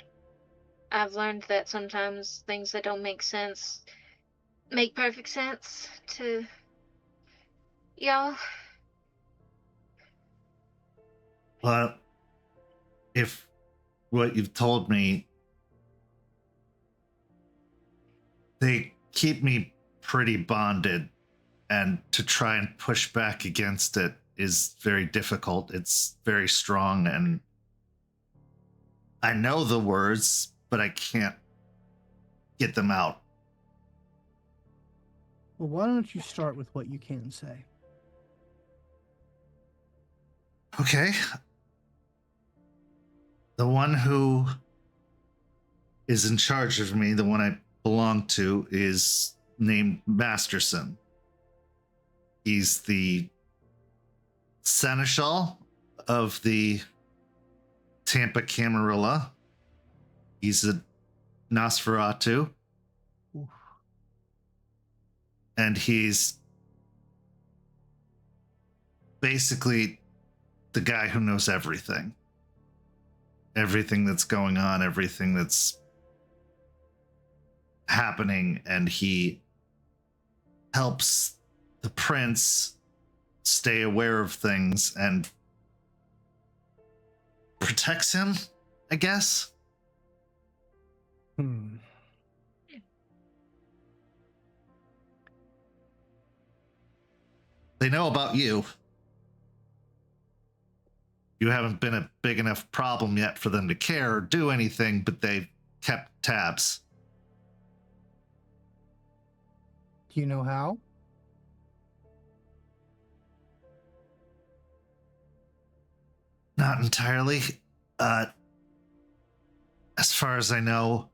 I've learned that sometimes things that don't make sense make perfect sense to y'all. Well, if what you've told me, they keep me pretty bonded, and to try and push back against it is very difficult. It's very strong, and I know the words, but I can't get them out. Well, why don't you start with what you can say? Okay. The one who is in charge of me, the one I belong to, is named Masterson. He's the seneschal of the Tampa Camarilla. He's a Nosferatu. Oof. And he's basically the guy who knows everything. Everything that's going on, everything that's happening, and he helps the prince stay aware of things and protects him, I guess. They know about you. You haven't been a big enough problem yet for them to care or do anything, but they've kept tabs. Do you know how? Not entirely. As far as I know,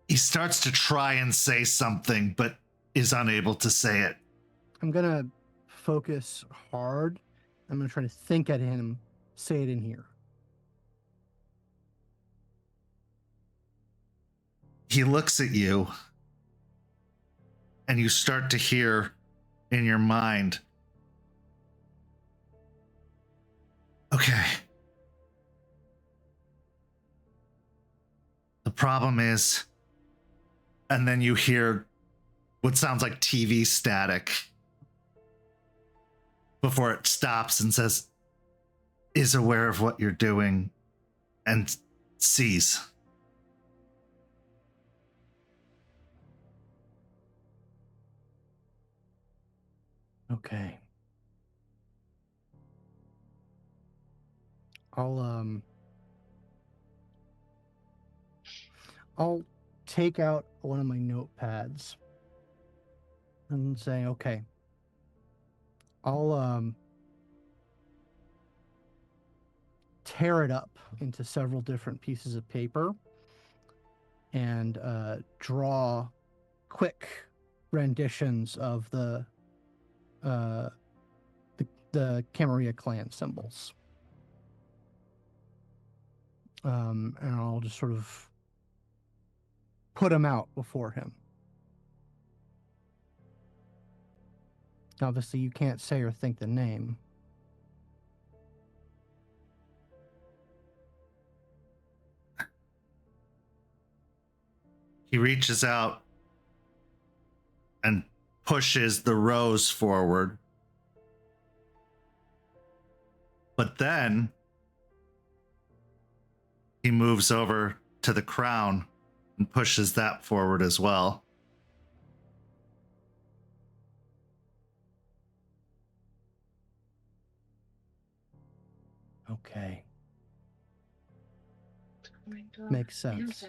he starts to try and say something, but is unable to say it. I'm going to focus hard. I'm going to try to think at him, say it in here. He looks at you, and you start to hear in your mind, okay. The problem is, and then you hear what sounds like TV static before it stops and says, is aware of what you're doing and sees. Okay. I'll take out one of my notepads and say, okay, I'll tear it up into several different pieces of paper and draw quick renditions of the Camarilla clan symbols. And I'll just sort of put them out before him. Obviously, you can't say or think the name. He reaches out and pushes the rose forward. But then he moves over to the crown and pushes that forward as well. Okay. Makes sense.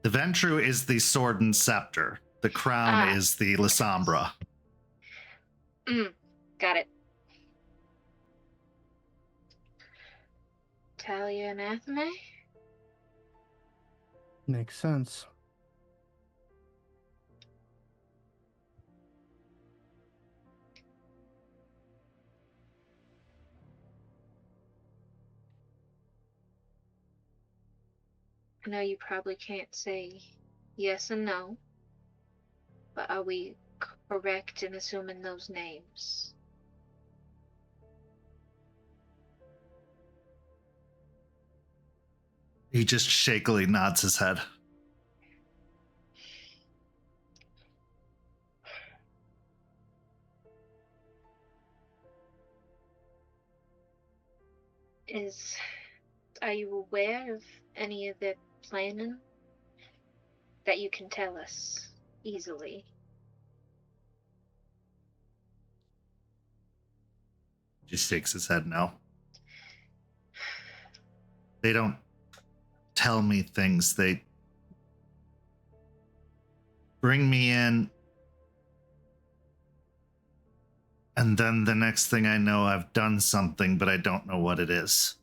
The Ventru is the sword and scepter. The crown is the Lasombra. Got it. Talia Anathema? Makes sense. I know you probably can't say yes and no, but are we correct in assuming those names? He just shakily nods his head. Are you aware of any of their planning that you can tell us easily? Just shakes his head no. They don't tell me things. They bring me in, and then the next thing I know, I've done something, but I don't know what it is.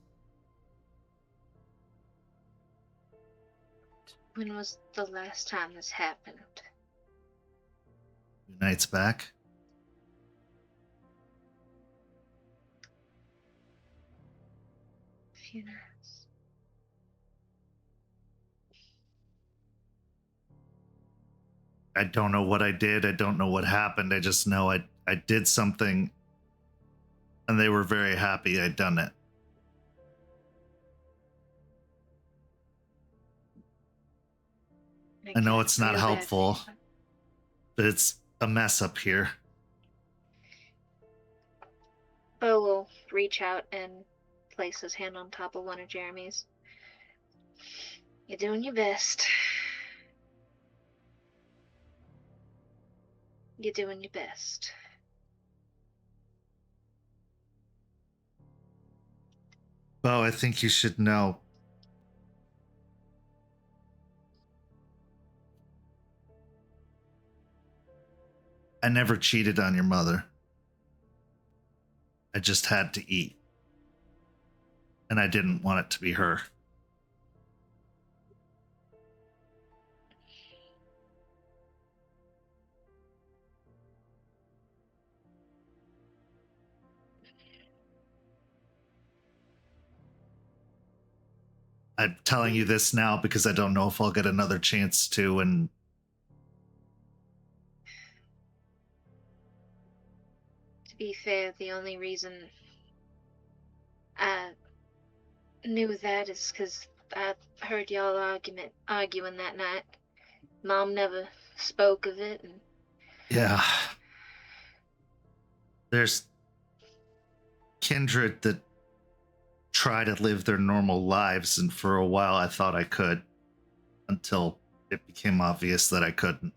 When was the last time this happened? 2 nights back. Few nights. I don't know what I did. I don't know what happened. I just know I did something, and they were very happy I'd done it. I know it's not helpful, but it's a mess up here. Beau will reach out and place his hand on top of one of Jeremy's. You're doing your best. You're doing your best. Beau, I think you should know. I never cheated on your mother. I just had to eat. And I didn't want it to be her. I'm telling you this now because I don't know if I'll get another chance to, and to be fair, the only reason I knew that is because I heard y'all arguing that night. Mom never spoke of it, and yeah. There's kindred that try to live their normal lives, and for a while I thought I could, until it became obvious that I couldn't.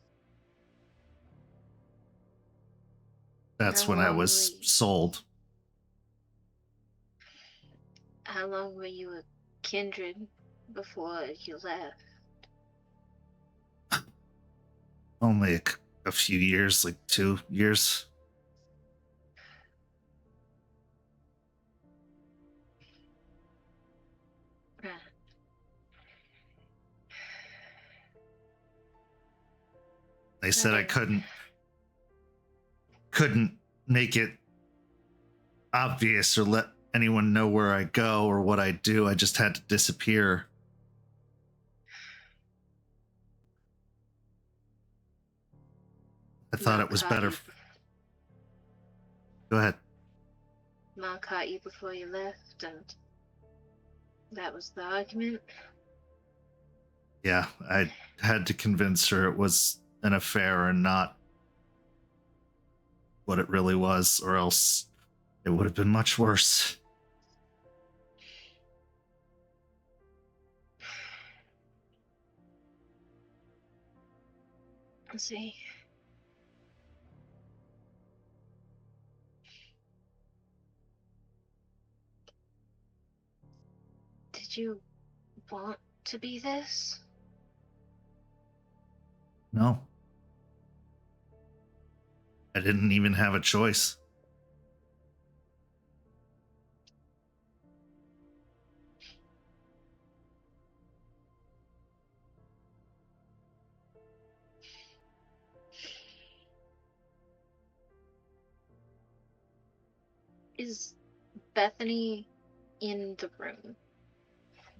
That's when I was sold. How long were you a kindred before you left? Only a few years, like 2 years. Right. They said I couldn't make it obvious or let anyone know where I go or what I do. I just had to disappear. I thought it was better. Go ahead. Mom caught you before you left, and that was the argument? Yeah, I had to convince her it was an affair and not what it really was, or else it would have been much worse. Let's see. Did you want to be this? No. I didn't even have a choice. Is Bethany in the room?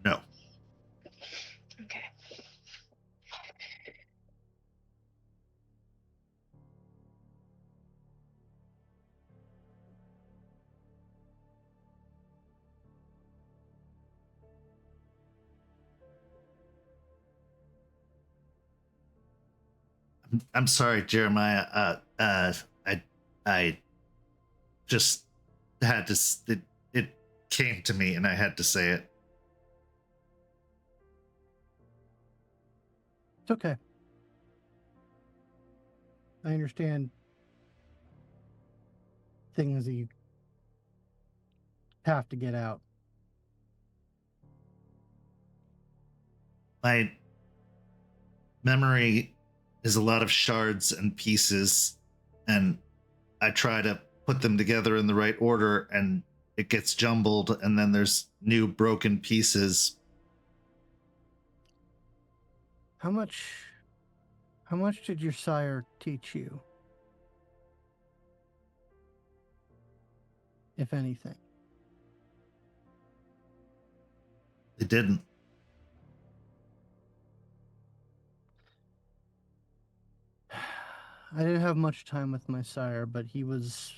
No. Okay. I'm sorry, Jeremiah. I just had to. It came to me, and I had to say it. It's okay. I understand things that you have to get out. My memory is a lot of shards and pieces, and I try to put them together in the right order, and it gets jumbled, and then there's new broken pieces. How much did your sire teach you? If anything. They didn't. I didn't have much time with my sire, but he was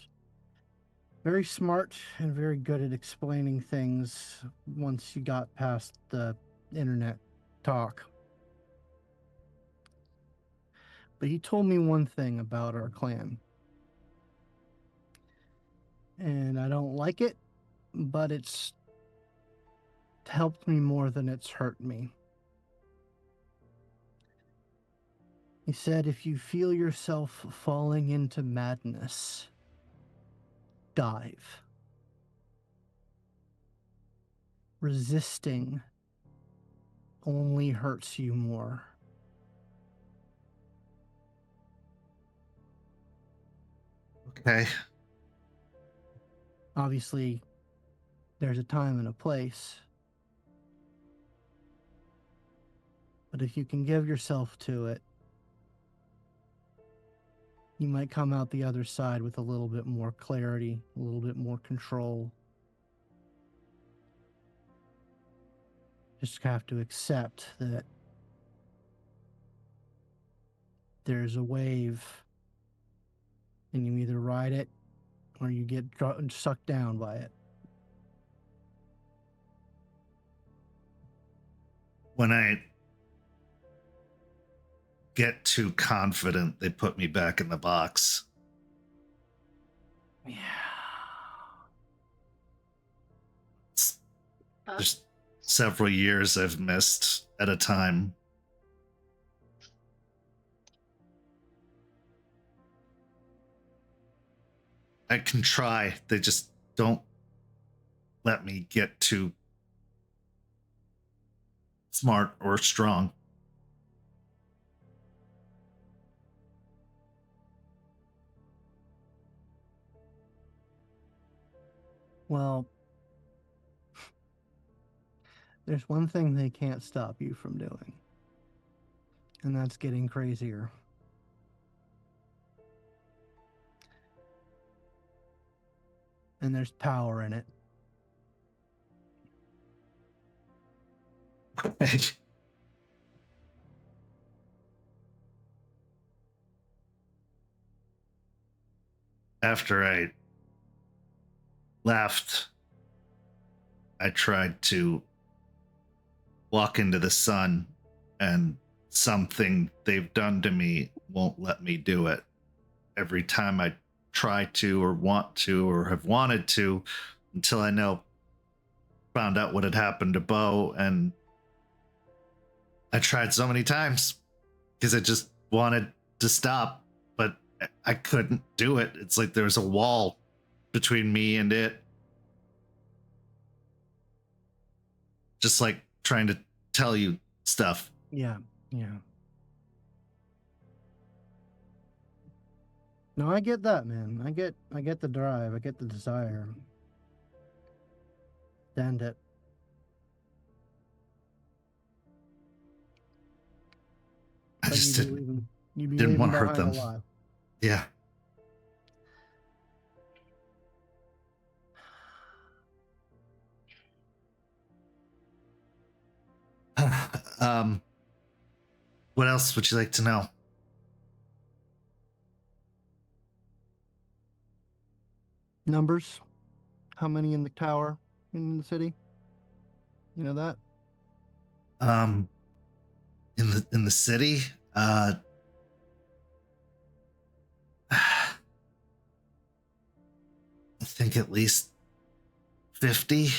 very smart and very good at explaining things once you got past the internet talk. But he told me one thing about our clan. And I don't like it, but it's helped me more than it's hurt me. He said, if you feel yourself falling into madness, dive. Resisting only hurts you more. Okay. Obviously, there's a time and a place. But if you can give yourself to it, you might come out the other side with a little bit more clarity, a little bit more control. Just have to accept that there's a wave and you either ride it or you get sucked down by it. When I get too confident, they put me back in the box. Yeah. There's several years I've missed at a time. I can try. They just don't let me get too smart or strong. Well, there's one thing they can't stop you from doing, and that's getting crazier. And there's power in it. After I left, I tried to walk into the sun, and something they've done to me won't let me do it. Every time I try to or want to or have wanted to, until I found out what had happened to Beau, and I tried so many times because I just wanted to stop, but I couldn't do it. It's like there's a wall between me and it. just like trying to tell you stuff. Yeah. No, I get that, man. I get the drive. I get the desire. Stand it. I But just you'd be didn't leaving want to hurt behind a them. lot. Yeah. What else would you like to know? Numbers. How many in the tower in the city? You know that? In the city, I think at least 50.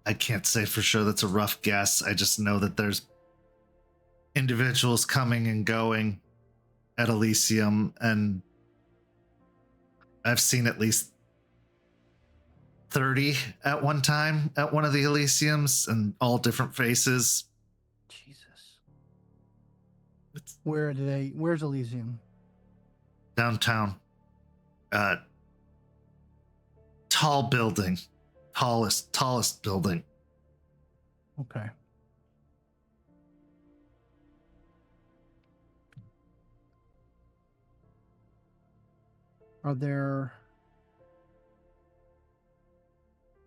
I can't say for sure. That's a rough guess. I just know that there's individuals coming and going at Elysium, and I've seen at least 30 at one time at one of the Elysiums, and all different faces. Jesus. Where's Elysium? Downtown. Tall building. Tallest building. Okay. Are there...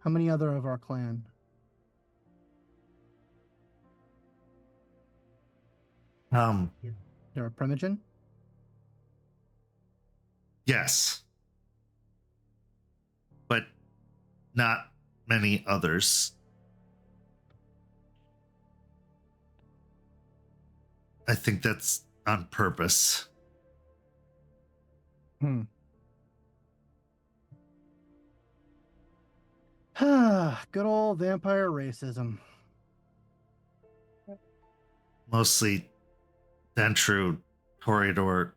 How many other of our clan? There are Primogen? Yes. But not many others. I think that's on purpose. Good old vampire racism. Mostly Dentru, Toreador.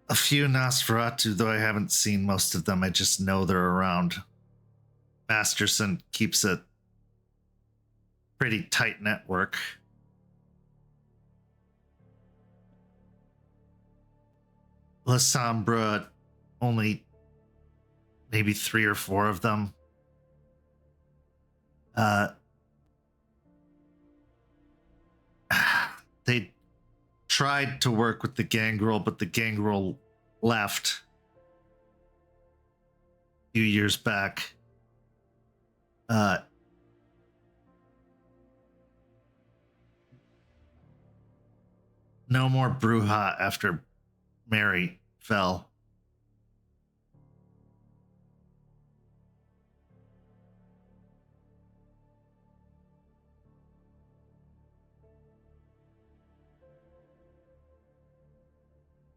A few Nosferatu, though I haven't seen most of them. I just know they're around. Masterson keeps a pretty tight network. La Sombra, only maybe 3 or 4 of them. They tried to work with the Gangrel, but the Gangrel left a few years back. No more Bruja after Mary fell.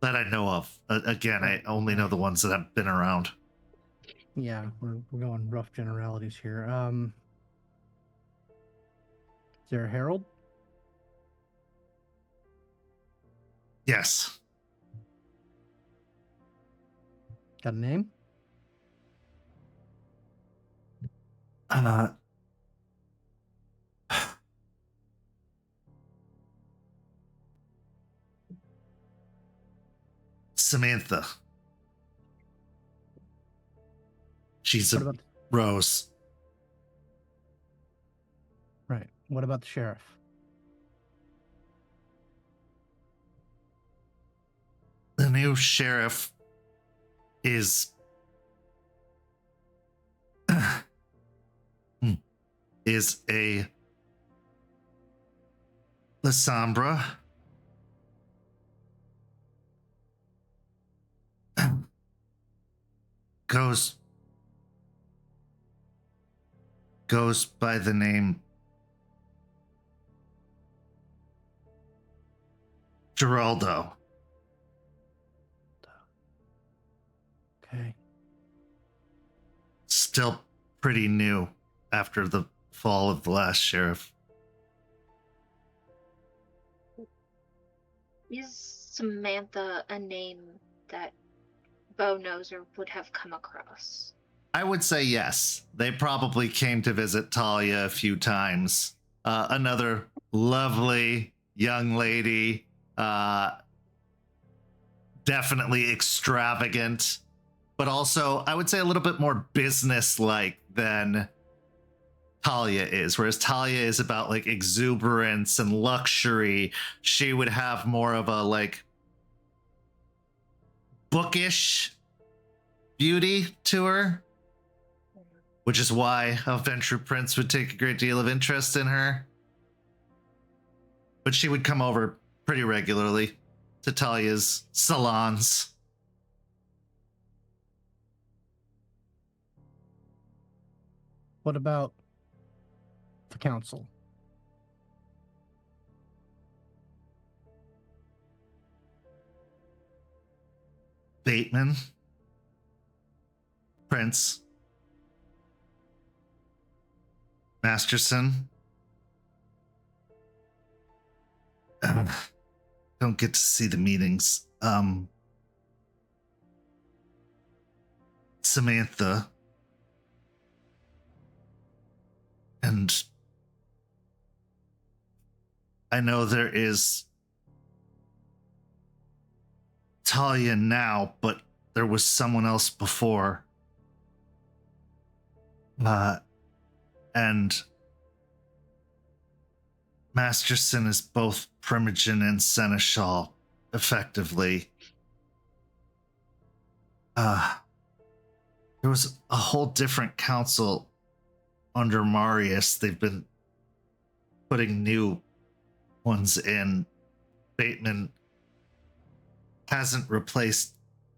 That I know of. Again, I only know the ones that have been around. Yeah, we're going rough generalities here. Is there a herald? Yes. Got a name? Samantha. She's What a about rose. right? What about the sheriff? The new sheriff is a La Sombra. Goes by the name Geraldo. Okay. Still pretty new after the fall of the last sheriff. Is Samantha a name that Beau knows or would have come across? I would say yes. They probably came to visit Talia a few times. Another lovely young lady, definitely extravagant, but also I would say a little bit more business-like than Talia is. Whereas Talia is about like exuberance and luxury, she would have more of a like bookish beauty to her, which is why a venture prince would take a great deal of interest in her. But she would come over pretty regularly to Talia's salons. What about the council? Bateman, Prince, Masterson. Don't get to see the meetings. Samantha and I know there is Talia now, but there was someone else before. And Masterson is both Primogen and Seneschal, effectively. There was a whole different council under Marius. They've been putting new ones in. Bateman hasn't replaced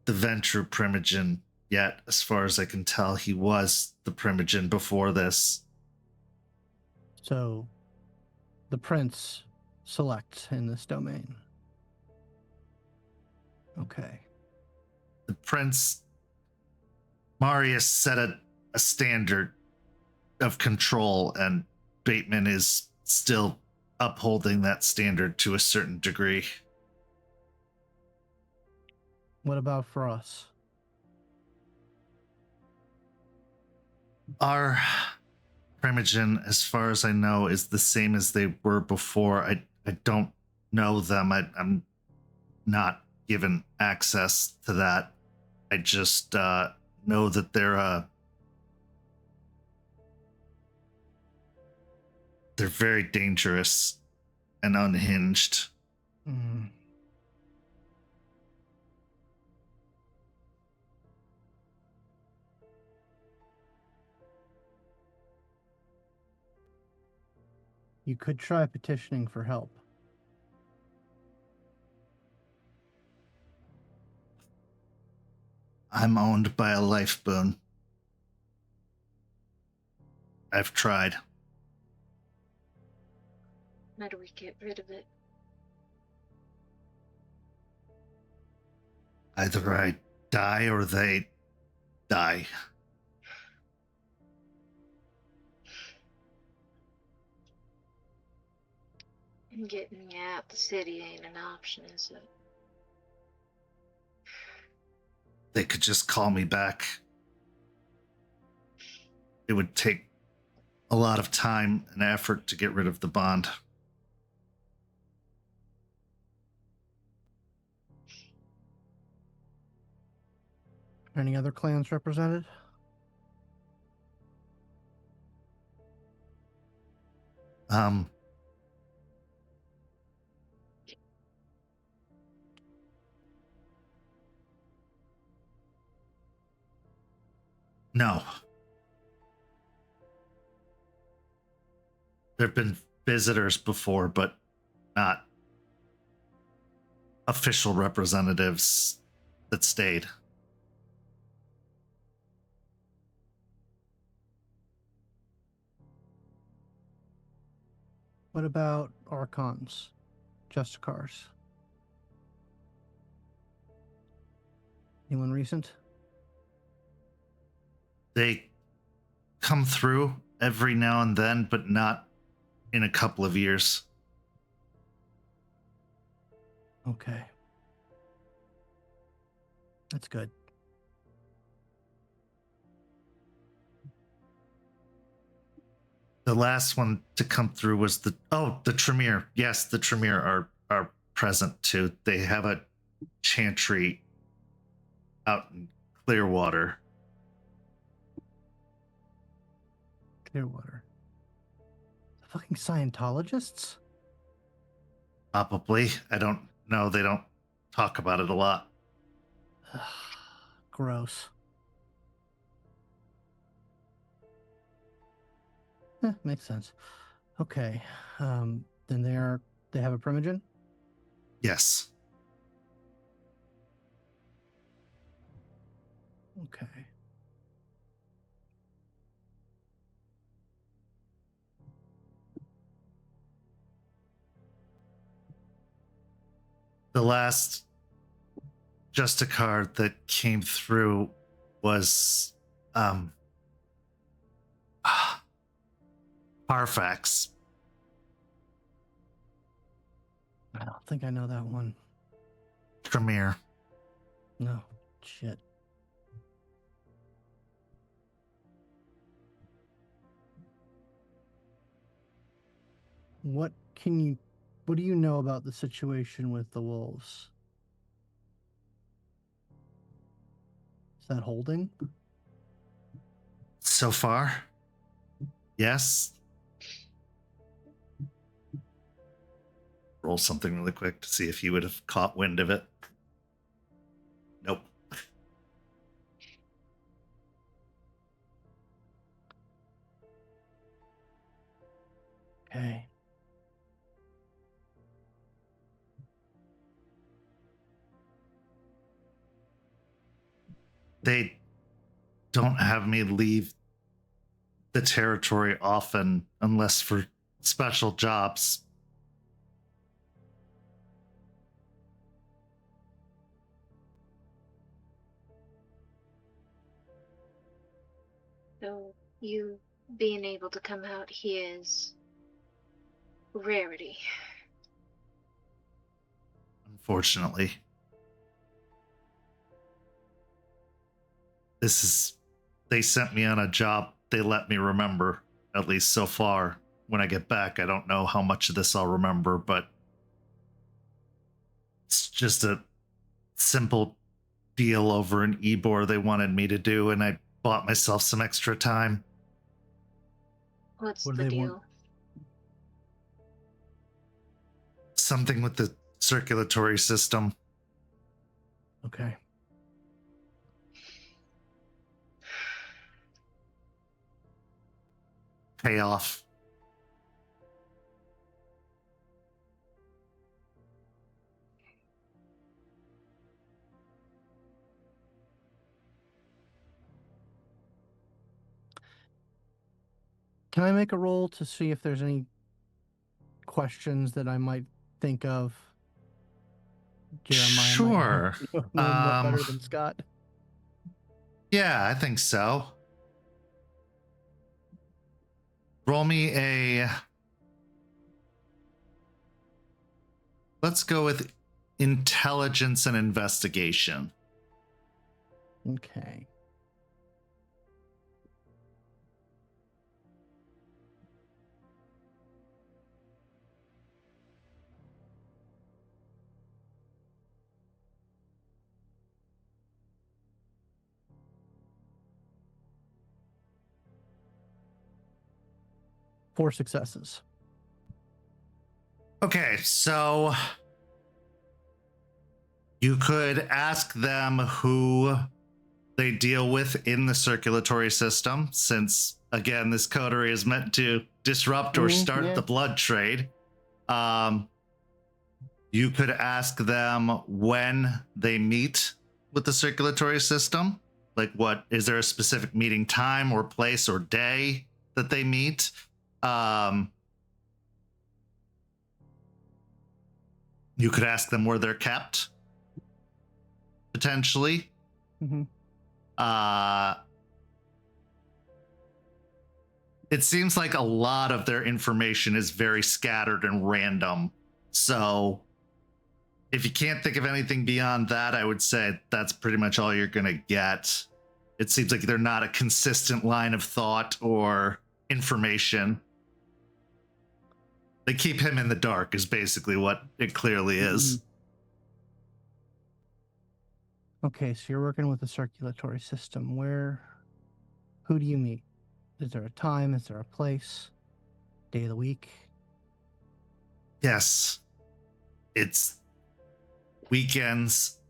the Venture Primogen yet, as far as I can tell. He was the Primogen before this. So, the prince selects in this domain. Okay. The Prince, Marius set a standard of control, and Bateman is still upholding that standard to a certain degree. What about for us? Our Primogen, as far as I know, is the same as they were before. I don't know them. I'm not given access to that. I just know that they're very dangerous and unhinged. Mm. You could try petitioning for help. I'm owned by a life boon. I've tried. How do we get rid of it? Either I die or they die. And getting you out the city ain't an option, is it? They could just call me back. It would take a lot of time and effort to get rid of the bond. Any other clans represented? No. There have been visitors before, but not official representatives that stayed. What about Archons? Justicars? Anyone recent? They come through every now and then, but not in a couple of years. Okay. That's good. The last one to come through was the Tremere. Yes, the Tremere are present too. They have a chantry out in Clearwater. Clearwater. The fucking Scientologists? Probably. I don't know. They don't talk about it a lot. Gross. Makes sense. Okay. Then they have a primogen? Yes. Okay. The last Justicard that came through was Parfax. I don't think I know that one. Tremere. No. Shit. What do you know about the situation with the wolves? Is that holding? So far, yes. Roll something really quick to see if you would have caught wind of it. Nope. Okay. They don't have me leave the territory often unless for special jobs. So you being able to come out here is rarity. Unfortunately. They sent me on a job they let me remember, at least so far. When I get back, I don't know how much of this I'll remember, but it's just a simple deal over an Ebor they wanted me to do, and I bought myself some extra time. What's What do the they want? deal? Something with the circulatory system. Okay. Payoff. Can I make a roll to see if there's any questions that I might think of? Jeremiah Sure. might know better than Scott. Yeah, I think so. Roll me a... Let's go with intelligence and investigation. Okay. Four successes. Okay, so you could ask them who they deal with in the circulatory system, since, again, this coterie is meant to disrupt or start the blood trade. You could ask them when they meet with the circulatory system. Like, what is there a specific meeting time or place or day that they meet? You could ask them where they're kept, potentially. Mm-hmm. It seems like a lot of their information is very scattered and random. So if you can't think of anything beyond that, I would say that's pretty much all you're going to get. It seems like they're not a consistent line of thought or information. They keep him in the dark is basically what it clearly is. Okay, so you're working with the circulatory system. Who do you meet? Is there a time? Is there a place? Day of the week? Yes. It's weekends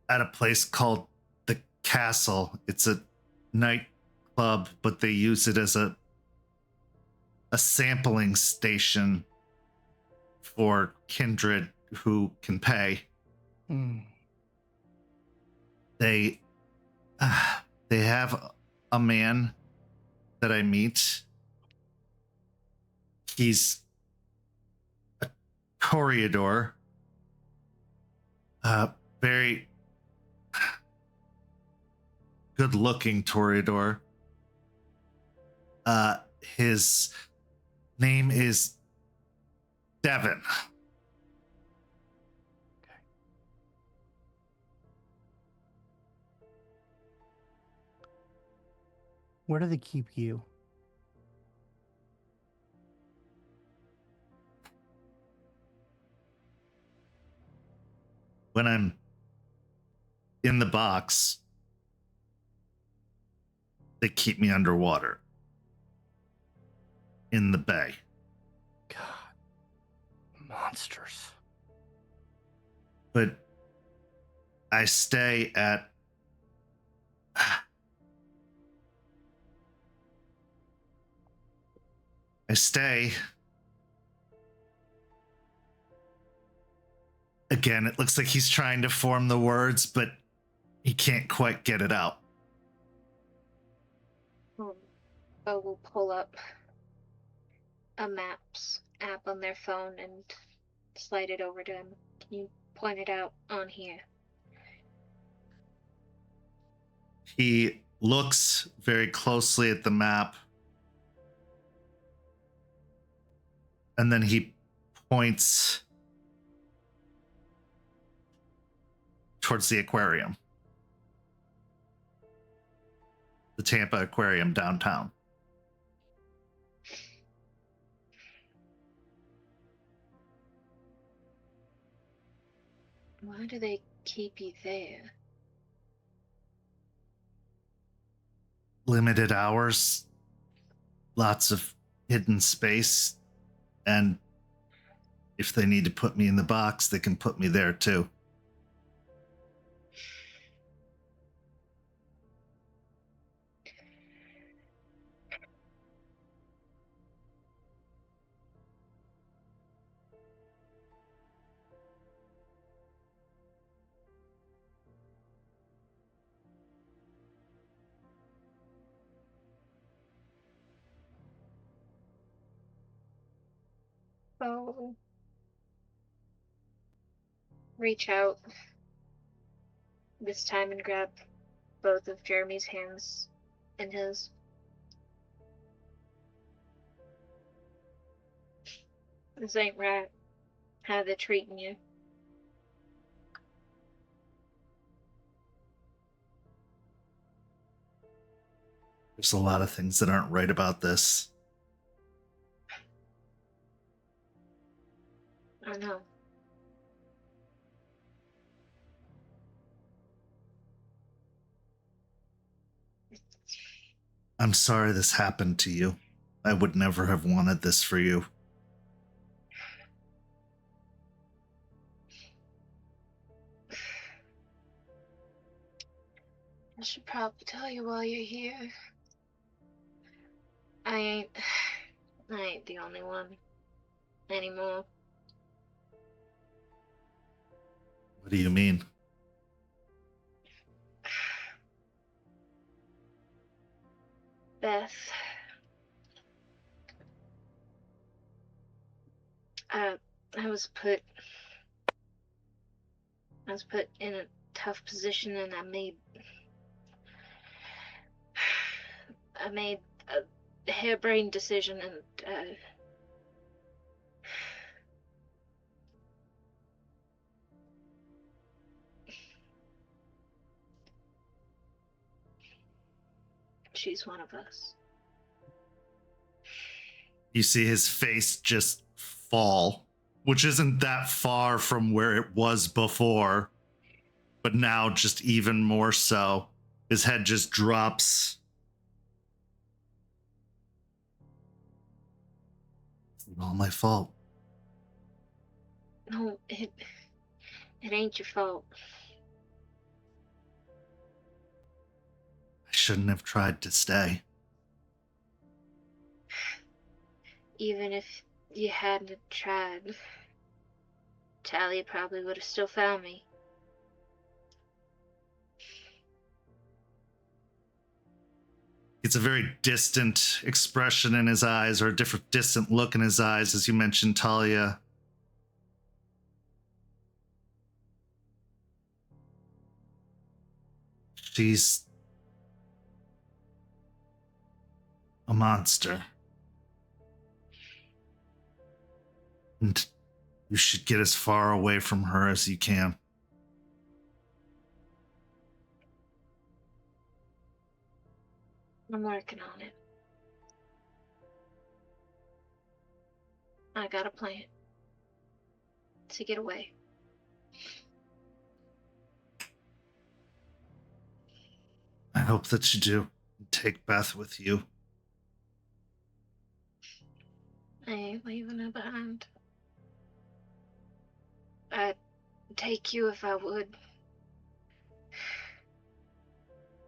at a place called the Castle. It's a nightclub, but they use it as a sampling station for kindred who can pay. They have a man that I meet. He's a toreador, very good-looking toreador. His name is Devin. Where do they keep you? When I'm in the box, they keep me underwater in the bay. God, monsters. But I stay at again, it looks like he's trying to form the words, but he can't quite get it out. Beau will pull up a maps app on their phone and slide it over to him. Can you point it out on here? He looks very closely at the map, and then he points towards the aquarium, the Tampa Aquarium downtown. Why do they keep you there? Limited hours, lots of hidden space, and if they need to put me in the box, they can put me there too. Beau reach out this time and grab both of Jeremy's hands in his. This ain't right, how they're treating you. There's a lot of things that aren't right about this. I know. I'm sorry this happened to you. I would never have wanted this for you. I should probably tell you while you're here. I ain't the only one anymore. What do you mean? Beth. I was put in a tough position, and I made a harebrained decision, and she's one of us. You see his face just fall, which isn't that far from where it was before, but now just even more so. His head just drops. It's all my fault. No, it ain't your fault. I shouldn't have tried to stay. Even if you hadn't tried, Talia probably would have still found me. It's a very distant expression in his eyes, or a different distant look in his eyes, as you mentioned Talia. She's a monster. And you should get as far away from her as you can. I'm working on it. I got a plan to get away. I hope that you do. Take Beth with you. I ain't leaving her behind. I'd take you if I would.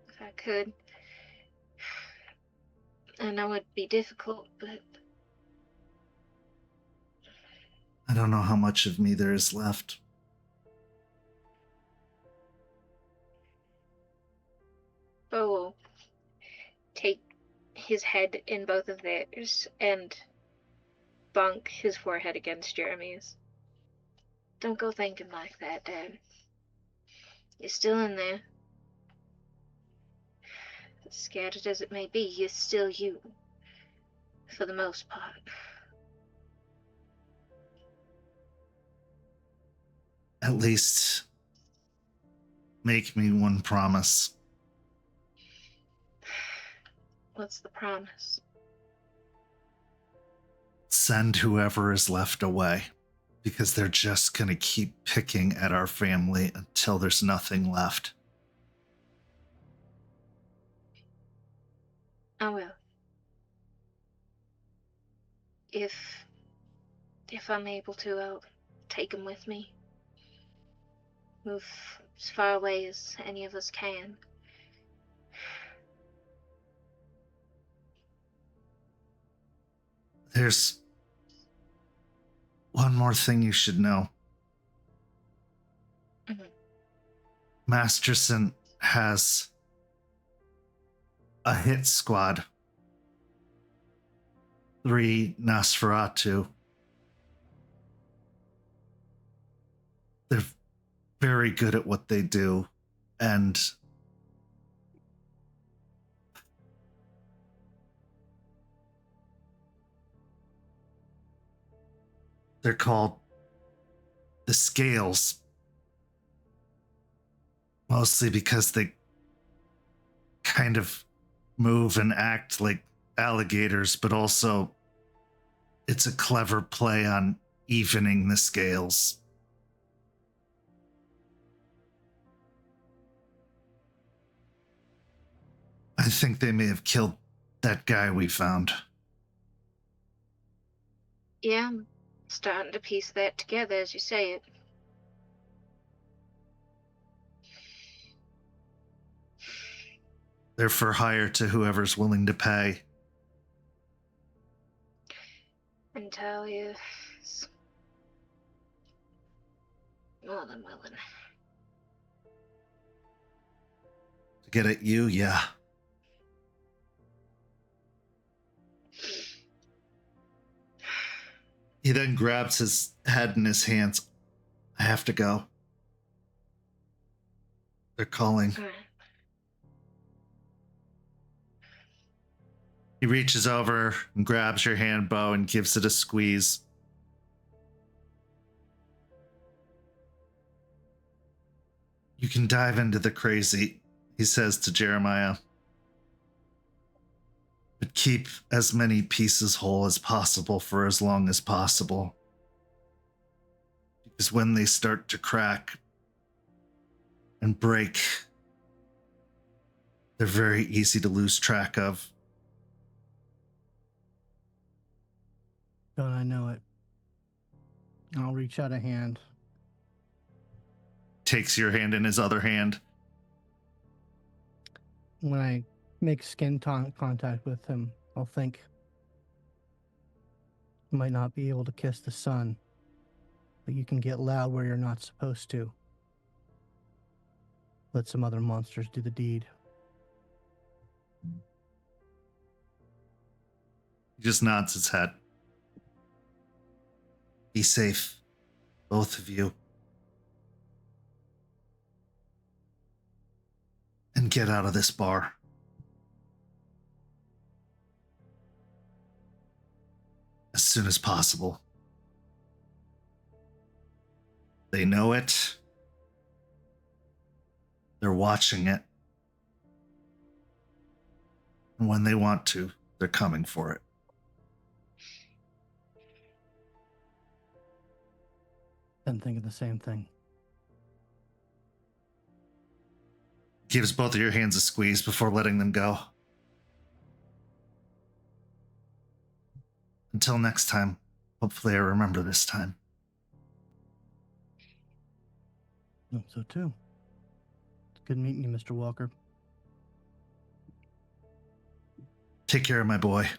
If I could. I know it'd be difficult, but... I don't know how much of me there is left. Beau will take his head in both of theirs and bunk his forehead against Jeremy's. Don't go thinking like that, Dad. You're still in there. As scattered as it may be, you're still you. For the most part. At least make me one promise. What's the promise? Send whoever is left away, because they're just gonna keep picking at our family until there's nothing left. I will. If I'm able to, I'll take him with me. Move as far away as any of us can. There's one more thing you should know. Mhm. Masterson has a hit squad. 3 Nosferatu. They're very good at what they do, and they're called the Scales, mostly because they kind of move and act like alligators, but also it's a clever play on evening the scales. I think they may have killed that guy we found. Yeah, I'm starting to piece that together as you say it. They're for hire to whoever's willing to pay. And Talia's more than willing. To get at you, yeah. He then grabs his head in his hands. I have to go. They're calling. All right. He reaches over and grabs your hand, Beau, and gives it a squeeze. You can dive into the crazy, he says to Jeremiah. But keep as many pieces whole as possible for as long as possible. is when they start to crack and break. They're very easy to lose track of. Don't I know it? I'll reach out a hand. Takes your hand in his other hand. When I make skin contact with him, I'll think, you might not be able to kiss the sun, but you can get loud where you're not supposed to. Let some other monsters do the deed. He just nods his head. Be safe, both of you. And get out of this bar. As soon as possible. They know it. They're watching it. And when they want to, they're coming for it. Been thinking the same thing. Gives both of your hands a squeeze before letting them go. Until next time, hopefully I remember this time. Hope so too. It's good meeting you, Mr. Walker. Take care of my boy.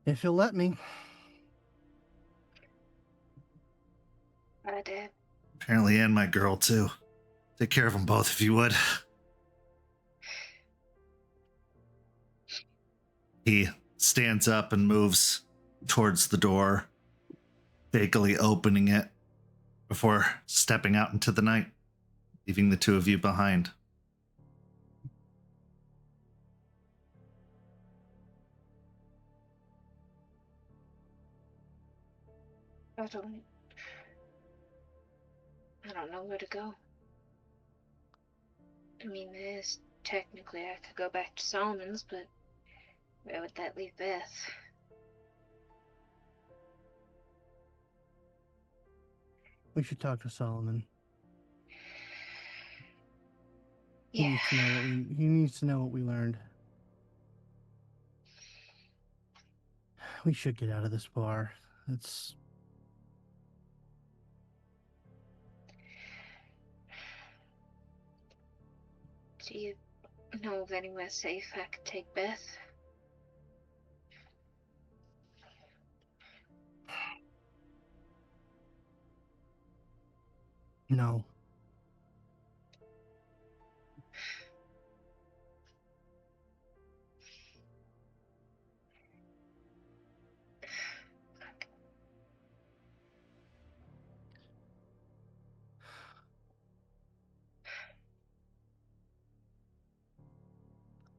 If you'll let me. I did. Apparently, and my girl, too. Take care of them both if you would. He stands up and moves towards the door, vaguely opening it before stepping out into the night, leaving the two of you behind. I don't know where to go. I mean, technically I could go back to Solomon's, but where would that leave Beth? We should talk to Solomon. Yeah. He needs to know what we learned. We should get out of this bar. Do you know of anywhere safe I could take Beth? No.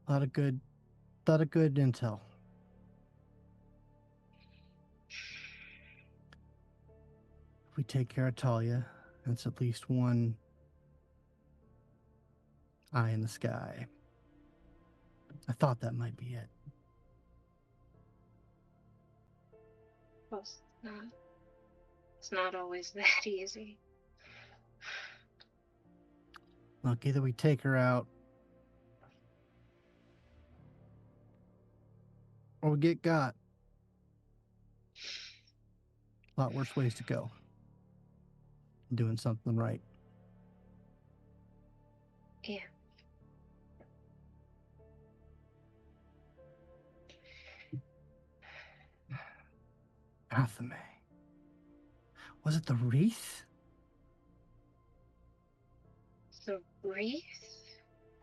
A lot of good intel. If we take care of Talia, that's at least one eye in the sky. I thought that might be it. Well, it's not always that easy. Look, either we take her out or we get got. A lot worse ways to go. Doing something right. Yeah. Athame. Was it the wreath? The wreath?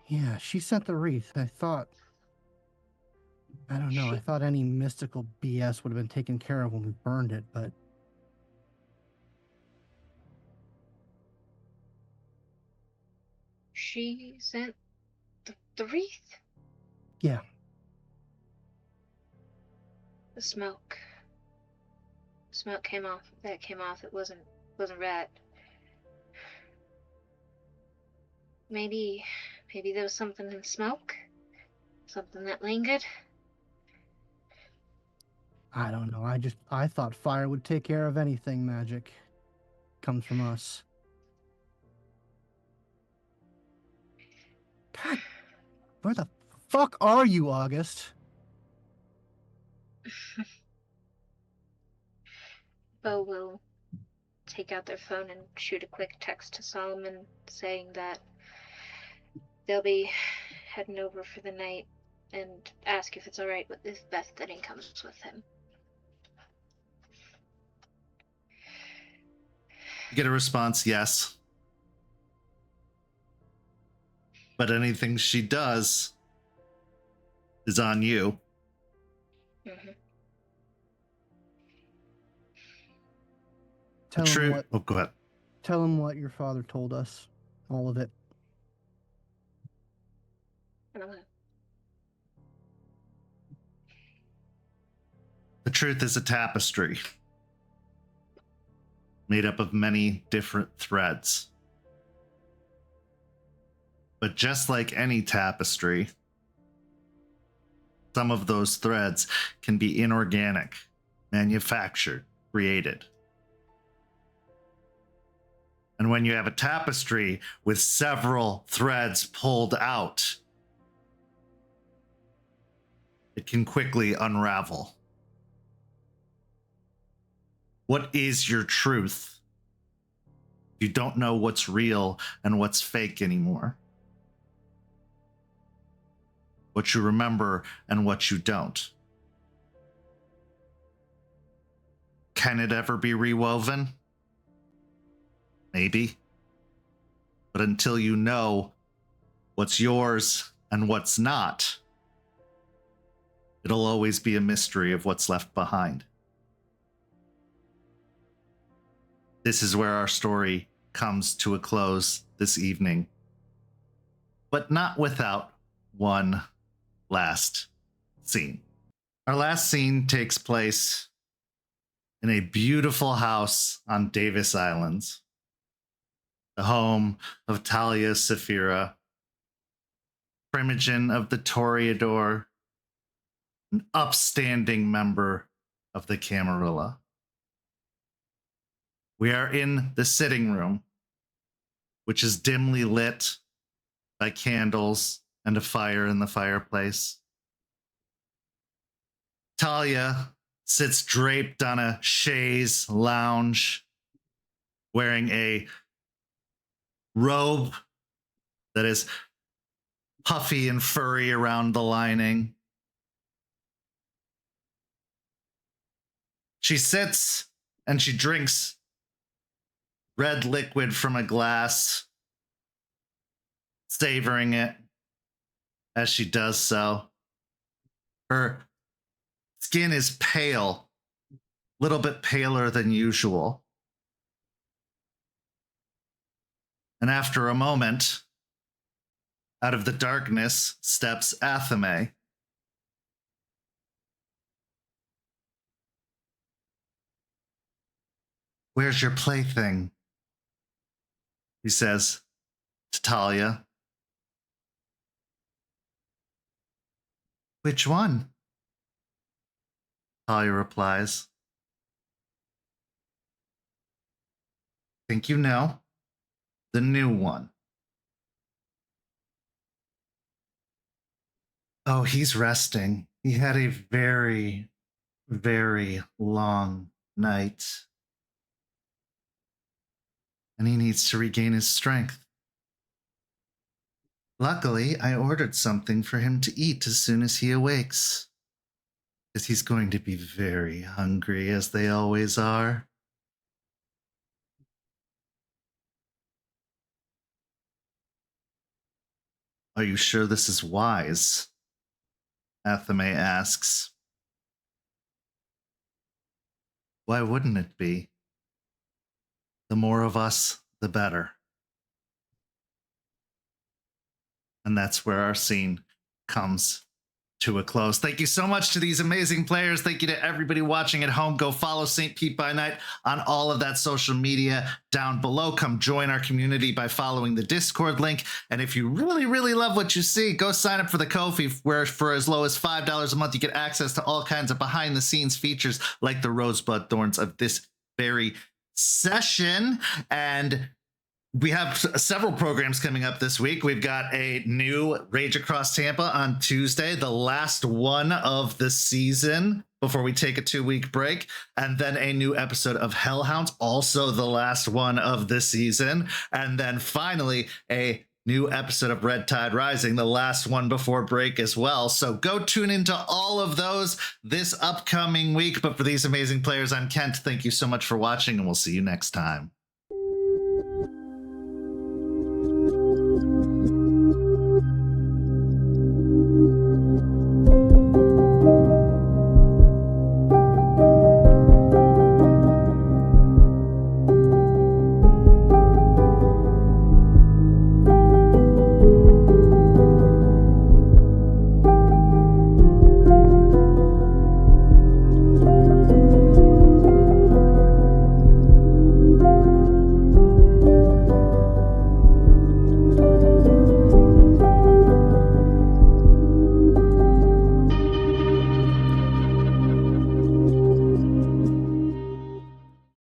Yeah, she sent the wreath. I thought any mystical BS would have been taken care of when we burned it, but She sent the wreath? yeah. The smoke. Smoke came off. That came off. It wasn't right. Maybe there was something in smoke? Something that lingered? I don't know. I thought fire would take care of anything magic comes from us. God, where the fuck are you, August? Beau will take out their phone and shoot a quick text to Solomon saying that they'll be heading over for the night and ask if it's alright if Bethany comes with him. You get a response, yes. But anything she does is on you. Mm-hmm. Go ahead. Tell him what your father told us. All of it. The truth is a tapestry made up of many different threads. But just like any tapestry, some of those threads can be inorganic, manufactured, created. And when you have a tapestry with several threads pulled out, it can quickly unravel. What is your truth? You don't know what's real and what's fake anymore. What you remember and what you don't. Can it ever be rewoven? Maybe. But until you know what's yours and what's not, it'll always be a mystery of what's left behind. This is where our story comes to a close this evening, but not without one last scene. Our last scene takes place in a beautiful house on Davis Islands, the home of Talia Saphira, Primogen of the Toreador, an upstanding member of the Camarilla. We are in the sitting room, which is dimly lit by candles and a fire in the fireplace. Talia sits draped on a chaise lounge, wearing a robe that is puffy and furry around the lining. She sits and she drinks red liquid from a glass, savoring it as she does so. Her skin is pale, a little bit paler than usual. And after a moment, out of the darkness steps Athame. Where's your plaything? He says to Talia. Which one? Talia replies. Think you know? The new one. Oh, he's resting. He had a very, very long night. And he needs to regain his strength. Luckily, I ordered something for him to eat as soon as he awakes. Because he's going to be very hungry, as they always are. Are you sure this is wise? Athame asks. Why wouldn't it be? The more of us, the better. And that's where our scene comes to a close. Thank you so much to these amazing players. Thank you to everybody watching at home. Go follow St. Pete by Night on all of that social media down below. Come join our community by following the Discord link. And if you really, really love what you see, go sign up for the Ko-fi, where for as low as $5 a month, you get access to all kinds of behind the scenes features like the Rosebud Thorns of this very session. And we have several programs coming up this week. We've got a new Rage Across Tampa on Tuesday, the last one of the season before we take a 2-week break. And then a new episode of Hellhounds, also the last one of the season. And then finally, a new episode of Red Tide Rising, the last one before break as well. So go tune into all of those this upcoming week. But for these amazing players, I'm Kent. Thank you so much for watching, and we'll see you next time.